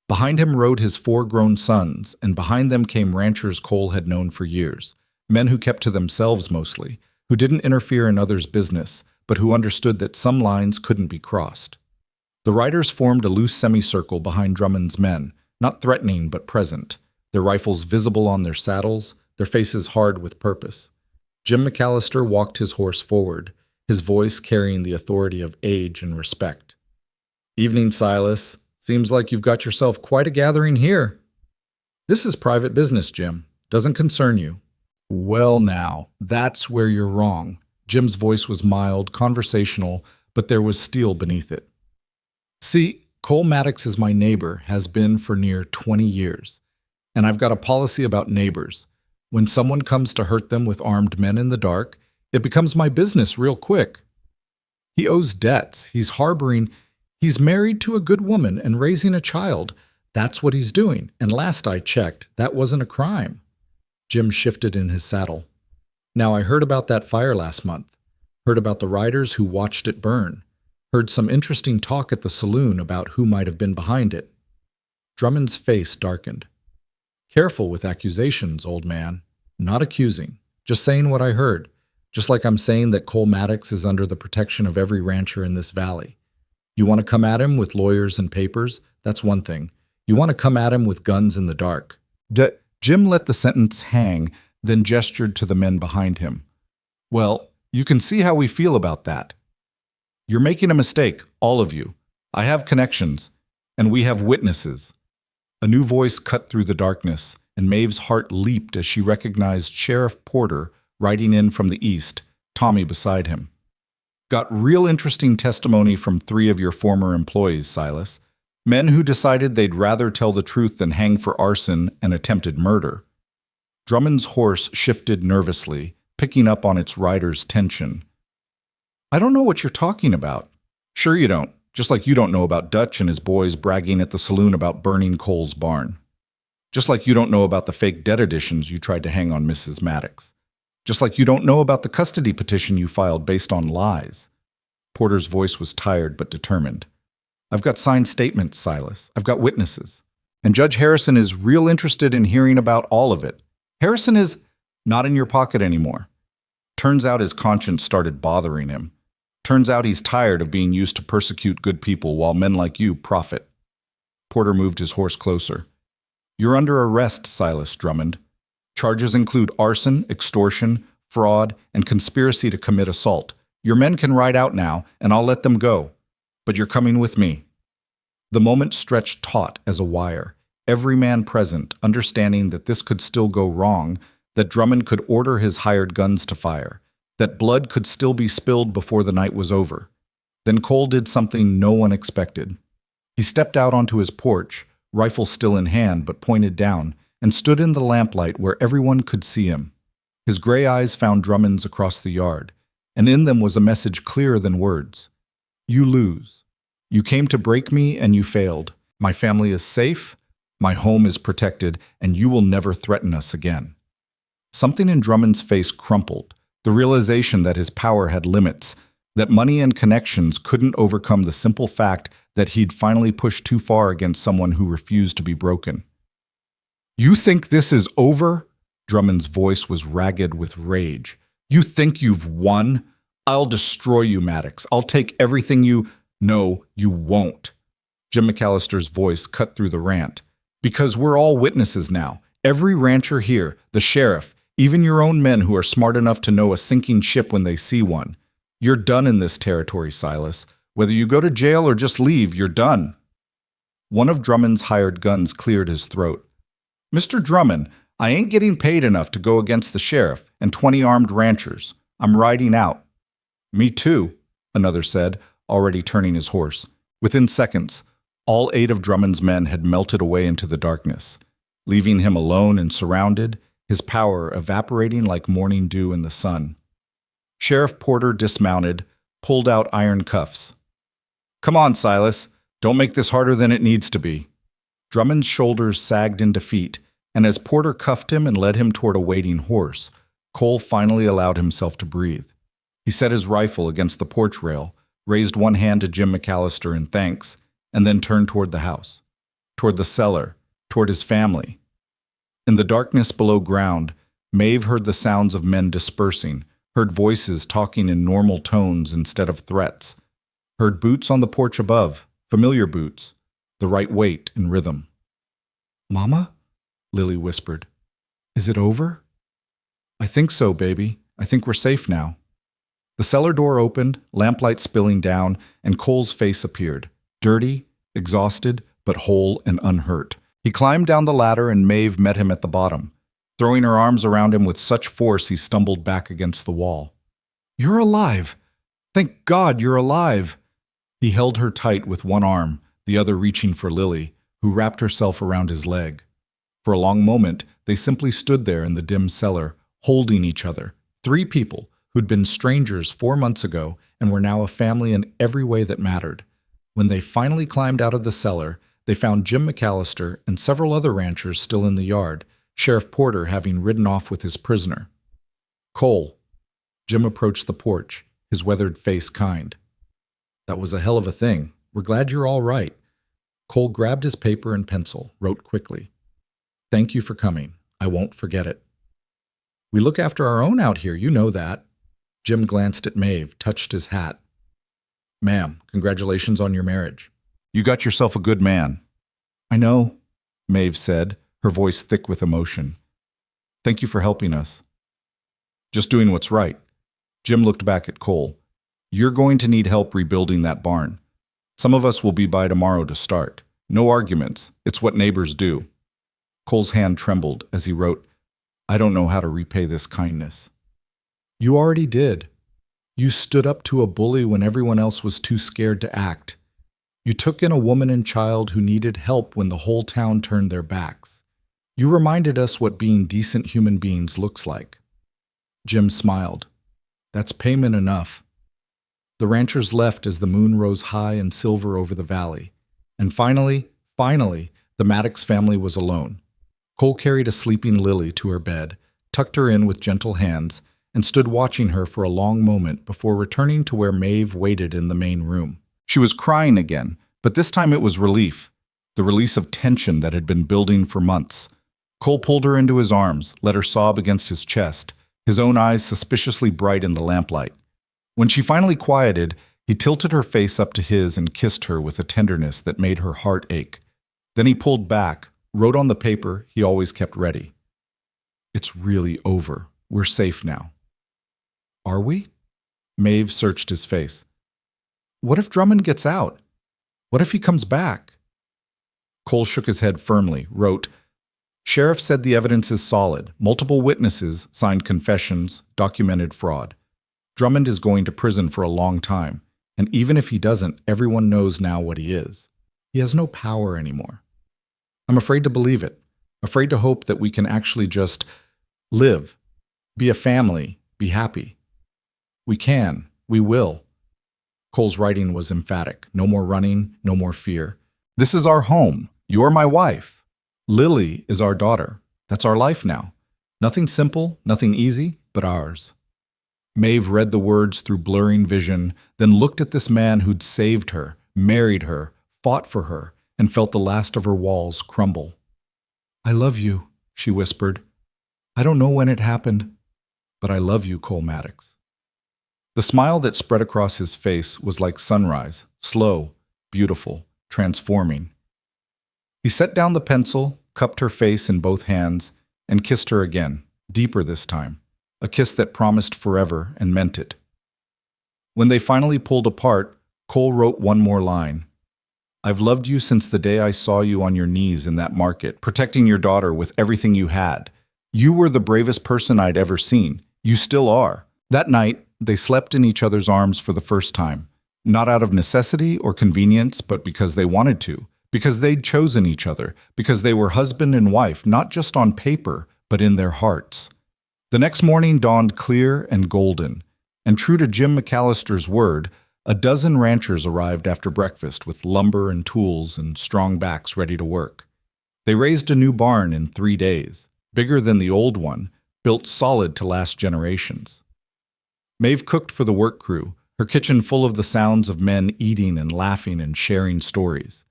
Behind him rode his 4 grown sons, and behind them came ranchers Cole had known for years, men who kept to themselves mostly, who didn't interfere in others' business, but who understood that some lines couldn't be crossed. The riders formed a loose semicircle behind Drummond's men, not threatening but present, their rifles visible on their saddles, their faces hard with purpose. Jim McAllister walked his horse forward, his voice carrying the authority of age and respect. "Evening, Silas. Seems like you've got yourself quite a gathering here." "This is private business, Jim. Doesn't concern you." "Well now, that's where you're wrong." Jim's voice was mild, conversational, but there was steel beneath it. "See, Cole Maddox is my neighbor, has been for near 20 years. And I've got a policy about neighbors. When someone comes to hurt them with armed men in the dark, it becomes my business real quick. He owes debts, he's married to a good woman and raising a child. That's what he's doing, and last I checked, that wasn't a crime." Jim shifted in his saddle. "Now I heard about that fire last month, heard about the riders who watched it burn, heard some interesting talk at the saloon about who might have been behind it." Drummond's face darkened. "Careful with accusations, old man. Not accusing, just saying what I heard, just like I'm saying that Cole Maddox is under the protection of every rancher in this valley. You want to come at him with lawyers and papers? That's one thing. You want to come at him with guns in the dark." Jim let the sentence hang, then gestured to the men behind him. "Well, you can see how we feel about that. You're making a mistake, all of you. I have connections, and we have witnesses." A new voice cut through the darkness, and Maeve's heart leaped as she recognized Sheriff Porter riding in from the east, Tommy beside him. "Got real interesting testimony from 3 of your former employees, Silas. Men who decided they'd rather tell the truth than hang for arson and attempted murder." Drummond's horse shifted nervously, picking up on its rider's tension. "I don't know what you're talking about." "Sure you don't, just like you don't know about Dutch and his boys bragging at the saloon about burning Cole's barn. Just like you don't know about the fake debt additions you tried to hang on Mrs. Maddox. Just like you don't know about the custody petition you filed based on lies." Porter's voice was tired but determined. "I've got signed statements, Silas. I've got witnesses. And Judge Harrison is real interested in hearing about all of it. Harrison is not in your pocket anymore. Turns out his conscience started bothering him. Turns out he's tired of being used to persecute good people while men like you profit." Porter moved his horse closer. "You're under arrest, Silas Drummond. Charges include arson, extortion, fraud, and conspiracy to commit assault. Your men can ride out now, and I'll let them go. But you're coming with me." The moment stretched taut as a wire, every man present understanding that this could still go wrong, that Drummond could order his hired guns to fire, that blood could still be spilled before the night was over. Then Cole did something no one expected. He stepped out onto his porch, rifle still in hand but pointed down, and stood in the lamplight where everyone could see him. His gray eyes found Drummond's across the yard, and in them was a message clearer than words. "You lose. You came to break me and you failed. My family is safe, my home is protected, and you will never threaten us again." Something in Drummond's face crumpled, the realization that his power had limits, that money and connections couldn't overcome the simple fact that he'd finally pushed too far against someone who refused to be broken. "You think this is over?" Drummond's voice was ragged with rage. "You think you've won? I'll destroy you, Maddox. I'll take everything you—" "No, you won't." Jim McAllister's voice cut through the rant. "Because we're all witnesses now. Every rancher here, the sheriff, even your own men who are smart enough to know a sinking ship when they see one. You're done in this territory, Silas. Whether you go to jail or just leave, you're done." One of Drummond's hired guns cleared his throat. "Mr. Drummond, I ain't getting paid enough to go against the sheriff and 20 armed ranchers. I'm riding out." "Me too," another said, already turning his horse. Within seconds, all 8 of Drummond's men had melted away into the darkness, leaving him alone and surrounded, his power evaporating like morning dew in the sun. Sheriff Porter dismounted, pulled out iron cuffs. "Come on, Silas. Don't make this harder than it needs to be." Drummond's shoulders sagged in defeat, and as Porter cuffed him and led him toward a waiting horse, Cole finally allowed himself to breathe. He set his rifle against the porch rail, raised one hand to Jim McAllister in thanks, and then turned toward the house, toward the cellar, toward his family. In the darkness below ground, Maeve heard the sounds of men dispersing, heard voices talking in normal tones instead of threats, heard boots on the porch above, familiar boots, the right weight and rhythm. "Mama?" Lily whispered. "Is it over?" "I think so, baby. I think we're safe now." The cellar door opened, lamplight spilling down, and Cole's face appeared, dirty, exhausted, but whole and unhurt. He climbed down the ladder and Maeve met him at the bottom, throwing her arms around him with such force he stumbled back against the wall. "You're alive! Thank God you're alive!" He held her tight with one arm, the other reaching for Lily, who wrapped herself around his leg. For a long moment, they simply stood there in the dim cellar, holding each other, 3 people who'd been strangers 4 months ago and were now a family in every way that mattered. When they finally climbed out of the cellar, they found Jim McAllister and several other ranchers still in the yard, Sheriff Porter having ridden off with his prisoner. "Cole." Jim approached the porch, his weathered face kind. "That was a hell of a thing. We're glad you're all right." Cole grabbed his paper and pencil, wrote quickly. "Thank you for coming. I won't forget it." "We look after our own out here, you know that." Jim glanced at Maeve, touched his hat. "Ma'am, congratulations on your marriage. You got yourself a good man." "I know," Maeve said, her voice thick with emotion. "Thank you for helping us." "Just doing what's right." Jim looked back at Cole. "You're going to need help rebuilding that barn. Some of us will be by tomorrow to start. No arguments. It's what neighbors do." Cole's hand trembled as he wrote, "I don't know how to repay this kindness." "You already did. You stood up to a bully when everyone else was too scared to act. You took in a woman and child who needed help when the whole town turned their backs. You reminded us what being decent human beings looks like." Jim smiled. "That's payment enough." The ranchers left as the moon rose high and silver over the valley. And finally, the Maddox family was alone. Cole carried a sleeping Lily to her bed, tucked her in with gentle hands, and stood watching her for a long moment before returning to where Maeve waited in the main room. She was crying again, but this time it was relief, the release of tension that had been building for months. Cole pulled her into his arms, let her sob against his chest, his own eyes suspiciously bright in the lamplight. When she finally quieted, he tilted her face up to his and kissed her with a tenderness that made her heart ache. Then he pulled back, wrote on the paper he always kept ready. "It's really over. We're safe now." "Are we?" Maeve searched his face. "What if Drummond gets out? What if he comes back?" Cole shook his head firmly, wrote, "Sheriff said the evidence is solid. Multiple witnesses signed confessions, documented fraud. Drummond is going to prison for a long time, and even if he doesn't, everyone knows now what he is. He has no power anymore. I'm afraid to believe it, afraid to hope that we can actually just live, be a family, be happy. We can, we will." Cole's writing was emphatic. No more running, no more fear. "This is our home. You're my wife. Lily is our daughter. That's our life now. Nothing simple, nothing easy, but ours." Maeve read the words through blurring vision, then looked at this man who'd saved her, married her, fought for her, and felt the last of her walls crumble. "I love you," she whispered. I don't know when it happened, but I love you, Cole Maddox. The smile that spread across his face was like sunrise, slow, beautiful, transforming. He set down the pencil, cupped her face in both hands, and kissed her again, deeper this time, a kiss that promised forever and meant it. When they finally pulled apart, Cole wrote one more line. I've loved you since the day I saw you on your knees in that market, protecting your daughter with everything you had. You were the bravest person I'd ever seen. You still are. That night, they slept in each other's arms for the first time, not out of necessity or convenience, but because they wanted to, because they'd chosen each other, because they were husband and wife, not just on paper, but in their hearts. The next morning dawned clear and golden, and true to Jim McAllister's word, a dozen ranchers arrived after breakfast with lumber and tools and strong backs ready to work. They raised a new barn in 3 days, bigger than the old one, built solid to last generations. Maeve cooked for the work crew, her kitchen full of the sounds of men eating and laughing and sharing stories.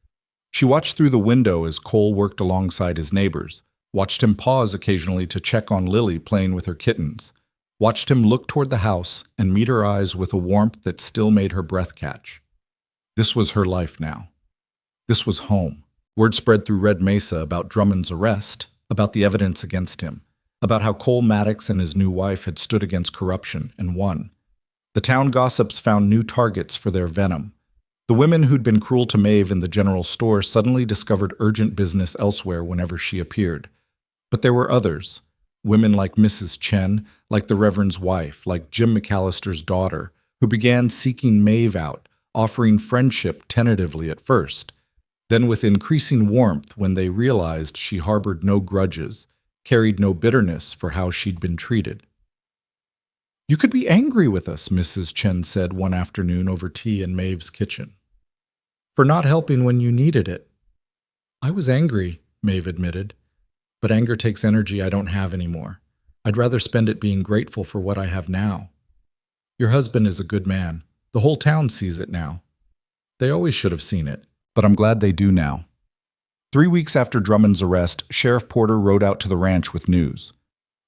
She watched through the window as Cole worked alongside his neighbors, watched him pause occasionally to check on Lily playing with her kittens, watched him look toward the house and meet her eyes with a warmth that still made her breath catch. This was her life now. This was home. Word spread through Red Mesa about Drummond's arrest, about the evidence against him, about how Cole Maddox and his new wife had stood against corruption and won. The town gossips found new targets for their venom. The women who'd been cruel to Maeve in the general store suddenly discovered urgent business elsewhere whenever she appeared. But there were others, women like Mrs. Chen, like the Reverend's wife, like Jim McAllister's daughter, who began seeking Maeve out, offering friendship tentatively at first. Then with increasing warmth when they realized she harbored no grudges, carried no bitterness for how she'd been treated. You could be angry with us, Mrs. Chen said one afternoon over tea in Maeve's kitchen, for not helping when you needed it. I was angry, Maeve admitted, but anger takes energy I don't have anymore. I'd rather spend it being grateful for what I have now. Your husband is a good man. The whole town sees it now. They always should have seen it, but I'm glad they do now. 3 weeks after Drummond's arrest, Sheriff Porter rode out to the ranch with news.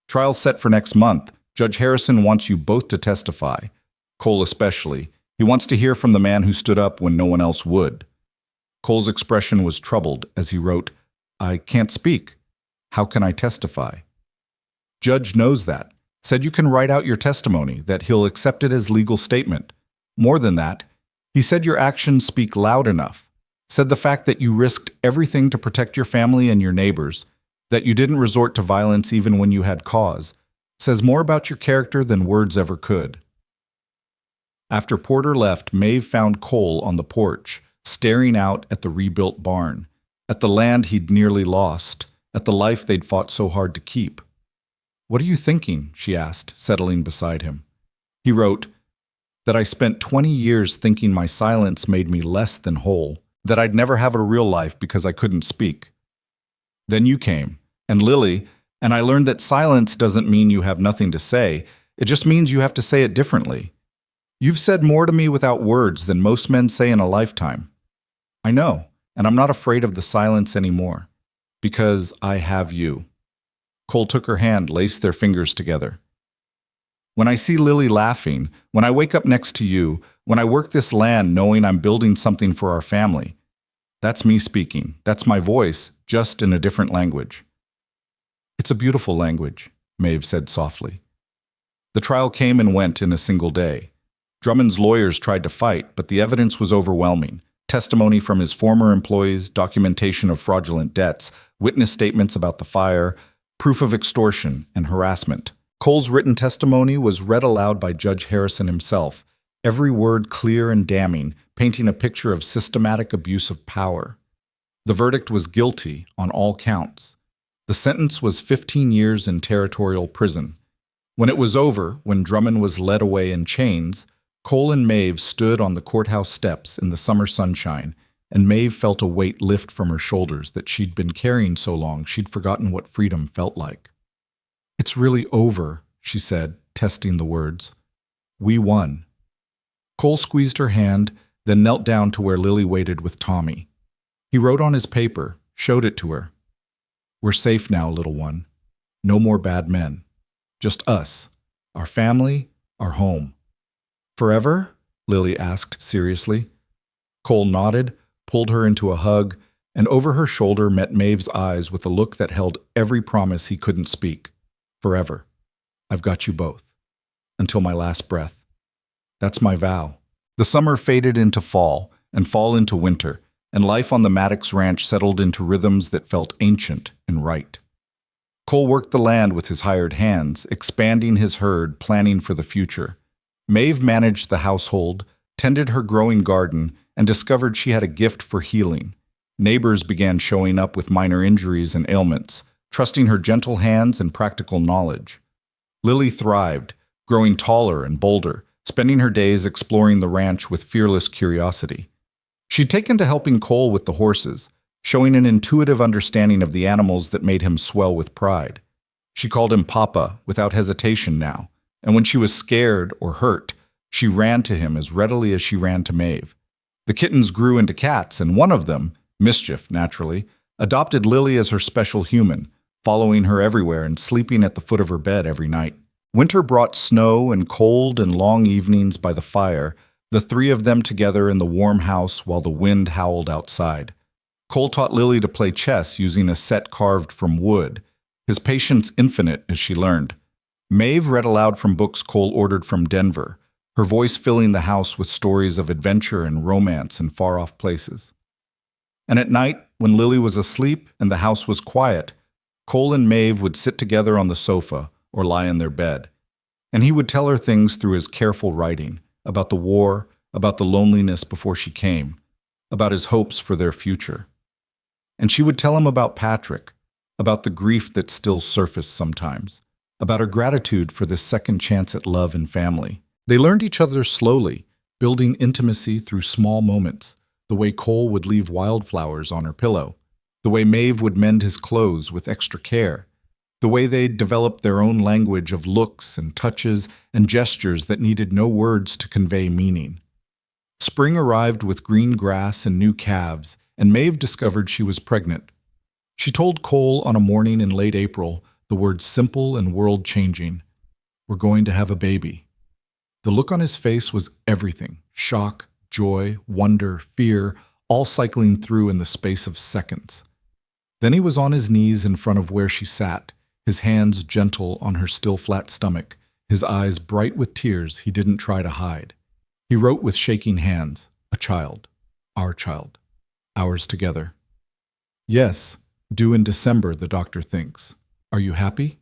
Trial's set for next month. Judge Harrison wants you both to testify. Cole especially. He wants to hear from the man who stood up when no one else would. Cole's expression was troubled as he wrote, I can't speak. How can I testify? Judge knows that. Said you can write out your testimony, that he'll accept it as legal statement. More than that, he said your actions speak loud enough. Said the fact that you risked everything to protect your family and your neighbors, that you didn't resort to violence even when you had cause, says more about your character than words ever could. After Porter left, Maeve found Cole on the porch, staring out at the rebuilt barn, at the land he'd nearly lost, at the life they'd fought so hard to keep. What are you thinking? She asked, settling beside him. He wrote, that I spent 20 years thinking my silence made me less than whole, that I'd never have a real life because I couldn't speak. Then you came, and Lily, and I learned that silence doesn't mean you have nothing to say. It just means you have to say it differently. You've said more to me without words than most men say in a lifetime. I know, and I'm not afraid of the silence anymore, because I have you. Cole took her hand, laced their fingers together. When I see Lily laughing, when I wake up next to you, when I work this land knowing I'm building something for our family, that's me speaking. That's my voice, just in a different language. It's a beautiful language, Maeve said softly. The trial came and went in a single day. Drummond's lawyers tried to fight, but the evidence was overwhelming. Testimony from his former employees, documentation of fraudulent debts, witness statements about the fire, proof of extortion and harassment. Cole's written testimony was read aloud by Judge Harrison himself, every word clear and damning, painting a picture of systematic abuse of power. The verdict was guilty on all counts. The sentence was 15 years in territorial prison. When it was over, when Drummond was led away in chains, Cole and Maeve stood on the courthouse steps in the summer sunshine, and Maeve felt a weight lift from her shoulders that she'd been carrying so long she'd forgotten what freedom felt like. It's really over, she said, testing the words. We won. Cole squeezed her hand, then knelt down to where Lily waited with Tommy. He wrote on his paper, showed it to her. We're safe now, little one. No more bad men. Just us, our family, our home. Forever? Lily asked seriously. Cole nodded, pulled her into a hug, and over her shoulder met Maeve's eyes with a look that held every promise he couldn't speak. Forever. I've got you both. Until my last breath. That's my vow. The summer faded into fall, and fall into winter, and life on the Maddox Ranch settled into rhythms that felt ancient and right. Cole worked the land with his hired hands, expanding his herd, planning for the future. Maeve managed the household, tended her growing garden, and discovered she had a gift for healing. Neighbors began showing up with minor injuries and ailments, trusting her gentle hands and practical knowledge. Lily thrived, growing taller and bolder, spending her days exploring the ranch with fearless curiosity. She'd taken to helping Cole with the horses, showing an intuitive understanding of the animals that made him swell with pride. She called him Papa without hesitation now, and when she was scared or hurt, she ran to him as readily as she ran to Maeve. The kittens grew into cats, and one of them, Mischief naturally, adopted Lily as her special human, following her everywhere and sleeping at the foot of her bed every night. Winter brought snow and cold and long evenings by the fire, the three of them together in the warm house while the wind howled outside. Cole taught Lily to play chess using a set carved from wood, his patience infinite as she learned. Maeve read aloud from books Cole ordered from Denver, her voice filling the house with stories of adventure and romance in far-off places. And at night, when Lily was asleep and the house was quiet, Cole and Maeve would sit together on the sofa or lie in their bed, and he would tell her things through his careful writing, about the war, about the loneliness before she came, about his hopes for their future. And she would tell him about Patrick, about the grief that still surfaced sometimes, about her gratitude for this second chance at love and family. They learned each other slowly, building intimacy through small moments, the way Cole would leave wildflowers on her pillow, the way Maeve would mend his clothes with extra care, the way they developed their own language of looks and touches and gestures that needed no words to convey meaning. Spring arrived with green grass and new calves, and Maeve discovered she was pregnant. She told Cole on a morning in late April, the words simple and world-changing, "We're going to have a baby." The look on his face was everything: shock, joy, wonder, fear, all cycling through in the space of seconds. Then he was on his knees in front of where she sat, his hands gentle on her still flat stomach, his eyes bright with tears he didn't try to hide. He wrote with shaking hands, "A child, our child, ours together." Yes, due in December, the doctor thinks. Are you happy?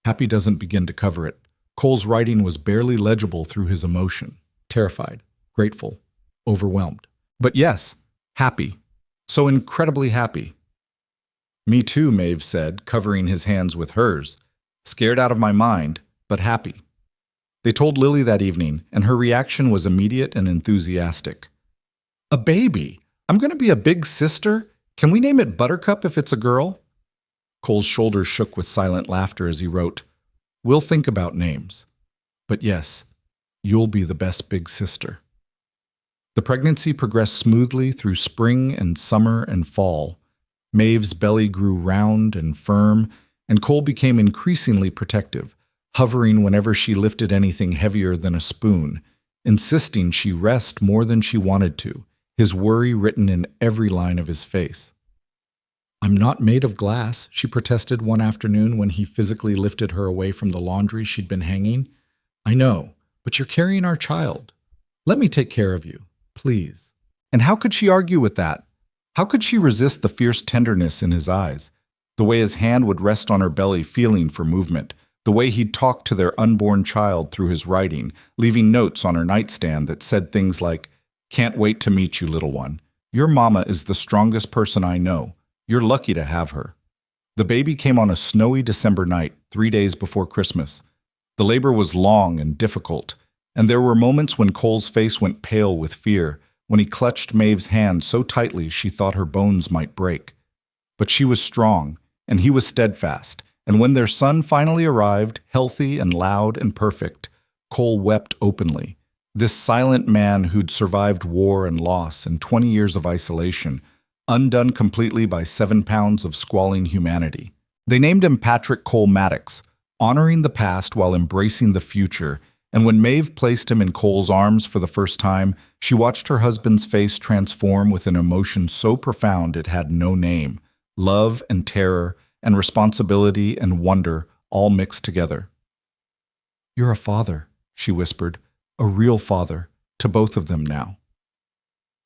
Happy doesn't begin to cover it. Cole's writing was barely legible through his emotion. Terrified, grateful, overwhelmed. But yes, happy. So incredibly happy. Me too, Maeve said, covering his hands with hers. Scared out of my mind, but happy. They told Lily that evening, and her reaction was immediate and enthusiastic. A baby? I'm going to be a big sister? Can we name it Buttercup if it's a girl? Cole's shoulders shook with silent laughter as he wrote, "We'll think about names. But yes, you'll be the best big sister." The pregnancy progressed smoothly through spring and summer and fall. Maeve's belly grew round and firm, and Cole became increasingly protective, hovering whenever she lifted anything heavier than a spoon, insisting she rest more than she wanted to, his worry written in every line of his face. "I'm not made of glass," she protested one afternoon when he physically lifted her away from the laundry she'd been hanging. "I know, but you're carrying our child. Let me take care of you, please." And how could she argue with that? How could she resist the fierce tenderness in his eyes, the way his hand would rest on her belly feeling for movement, the way he'd talk to their unborn child through his writing, leaving notes on her nightstand that said things like, "Can't wait to meet you, little one. Your mama is the strongest person I know. You're lucky to have her." The baby came on a snowy December night, 3 days before Christmas. The labor was long and difficult, and there were moments when Cole's face went pale with fear, when he clutched Maeve's hand so tightly she thought her bones might break. But she was strong, and he was steadfast, and when their son finally arrived, healthy and loud and perfect, Cole wept openly. This silent man who'd survived war and loss and 20 years of isolation, undone completely by 7 pounds of squalling humanity. They named him Patrick Cole Maddox, honoring the past while embracing the future, and when Maeve placed him in Cole's arms for the first time, she watched her husband's face transform with an emotion so profound it had no name: love and terror and responsibility and wonder all mixed together. "You're a father," she whispered, "a real father, to both of them now."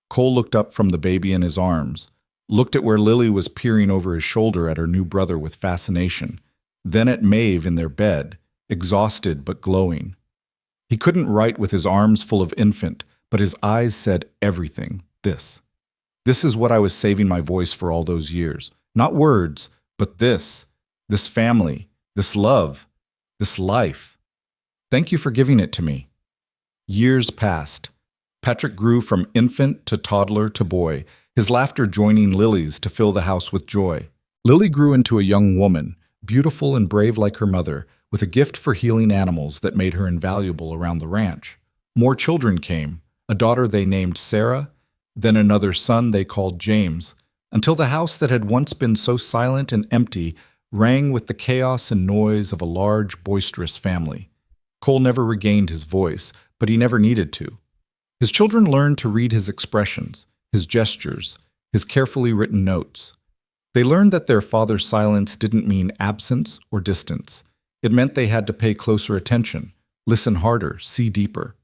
Cole looked up from the baby in his arms, looked at where Lily was peering over his shoulder at her new brother with fascination, then at Maeve in their bed, exhausted but glowing. He couldn't write with his arms full of infant, but his eyes said everything. This is what I was saving my voice for all those years. Not words, but this family, this love, this life. Thank you for giving it to me. Years passed. Patrick grew from infant to toddler to boy, his laughter joining Lily's to fill the house with joy. Lily grew into a young woman, beautiful and brave like her mother, with a gift for healing animals that made her invaluable around the ranch. More children came, a daughter they named Sarah, then another son they called James, until the house that had once been so silent and empty rang with the chaos and noise of a large, boisterous family. Cole never regained his voice, but he never needed to. His children learned to read his expressions, his gestures, his carefully written notes. They learned that their father's silence didn't mean absence or distance. It meant they had to pay closer attention, listen harder, see deeper.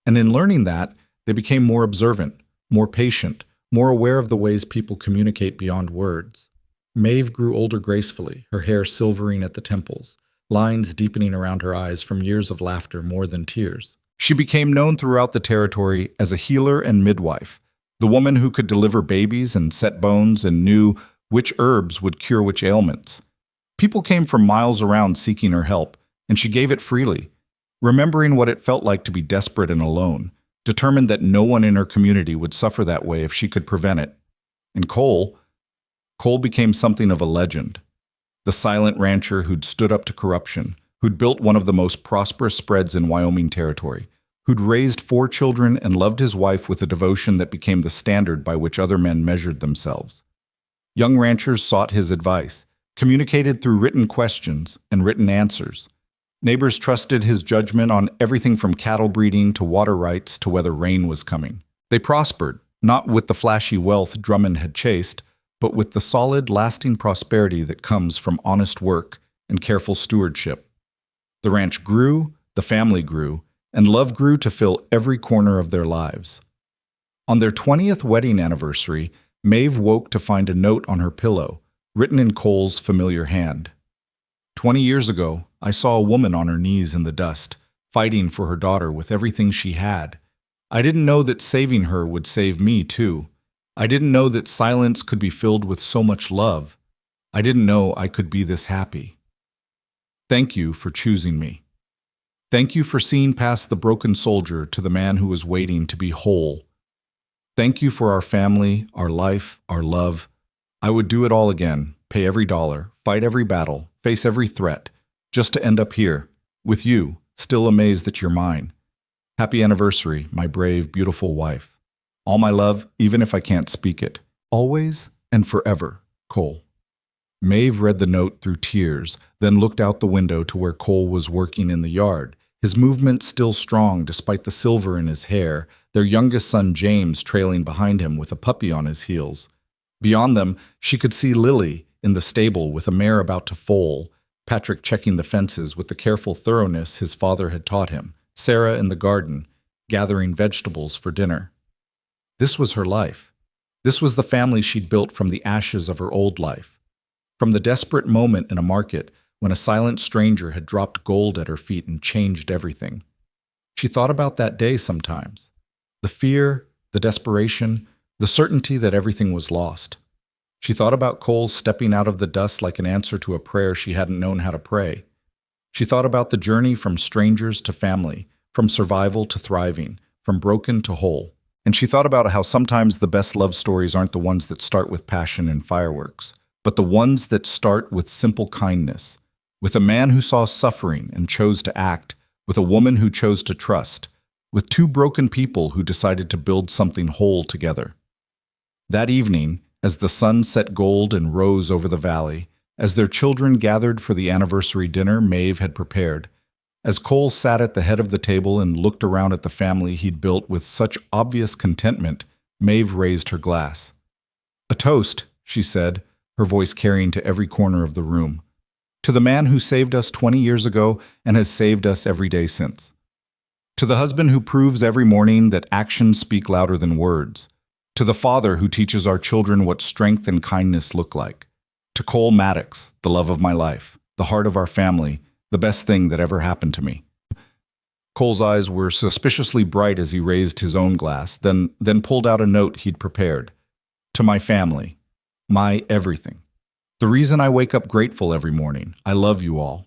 And in learning that, they became more observant, more patient, more aware of the ways people communicate beyond words. Maeve grew older gracefully, her hair silvering at the temples, lines deepening around her eyes from years of laughter more than tears. She became known throughout the territory as a healer and midwife, the woman who could deliver babies and set bones and knew which herbs would cure which ailments. People came from miles around seeking her help, and she gave it freely, remembering what it felt like to be desperate and alone, determined that no one in her community would suffer that way if she could prevent it. And Cole became something of a legend. The silent rancher who'd stood up to corruption, who'd built one of the most prosperous spreads in Wyoming territory, who'd raised 4 children and loved his wife with a devotion that became the standard by which other men measured themselves. Young ranchers sought his advice, communicated through written questions and written answers. Neighbors trusted his judgment on everything from cattle breeding to water rights to whether rain was coming. They prospered, not with the flashy wealth Drummond had chased, but with the solid, lasting prosperity that comes from honest work and careful stewardship. The ranch grew, the family grew, and love grew to fill every corner of their lives. On their 20th wedding anniversary, Maeve woke to find a note on her pillow, written in Cole's familiar hand. 20 years ago, I saw a woman on her knees in the dust, fighting for her daughter with everything she had. I didn't know that saving her would save me, too. I didn't know that silence could be filled with so much love. I didn't know I could be this happy. Thank you for choosing me. Thank you for seeing past the broken soldier to the man who was waiting to be whole. Thank you for our family, our life, our love. I would do it all again, pay every dollar, fight every battle, face every threat, just to end up here, with you, still amazed that you're mine. Happy anniversary, my brave, beautiful wife. All my love, even if I can't speak it. Always and forever, Cole. Maeve read the note through tears, then looked out the window to where Cole was working in the yard, his movement still strong despite the silver in his hair, their youngest son James trailing behind him with a puppy on his heels. Beyond them, she could see Lily in the stable with a mare about to foal, Patrick checking the fences with the careful thoroughness his father had taught him, Sarah in the garden, gathering vegetables for dinner. This was her life. This was the family she'd built from the ashes of her old life. From the desperate moment in a market when a silent stranger had dropped gold at her feet and changed everything. She thought about that day sometimes. The fear, the desperation, the certainty that everything was lost. She thought about Cole stepping out of the dust like an answer to a prayer she hadn't known how to pray. She thought about the journey from strangers to family, from survival to thriving, from broken to whole. And she thought about how sometimes the best love stories aren't the ones that start with passion and fireworks, but the ones that start with simple kindness, with a man who saw suffering and chose to act, with a woman who chose to trust, with 2 broken people who decided to build something whole together. That evening, as the sun set gold and rose over the valley, as their children gathered for the anniversary dinner Maeve had prepared. As Cole sat at the head of the table and looked around at the family he'd built with such obvious contentment, Maeve raised her glass. "A toast," she said, her voice carrying to every corner of the room. "To the man who saved us 20 years ago and has saved us every day since. To the husband who proves every morning that actions speak louder than words. To the father who teaches our children what strength and kindness look like. To Cole Maddox, the love of my life, the heart of our family, the best thing that ever happened to me." Cole's eyes were suspiciously bright as he raised his own glass, then pulled out a note he'd prepared. "To my family, my everything. The reason I wake up grateful every morning. I love you all."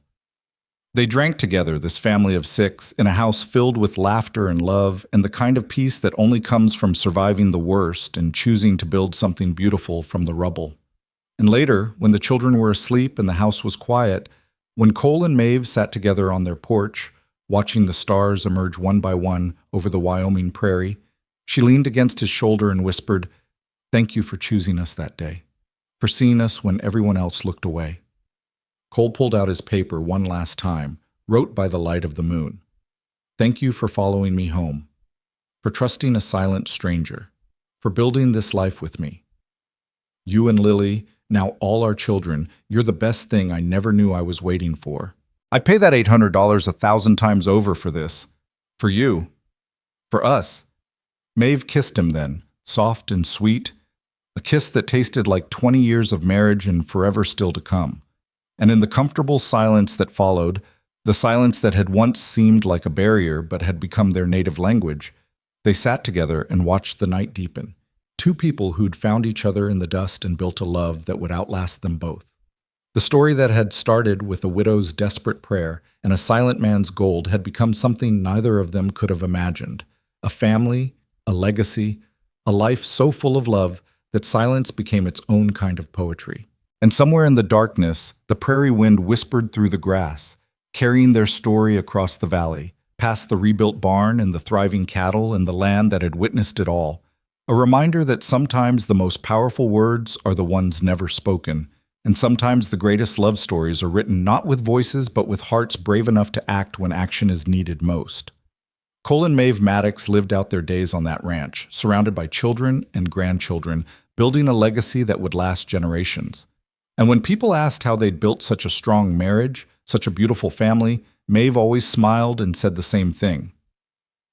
They drank together, this family of 6, in a house filled with laughter and love and the kind of peace that only comes from surviving the worst and choosing to build something beautiful from the rubble. And later, when the children were asleep and the house was quiet, when Cole and Maeve sat together on their porch, watching the stars emerge one by one over the Wyoming prairie, she leaned against his shoulder and whispered, "Thank you for choosing us that day, for seeing us when everyone else looked away." Cole pulled out his paper one last time, wrote by the light of the moon. "Thank you for following me home, for trusting a silent stranger, for building this life with me. You and Lily, now all our children, you're the best thing I never knew I was waiting for. I'd pay that $800 1,000 times over for this. For you. For us." Maeve kissed him then, soft and sweet, a kiss that tasted like 20 years of marriage and forever still to come. And in the comfortable silence that followed, the silence that had once seemed like a barrier but had become their native language, they sat together and watched the night deepen. Two people who'd found each other in the dust and built a love that would outlast them both. The story that had started with a widow's desperate prayer and a silent man's gold had become something neither of them could have imagined. A family, a legacy, a life so full of love that silence became its own kind of poetry. And somewhere in the darkness, the prairie wind whispered through the grass, carrying their story across the valley, past the rebuilt barn and the thriving cattle and the land that had witnessed it all. A reminder that sometimes the most powerful words are the ones never spoken, and sometimes the greatest love stories are written not with voices but with hearts brave enough to act when action is needed most. Cole and Maeve Maddox lived out their days on that ranch, surrounded by children and grandchildren, building a legacy that would last generations. And when people asked how they'd built such a strong marriage, such a beautiful family, Maeve always smiled and said the same thing.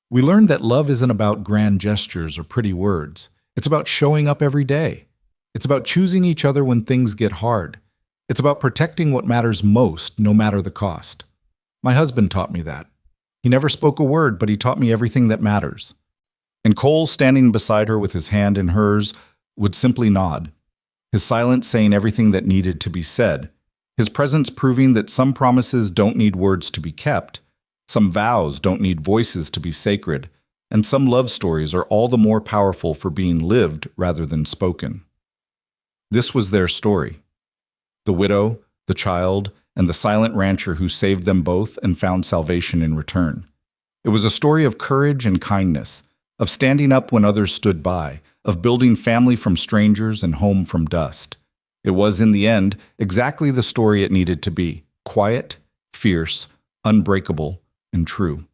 "We learned that love isn't about grand gestures or pretty words. It's about showing up every day. It's about choosing each other when things get hard. It's about protecting what matters most, no matter the cost. My husband taught me that. He never spoke a word, but he taught me everything that matters." And Cole, standing beside her with his hand in hers, would simply nod, his silence saying everything that needed to be said, his presence proving that some promises don't need words to be kept, some vows don't need voices to be sacred, and some love stories are all the more powerful for being lived rather than spoken. This was their story. The widow, the child, and the silent rancher who saved them both and found salvation in return. It was a story of courage and kindness, of standing up when others stood by, of building family from strangers and home from dust. It was, in the end, exactly the story it needed to be: quiet, fierce, unbreakable, and true.